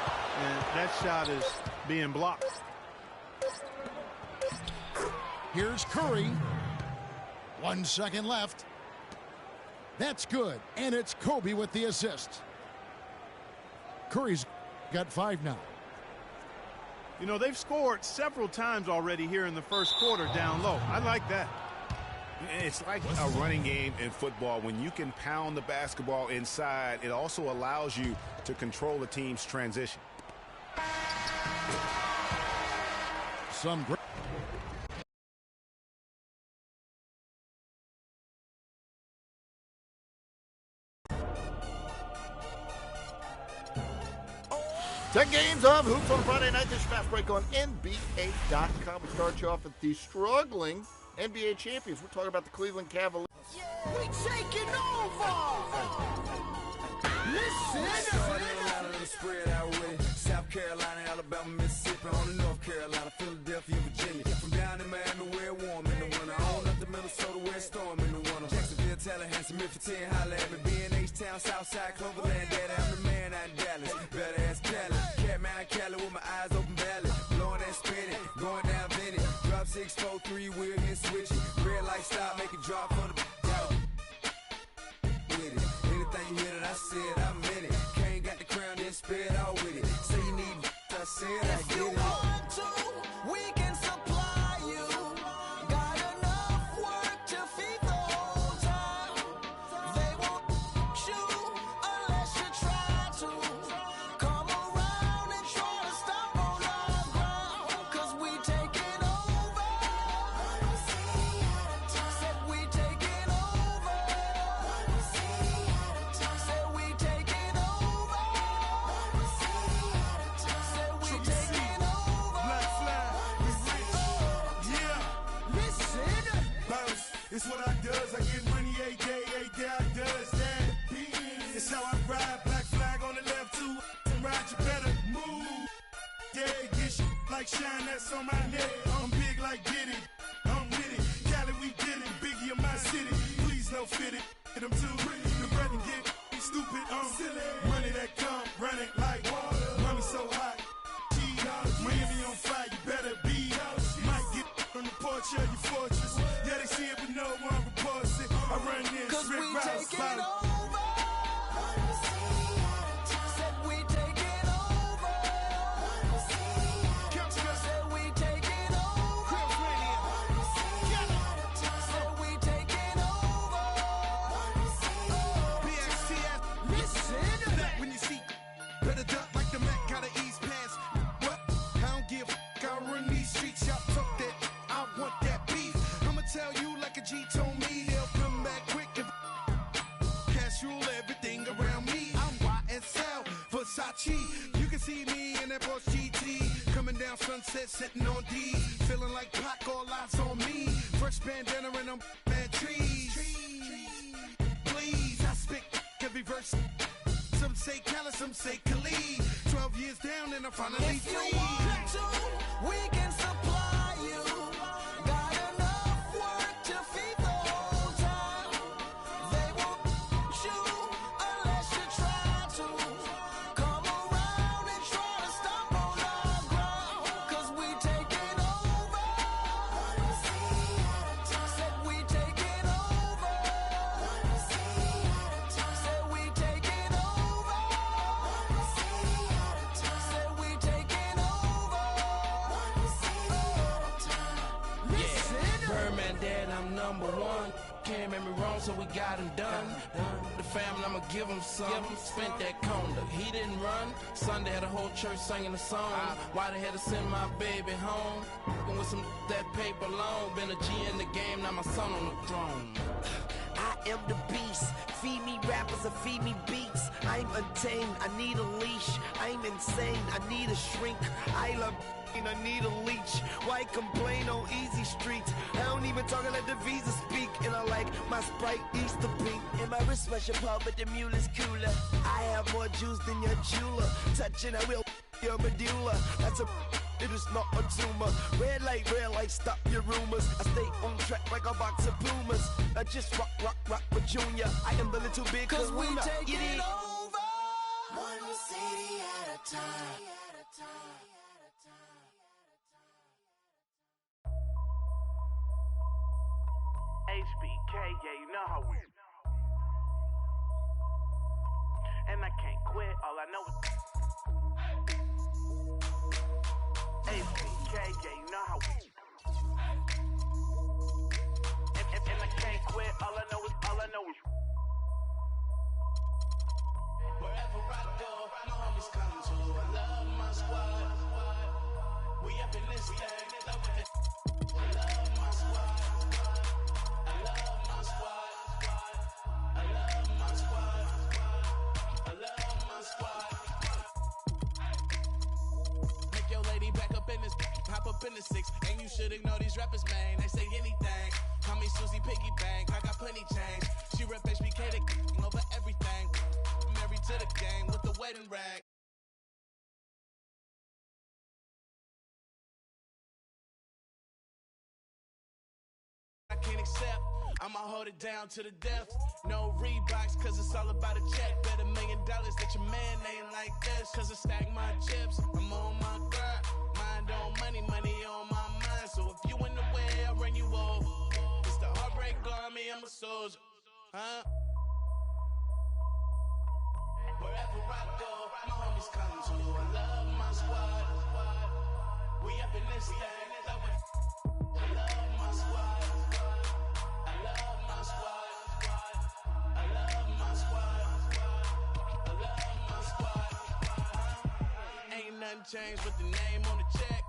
and that shot is being blocked. Here's Curry. 1 second left. That's good. And it's Kobe with the assist. Curry's got 5 now. You know, they've scored several times already here in the first quarter down low. I like that. It's like a running game in football. When you can pound the basketball inside, it also allows you to control the team's transition. Some great. 10 games of Hoops on Friday night. This fast break on NBA.com. We start you off with the struggling NBA champions. We're talking about the Cleveland Cavaliers. We taking over. Listen. Spread out with it. South Carolina, Alabama, Mississippi, on the North Carolina, Philadelphia, Virginia. From down in Miami, where warm in the winter. On up to Minnesota, where storm in the winter. Jacksonville, Tallahassee, Memphis, 10, holla at me. B&H-Town, Southside, Cloverland, Daddy, I'm the man out in Dallas. Better ass Cali. Catman Cali with my eyes open valley. Blowing that spinning, going down Vinny. Drop 6, 4, 3, wheel hit switching. Red light stop, make it drop for the doubt. With it. Anything you hear that I said, I meant it. Can't got the crown, then spit out with it. Say you need I said I get it. We can supply you. Got enough work to feed the whole town. They won't you unless you try to. Come around and try to stop on our ground. Cause we taking over. Said we taking over. Said we taking over. Said we taking over. scared. Get shit like shine, that's on my neck. I'm big like Diddy. I'm with it. Cali, we did it. Biggie in my city. Please no fit it. I'm too pretty. The bread and get stupid. Silly. Money that come, run it like water. Money so hot. Miami on fire, you better be. Might get on the porch of your fortress. Yeah, they see it, but no one reports it. I run this. Cause Rick we Ross, taking Bobby. over. Said we taking over. Said we taking over. Said we taking over. BXTF. Listen. When you see, better duck like the Mac, gotta ease past. What? I don't give a I run these streets, y'all talk that. I want that beef. I'ma tell you like a G told me, they'll come back quick if cash rule everything around me. I'm YSL, Versace. You can see me in that Porsche GT. Coming down Sunset, sitting on D. Feeling like Pac, all eyes on me. Fresh bandana and I'm mad trees. Please, I spit every verse. Some say Cali, some say Khalid. 12 years down and I'm finally If you free. want to, we can supply you. Got enough work to feed the whole town. They won't you unless you try to. Come around and try to stop on our ground. Cause we taking over. Said we taking over. Said we taking over. Said we taking over. Listen. Birdman dead, I'm number one. Can't make me wrong, so we got him done. The family, I'ma give him some. Spent that conda, he didn't run. Sunday had a whole church singing a song. Why they had to send my baby home? And with some that paper long. Been a G in the game, now my son on the throne. I am the beast. Feed me rappers and feed me beats. I'm untamed, I need a leash. I'm insane, I need a shrink. I love I need a leech. Why complain on easy streets? I don't even talk, I let the visa speak. And I like my Sprite Easter pink. And my wrist special pop, but the mule is cooler. I have more juice than your jeweler. Touching, I will your medulla. That's a it is not a tumor. Red light, stop your rumors. I stay on track like a box of Pumas. I just rock with Junior. I am the little big Cause we kahuna. taking over. One city at a time. HBK, yeah, you know how we. And I can't quit, all I know is. HBK, yeah, you know how we. And I can't quit, all I know is. Wherever I go, my homies come to. I love my squad. We up in this thing, love with it. I love my squad. I love my squad. I love my squad. I love my squad. Make your lady back up in this, hop up in the six. And you should ignore these rappers, man. They say anything. Call me Susie Piggy Bank. I got plenty change. She rep HBK to over everything. Married to the game with the wedding rag. I can't accept, I'ma hold it down to the death. No Reeboks, cause it's all about a check. Bet $1 million that your man ain't like this. Cause I stack my chips, I'm on my grind. Mind on money, money on my mind. So if you in the way, I'll run you over. It's the heartbreak army, I'm a soldier. Huh? Wherever I go, my homies come to. I love my squad. We up in this thing, love it. I love my squad. I love my squad. I love my squad. I love my squad. Ain't nothing changed with the name on the check.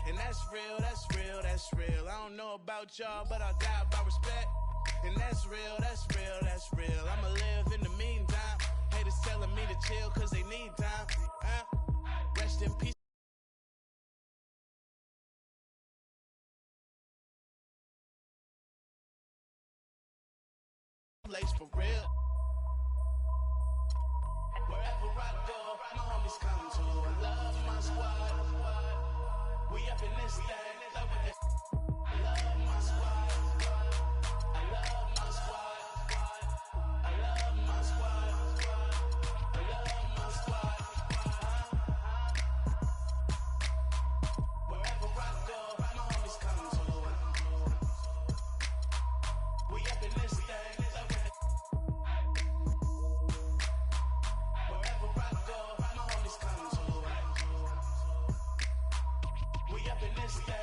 And that's real, that's real, that's real. I don't know about y'all, but I'll die by respect. And that's real, that's real, that's real. I'ma live in the meantime. Haters telling me to chill cause they need time. Rest in peace. Lace for real. Wherever I go, my homies come to. I love my squad. up in this thing. I love my squad. I love my squad. I love my squad. I love my squad. Wherever I go, my homies come too. We up in this thing. Wherever I go, my homies come too. We up in this thing.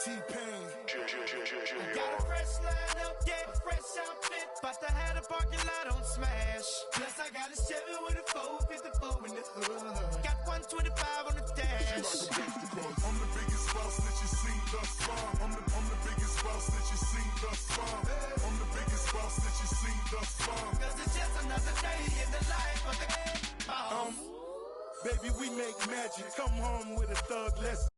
T-Pain. Got a fresh line up, yeah, fresh outfit. But I had a parking lot on smash. Plus I got a Chevy with a 454 in the hood. Got 125 on the dash. I'm the biggest boss that you seen thus far. I'm the biggest boss that you seen thus far. I'm the biggest boss that you seen thus far. Cause it's just another day in the life of the boss. Baby, we make magic. Come home with a thug lesson.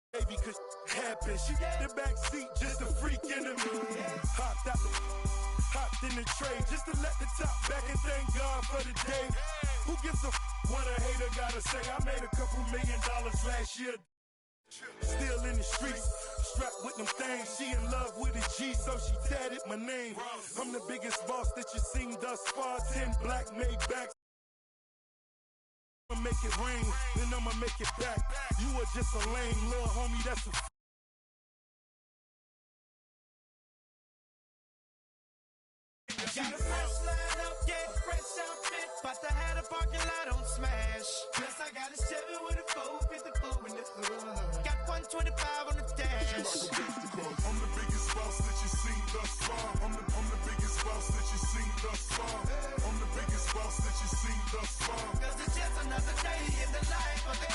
Baby, cause happen. She got the back seat, just a freak in the mood. Hopped in the tray, just to let the top back and thank God for the day. Who gives a what a hater gotta say? I made a couple $1 million last year. Still in the streets, strapped with them things. She in love with a G, so she tatted my name. I'm the biggest boss that you seen thus far. 10 black made backs. I'ma make it rain, then I'ma make it back. You are just a lame little homie, that's a Got a fresh line up, yeah, fresh outfit. But I had a parking lot on smash. Plus I got a Chevy with a 454 in the hood. Got 125 on the dash. I'm the biggest boss that you seen thus far. I'm the biggest boss that you seen thus far. I'm the biggest boss that you seen thus far. Cause it's just another day in the life of the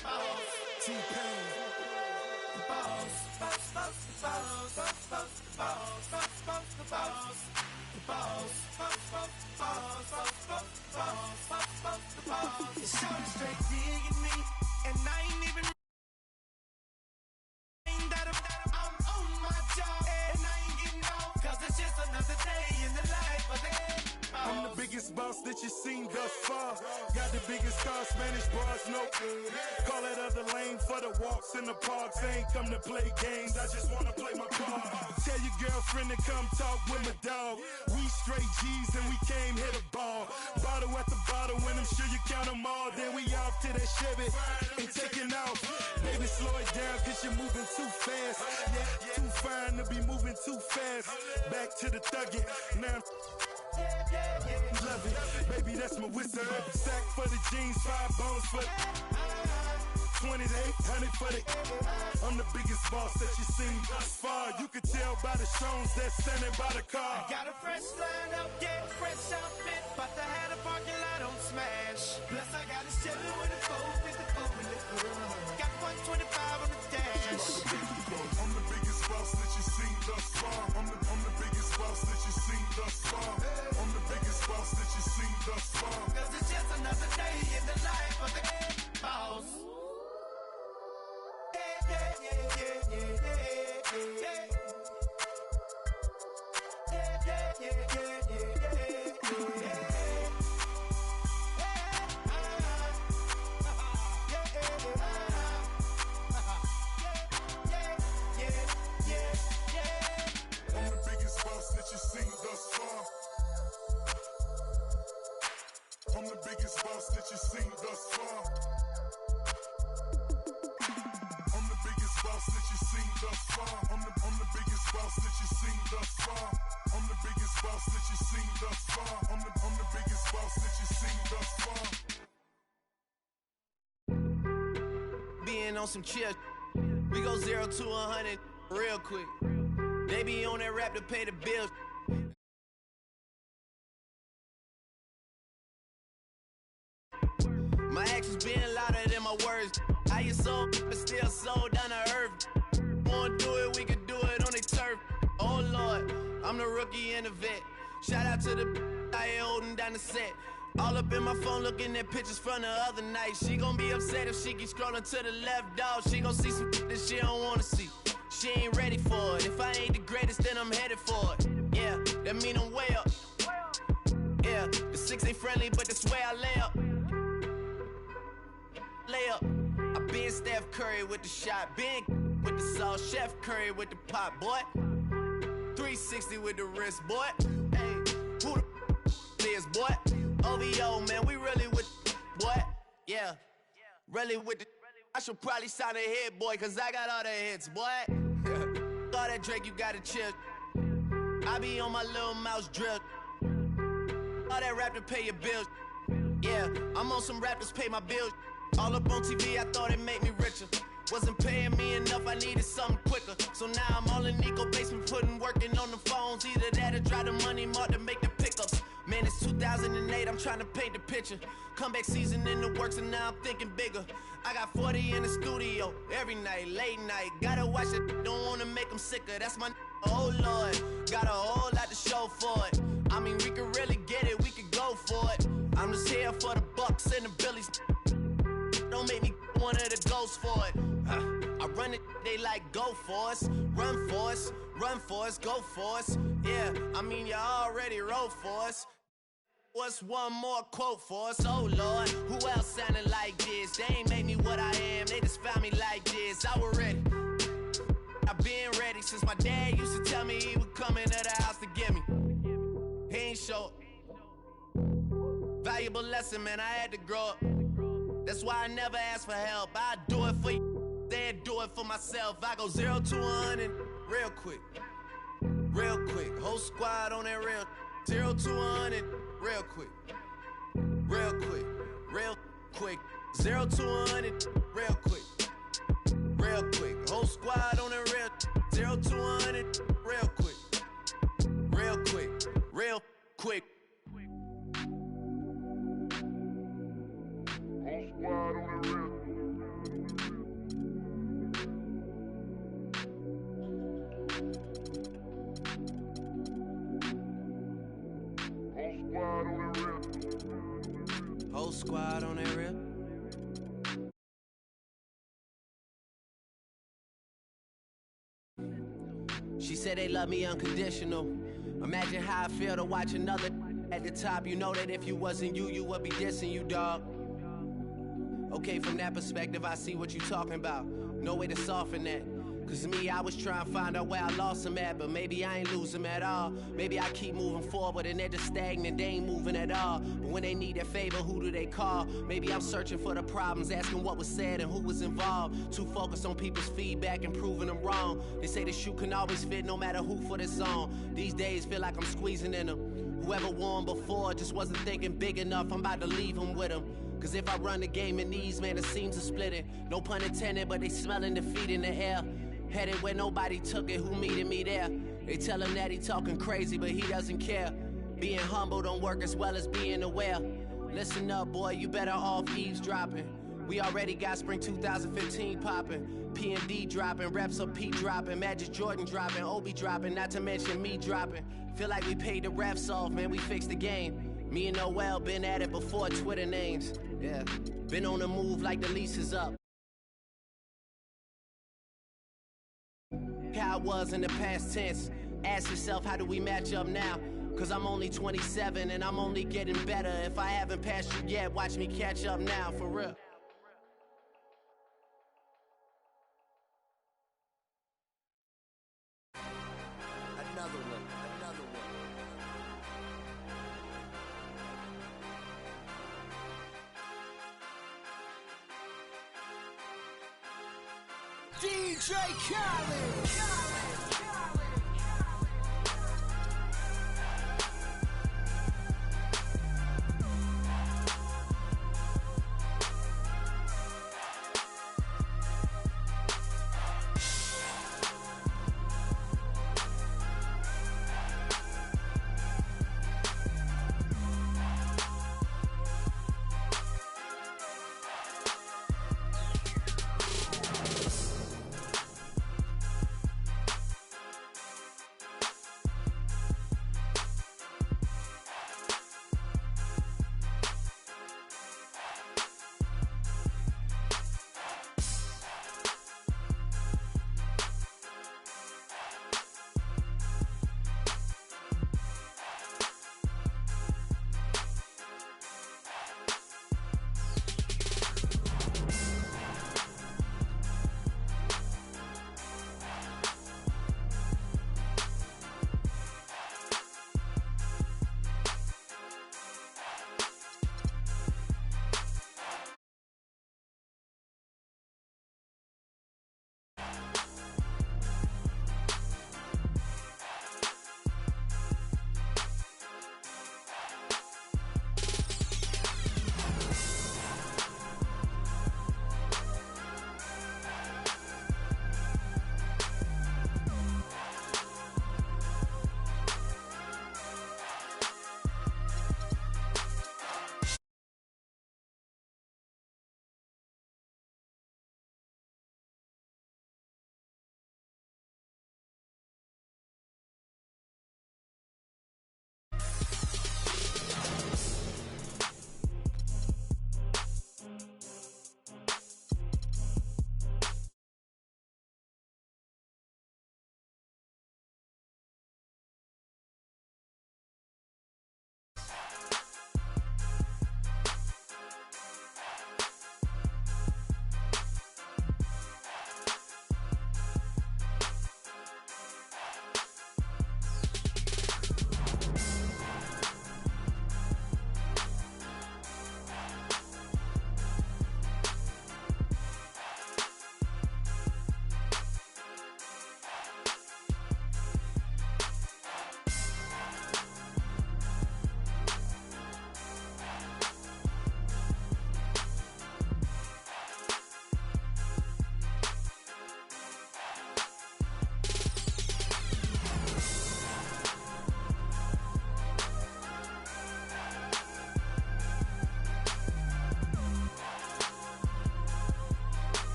boss. T-Pain. Boss, boss, boss, boss, boss, boss, boss, boss, boss, boss. Shawty straight digging me, and I ain't even that I'm on my job, and I ain't getting off, cause it's just another day in the life of the I'm the biggest boss that you seen thus far. Got the biggest car, Spanish bras, no. Call that other lane for the walks in the parks. I ain't come to play games, I just wanna play my part. Tell your girlfriend to come talk with my dog. We straight G's and we came here to ball. Bottle at the bottle, when I'm sure you count them all. Then we off to that Chevy and taking off. Baby, slow it down cause you're moving too fast. Yeah, too fine to be moving too fast. Back to the thuggin', now love it, baby, that's my whistle. Sack for the jeans, 5 bones for the 20 to 800 for the. I'm the biggest boss that you seen thus far. You can tell by the shows that's standing by the car. Got a fresh line up, yeah, fresh outfit, but I had a parking lot on smash. Plus I got a Chevy with a 454 in the hood. Got 125 on the dash. I'm the biggest boss that you seen thus far. I'm the biggest boss that you seen thus far. I'm the biggest boss that you seen thus far. Cause it's just another day in the life of the boss. I'm the biggest boss that you seen thus far. I'm the biggest boss that you seen thus far. I'm the biggest boss that you seen thus far. I'm the biggest boss that you seen thus far. I'm the biggest boss that you seen thus far. I'm the biggest boss that you seen thus far. Being on some chill, we go 0 to 100 real quick. They be on that rap to pay the bills. My actions being louder than my words. How you sold, but still sold down to earth. Wanna do it, we can do it on the turf. I'm the rookie and the vet. Shout out to the I ain't holding down the set. All up in my phone looking at pictures from the other night. She gon' be upset if she keeps scrolling to the left, dog. She gon' see some that she don't wanna see. She ain't ready for it. If I ain't the greatest, then I'm headed for it. Yeah, that mean I'm way up. Yeah, the 6 ain't friendly, but that's where I lay up. Lay up. I been Steph Curry with the shot. Been with the sauce. Chef Curry with the pot, boy. 360 with the wrist, boy. Hey, who the is, boy? OVO, man, we really with boy. Yeah, really with the. I should probably sign a hit, boy, cause I got all the hits, boy. All that Drake, you gotta chill. I be on my little mouse drip. All that rap to pay your bills. Yeah, I'm on some rappers pay my bills. All up on TV, I thought it made me richer. Wasn't paying me enough, I needed something quicker. So now I'm all in Nico basement, working on the phones. Either that or drive the money mark to make the pickups. Man, it's 2008, I'm trying to paint the picture. Comeback season in the works and now I'm thinking bigger. I got 40 in the studio, every night, late night. Gotta watch it, don't wanna make them sicker. That's my oh Lord, got a whole lot to show for it. I mean, we could really get it, we could go for it. I'm just here for the Bucks and the Billies. Don't make me one of the ghosts for it. I run it, they like go for us, run for us, run for us, go for us. Yeah, I mean you already wrote for us. What's one more quote for us? Oh Lord, who else sounding like this? They ain't made me what I am, they just found me like this. I was ready, I've been ready since my dad used to tell me he would come into the house to get me. He ain't show valuable lesson, man, I had to grow up. That's why I never ask for help. I do it for you, then do it for myself. I go 0 to 100 real quick, real quick. Whole squad on that real 0 to 100 real quick, real quick, real quick. 0 to 100 real quick, real quick. Whole squad on that real 0 to 100 real quick, real quick, real quick. Whole squad on the real. Whole squad on that real. She said they love me unconditional. Imagine how I feel to watch another at the top. You know that if you wasn't you, you would be dissing you, dog. Okay, from that perspective, I see what you talking about. No way to soften that. Cause me, I was trying to find out where I lost him at, but maybe I ain't lose him at all. Maybe I keep moving forward and they're just stagnant, they ain't moving at all. But when they need a favor, who do they call? Maybe I'm searching for the problems, asking what was said and who was involved. Too focused on people's feedback and proving them wrong. They say the shoe can always fit no matter who for this song. These days feel like I'm squeezing in them. Whoever won before just wasn't thinking big enough, I'm about to leave them with them. Cause if I run the game in these, man, it seems to split it. No pun intended, but they smelling defeat in the air. Headed where nobody took it, who meeting me there? They tell him that he talking crazy, but he doesn't care. Being humble don't work as well as being aware. Listen up, boy, you better off eavesdropping. We already got spring 2015 popping. P&D dropping, reps up P dropping, Magic Jordan dropping, Obi dropping, not to mention me dropping. Feel like we paid the refs off, man, we fixed the game. Me and Noel been at it before Twitter names. Yeah, been on the move like the lease is up. How I was in the past tense. Ask yourself, how do we match up now? Cause I'm only 27 and I'm only getting better. If I haven't passed you yet, watch me catch up now, for real. Another one, another one. DJ Khaled.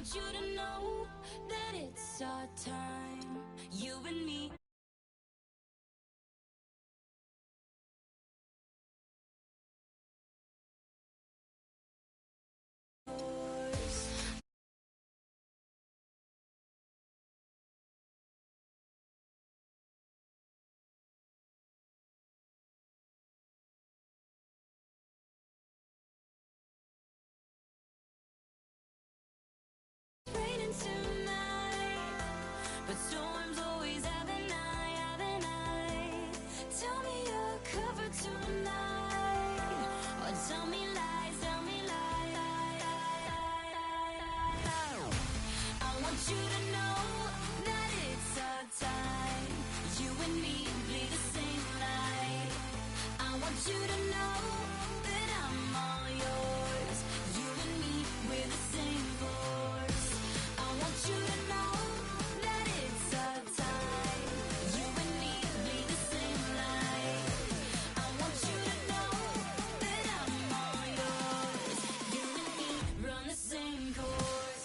want you to know that it's our time, you and me. Raining tonight, but storms always have an eye. Tell me you're covered tonight, or tell me lies, I want you to know that it's our time, you and me bleed the same light. I want you to know that I'm all yours, you and me, we're the same force. I want you to know that it's our time, you and me bleed the same light. I want you to know that I'm all yours, you and me run the same course.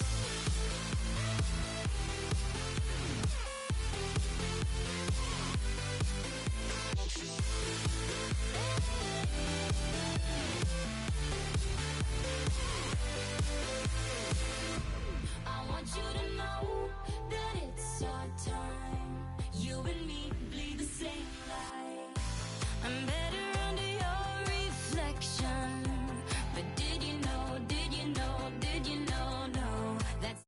I want you to know that it's our time, you and me bleed the same light. I'm better under your reflection, but did you know, no, that's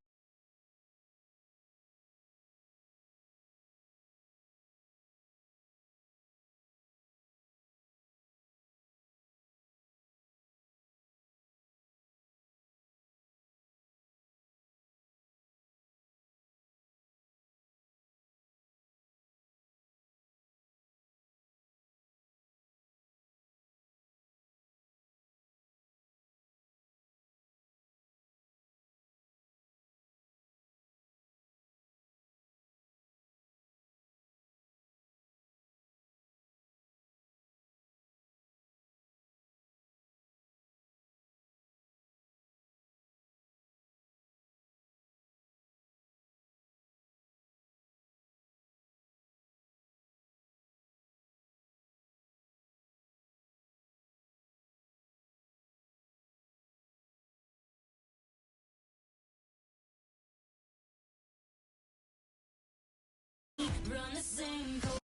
run the same course.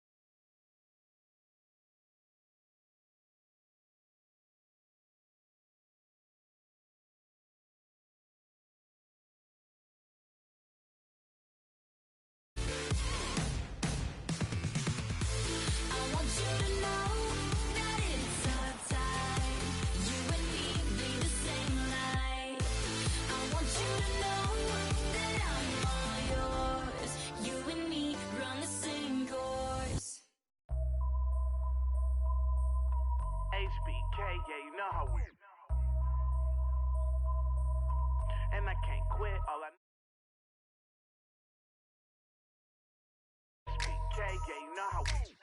I want you to know that it's our time, you and me bleed the same light. I want you to know that I'm all yours, you and me run the same course. HBK, yeah, you know how we. And I can't quit, all I. HBK, yeah, you know how we.